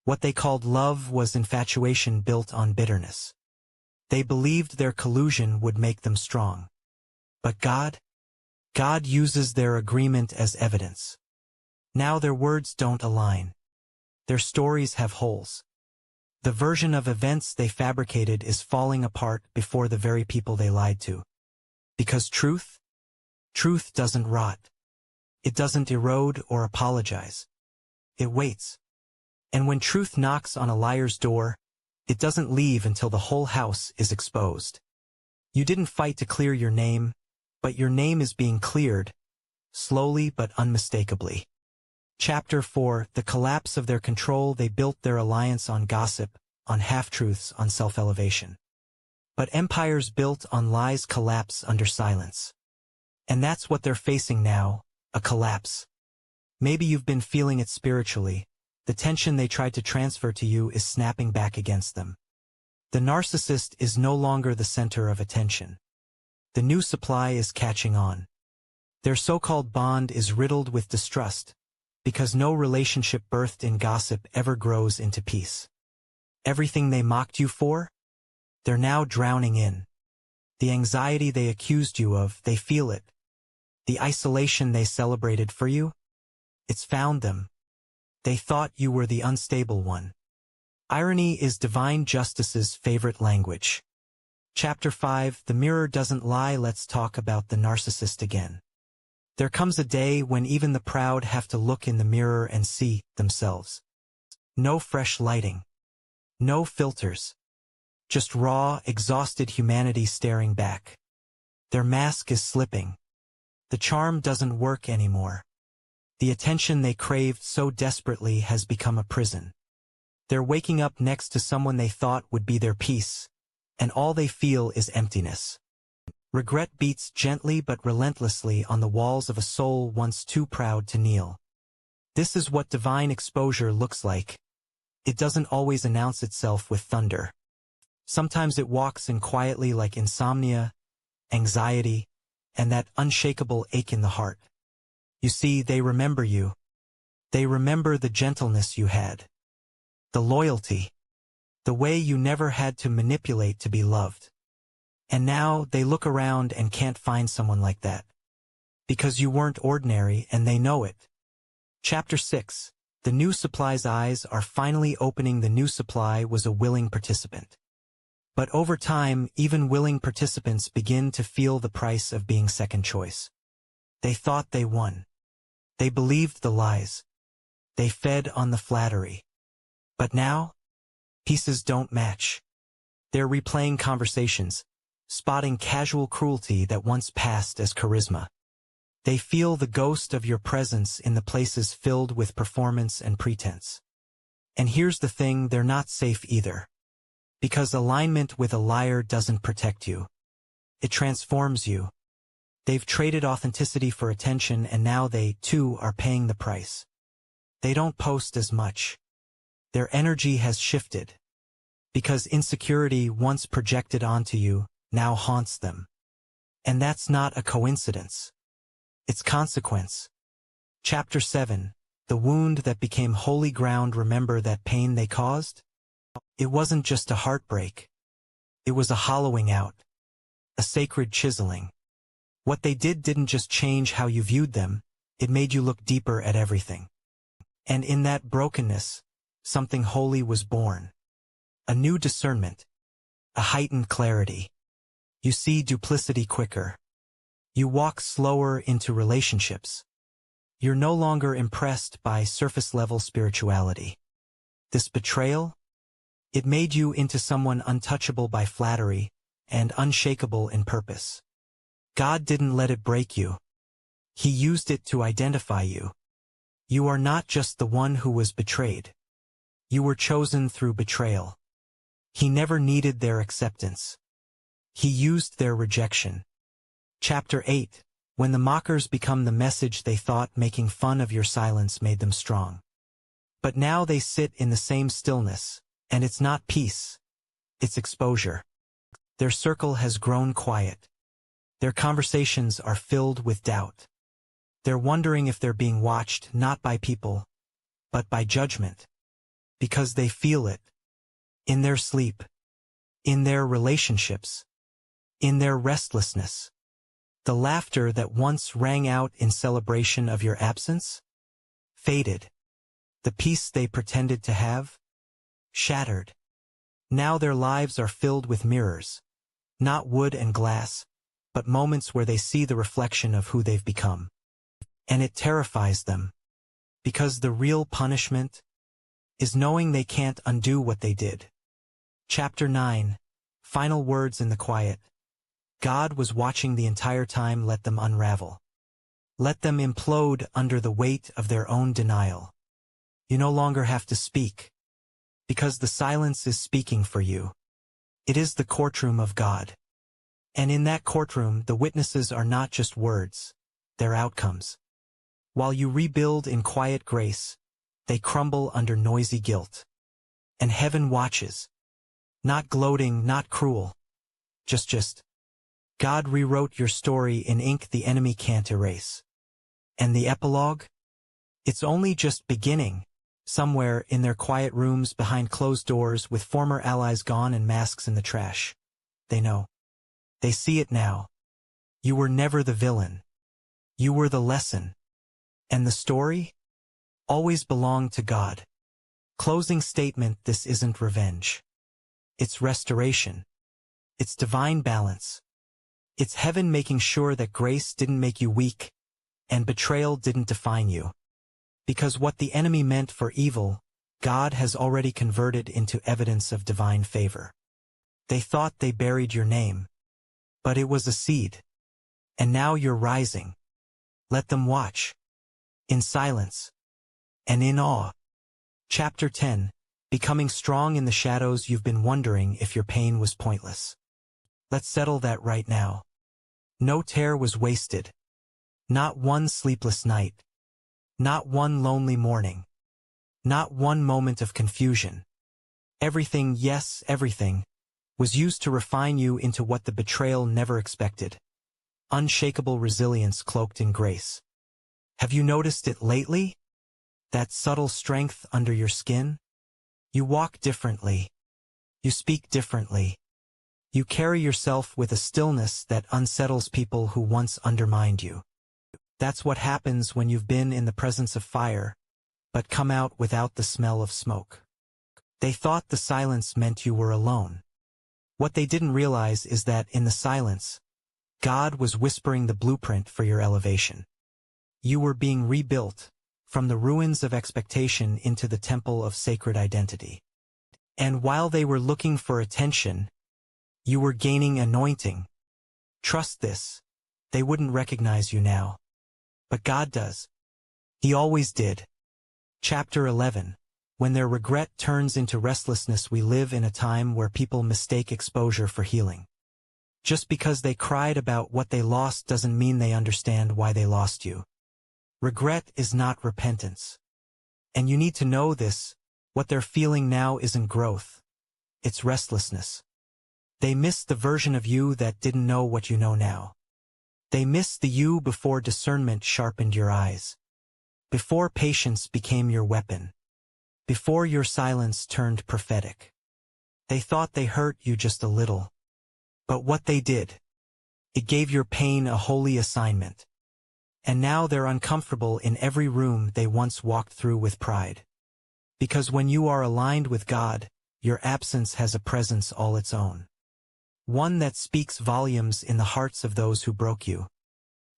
What they called love was infatuation built on bitterness. They believed their collusion would make them strong. But God uses their agreement as evidence. Now their words don't align. Their stories have holes. The version of events they fabricated is falling apart before the very people they lied to. Because truth doesn't rot. It doesn't erode or apologize. It waits. And when truth knocks on a liar's door, it doesn't leave until the whole house is exposed. You didn't fight to clear your name, but your name is being cleared, slowly but unmistakably. Chapter 4: The collapse of their control. They built their alliance on gossip, on half-truths, on self-elevation. But empires built on lies collapse under silence. And that's what they're facing now, a collapse. Maybe you've been feeling it spiritually. The tension they tried to transfer to you is snapping back against them. The narcissist is no longer the center of attention. The new supply is catching on. Their so-called bond is riddled with distrust, because no relationship birthed in gossip ever grows into peace. Everything they mocked you for? They're now drowning in. The anxiety they accused you of, they feel it. The isolation they celebrated for you? It's found them. They thought you were the unstable one. Irony is divine justice's favorite language. Chapter 5: The mirror doesn't lie. Let's talk about the narcissist again. There comes a day when even the proud have to look in the mirror and see themselves. No fresh lighting. No filters. Just raw, exhausted humanity staring back. Their mask is slipping. The charm doesn't work anymore. The attention they craved so desperately has become a prison. They're waking up next to someone they thought would be their peace, and all they feel is emptiness. Regret beats gently but relentlessly on the walls of a soul once too proud to kneel. This is what divine exposure looks like. It doesn't always announce itself with thunder. Sometimes it walks in quietly, like insomnia, anxiety, and that unshakable ache in the heart. You see, they remember you. They remember the gentleness you had. The loyalty. The way you never had to manipulate to be loved. And now they look around and can't find someone like that. Because you weren't ordinary and they know it. Chapter 6: The new supply's eyes are finally opening. The new supply was a willing participant. But over time, even willing participants begin to feel the price of being second choice. They thought they won. They believed the lies. They fed on the flattery. But now, pieces don't match. They're replaying conversations, spotting casual cruelty that once passed as charisma. They feel the ghost of your presence in the places filled with performance and pretense. And here's the thing, they're not safe either. Because alignment with a liar doesn't protect you. It transforms you. They've traded authenticity for attention, and now they, too, are paying the price. They don't post as much. Their energy has shifted. Because insecurity once projected onto you, now haunts them. And that's not a coincidence. It's consequence. Chapter 7: The wound that became holy ground. Remember that pain they caused? It wasn't just a heartbreak. It was a hollowing out. A sacred chiseling. What they did didn't just change how you viewed them, it made you look deeper at everything. And in that brokenness, something holy was born. A new discernment. A heightened clarity. You see duplicity quicker. You walk slower into relationships. You're no longer impressed by surface-level spirituality. This betrayal? It made you into someone untouchable by flattery and unshakable in purpose. God didn't let it break you. He used it to identify you. You are not just the one who was betrayed. You were chosen through betrayal. He never needed their acceptance. He used their rejection. Chapter 8: When the mockers become the message they thought, making fun of your silence made them strong. But now they sit in the same stillness, and it's not peace, it's exposure. Their circle has grown quiet. Their conversations are filled with doubt. They're wondering if they're being watched not by people, but by judgment. Because they feel it. In their sleep. In their relationships. In their restlessness. The laughter that once rang out in celebration of your absence? Faded. The peace they pretended to have? Shattered. Now their lives are filled with mirrors. Not wood and glass, but moments where they see the reflection of who they've become. And it terrifies them. Because the real punishment is knowing they can't undo what they did. Chapter 9. Final words in the quiet. God was watching the entire time. Let them unravel. Let them implode under the weight of their own denial. You no longer have to speak. Because the silence is speaking for you. It is the courtroom of God. And in that courtroom, the witnesses are not just words, they're outcomes. While you rebuild in quiet grace, they crumble under noisy guilt. And heaven watches. Not gloating, not cruel. Just. God rewrote your story in ink the enemy can't erase. And the epilogue? It's only just beginning, somewhere in their quiet rooms behind closed doors with former allies gone and masks in the trash. They know. They see it now. You were never the villain. You were the lesson. And the story? Always belonged to God. Closing statement: this isn't revenge. It's restoration. It's divine balance. It's heaven making sure that grace didn't make you weak, and betrayal didn't define you. Because what the enemy meant for evil, God has already converted into evidence of divine favor. They thought they buried your name, but it was a seed. And now you're rising. Let them watch. In silence. And in awe. Chapter 10. Becoming strong in the shadows. You've been wondering if your pain was pointless. Let's settle that right now. No tear was wasted. Not one sleepless night. Not one lonely morning. Not one moment of confusion. Everything, yes, everything, was used to refine you into what the betrayal never expected. Unshakable resilience cloaked in grace. Have you noticed it lately? That subtle strength under your skin? You walk differently. You speak differently. You carry yourself with a stillness that unsettles people who once undermined you. That's what happens when you've been in the presence of fire, but come out without the smell of smoke. They thought the silence meant you were alone. What they didn't realize is that in the silence, God was whispering the blueprint for your elevation. You were being rebuilt, from the ruins of expectation into the temple of sacred identity. And while they were looking for attention, you were gaining anointing. Trust this. They wouldn't recognize you now. But God does. He always did. Chapter 11. When their regret turns into restlessness. We live in a time where people mistake exposure for healing. Just because they cried about what they lost doesn't mean they understand why they lost you. Regret is not repentance. And you need to know this. What they're feeling now isn't growth. It's restlessness. They missed the version of you that didn't know what you know now. They missed the you before discernment sharpened your eyes. Before patience became your weapon. Before your silence turned prophetic. They thought they hurt you just a little. But what they did, it gave your pain a holy assignment. And now they're uncomfortable in every room they once walked through with pride. Because when you are aligned with God, your absence has a presence all its own. One that speaks volumes in the hearts of those who broke you.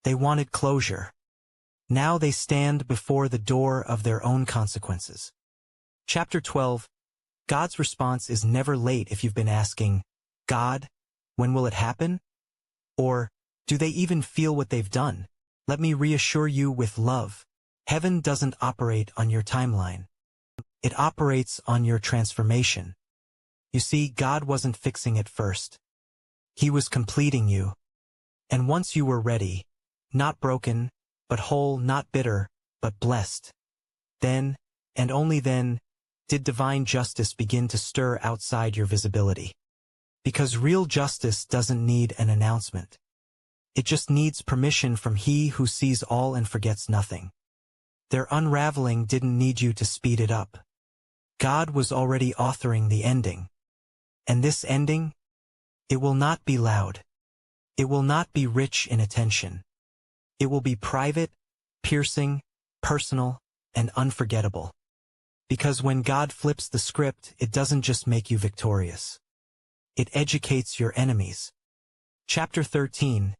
They wanted closure. Now they stand before the door of their own consequences. Chapter 12. God's response is never late. If you've been asking, God, when will it happen? Or, do they even feel what they've done? Let me reassure you with love. Heaven doesn't operate on your timeline. It operates on your transformation. You see, God wasn't fixing it first. He was completing you. And once you were ready, not broken, but whole, not bitter, but blessed, then, And only then did divine justice begin to stir outside your visibility. Because real justice doesn't need an announcement. It just needs permission from He who sees all and forgets nothing. Their unraveling didn't need you to speed it up. God was already authoring the ending. And this ending? It will not be loud. It will not be rich in attention. It will be private, piercing, personal, and unforgettable. Because when God flips the script, it doesn't just make you victorious. It educates your enemies. Chapter 13.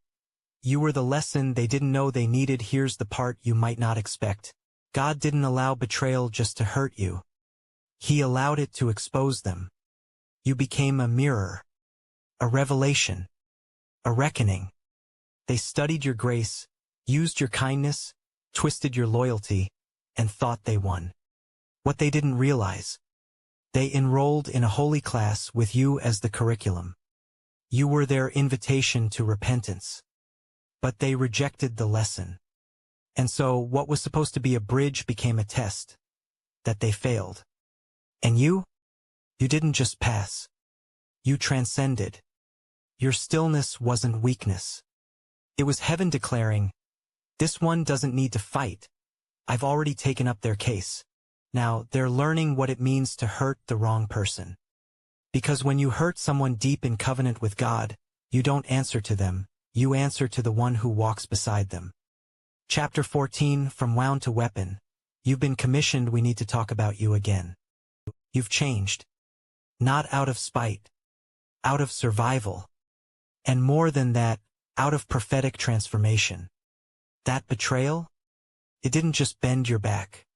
You were the lesson they didn't know they needed. Here's the part you might not expect. God didn't allow betrayal just to hurt you. He allowed it to expose them. You became a mirror, a revelation, a reckoning. They studied your grace, used your kindness, twisted your loyalty, and thought they won. What they didn't realize. They enrolled in a holy class with you as the curriculum. You were their invitation to repentance. But they rejected the lesson. And so what was supposed to be a bridge became a test. That they failed. And you didn't just pass. You transcended. Your stillness wasn't weakness. It was heaven declaring, this one doesn't need to fight. I've already taken up their case. Now they're learning what it means to hurt the wrong person. Because when you hurt someone deep in covenant with God, you don't answer to them, you answer to the one who walks beside them. Chapter 14, From Wound to Weapon. You've been commissioned. We need to talk about you again. You've changed. Not out of spite. Out of survival. And more than that, out of prophetic transformation. That betrayal? It didn't just bend your back.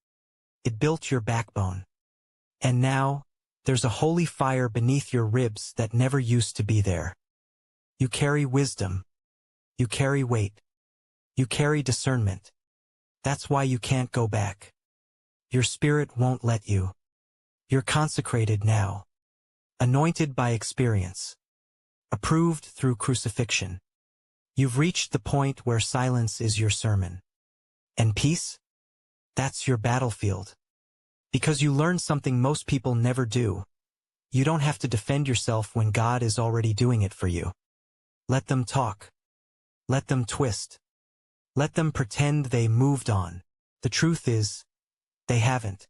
It built your backbone. And now, there's a holy fire beneath your ribs that never used to be there. You carry wisdom. You carry weight. You carry discernment. That's why you can't go back. Your spirit won't let you. You're consecrated now. Anointed by experience. Approved through crucifixion. You've reached the point where silence is your sermon. And peace? That's your battlefield. Because you learn something most people never do. You don't have to defend yourself when God is already doing it for you. Let them talk. Let them twist. Let them pretend they moved on. The truth is, they haven't.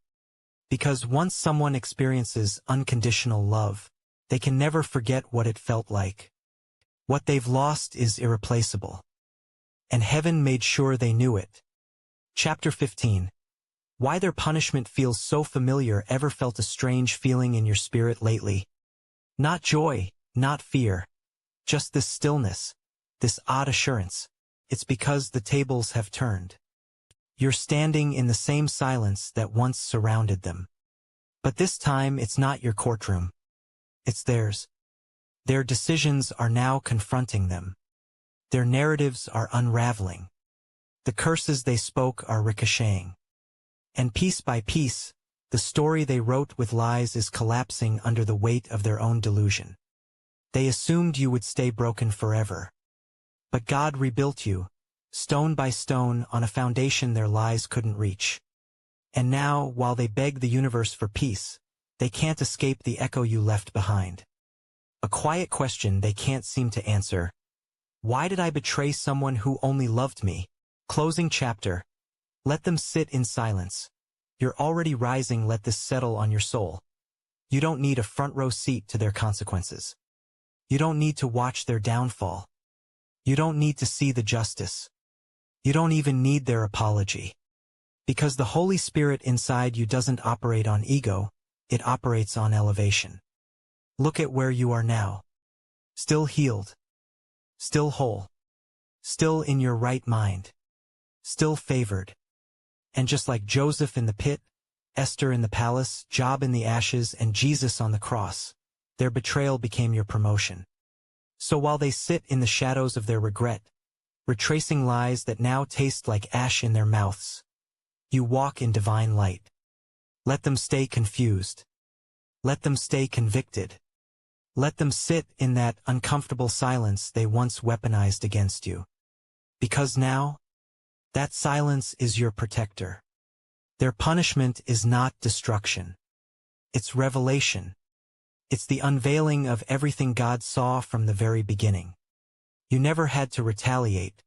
Because once someone experiences unconditional love, they can never forget what it felt like. What they've lost is irreplaceable. And heaven made sure they knew it. Chapter 15. Why their punishment feels so familiar. Ever felt a strange feeling in your spirit lately? Not joy, not fear. Just this stillness, this odd assurance. It's because the tables have turned. You're standing in the same silence that once surrounded them. But this time it's not your courtroom. It's theirs. Their decisions are now confronting them. Their narratives are unraveling. The curses they spoke are ricocheting. And piece by piece, the story they wrote with lies is collapsing under the weight of their own delusion. They assumed you would stay broken forever. But God rebuilt you, stone by stone, on a foundation their lies couldn't reach. And now, while they beg the universe for peace, they can't escape the echo you left behind. A quiet question they can't seem to answer. Why did I betray someone who only loved me? Closing chapter. Let them sit in silence. You're already rising. Let this settle on your soul. You don't need a front row seat to their consequences. You don't need to watch their downfall. You don't need to see the justice. You don't even need their apology. Because the Holy Spirit inside you doesn't operate on ego, it operates on elevation. Look at where you are now. Still healed. Still whole. Still in your right mind. Still favored. And just like Joseph in the pit, Esther in the palace, Job in the ashes, and Jesus on the cross, their betrayal became your promotion. So while they sit in the shadows of their regret, retracing lies that now taste like ash in their mouths, you walk in divine light. Let them stay confused. Let them stay convicted. Let them sit in that uncomfortable silence they once weaponized against you. Because now, that silence is your protector. Their punishment is not destruction. It's revelation. It's the unveiling of everything God saw from the very beginning. You never had to retaliate.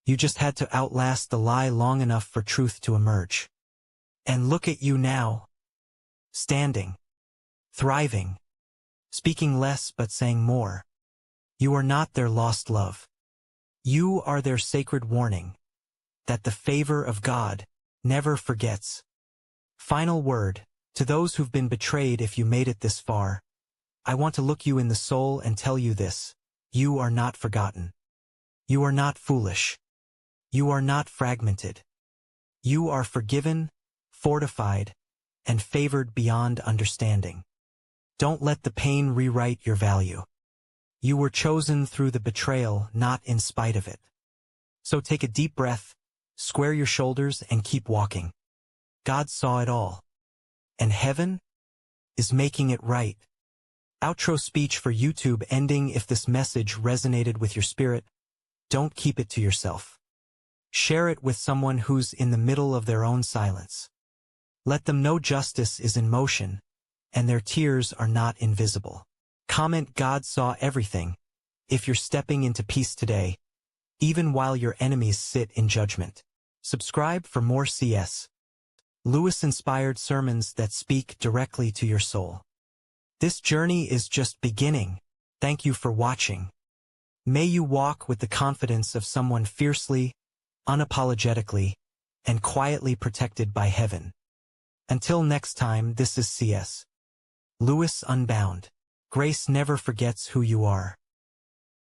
You just had to outlast the lie long enough for truth to emerge. And look at you now. Standing. Thriving. Speaking less but saying more. You are not their lost love. You are their sacred warning that the favor of God never forgets. Final word, to those who've been betrayed if you made it this far, I want to look you in the soul and tell you this: you are not forgotten. You are not foolish. You are not fragmented. You are forgiven, fortified, and favored beyond understanding. Don't let the pain rewrite your value. You were chosen through the betrayal, not in spite of it. So take a deep breath, square your shoulders, and keep walking. God saw it all. And heaven is making it right. Outro speech for YouTube ending. If this message resonated with your spirit, don't keep it to yourself. Share it with someone who's in the middle of their own silence. Let them know justice is in motion, and their tears are not invisible. Comment God saw everything if you're stepping into peace today, even while your enemies sit in judgment. Subscribe for more C.S. Lewis-inspired sermons that speak directly to your soul. This journey is just beginning. Thank you for watching. May you walk with the confidence of someone fiercely, unapologetically, and quietly protected by heaven. Until next time, this is C.S. Lewis Unbound. Grace never forgets who you are.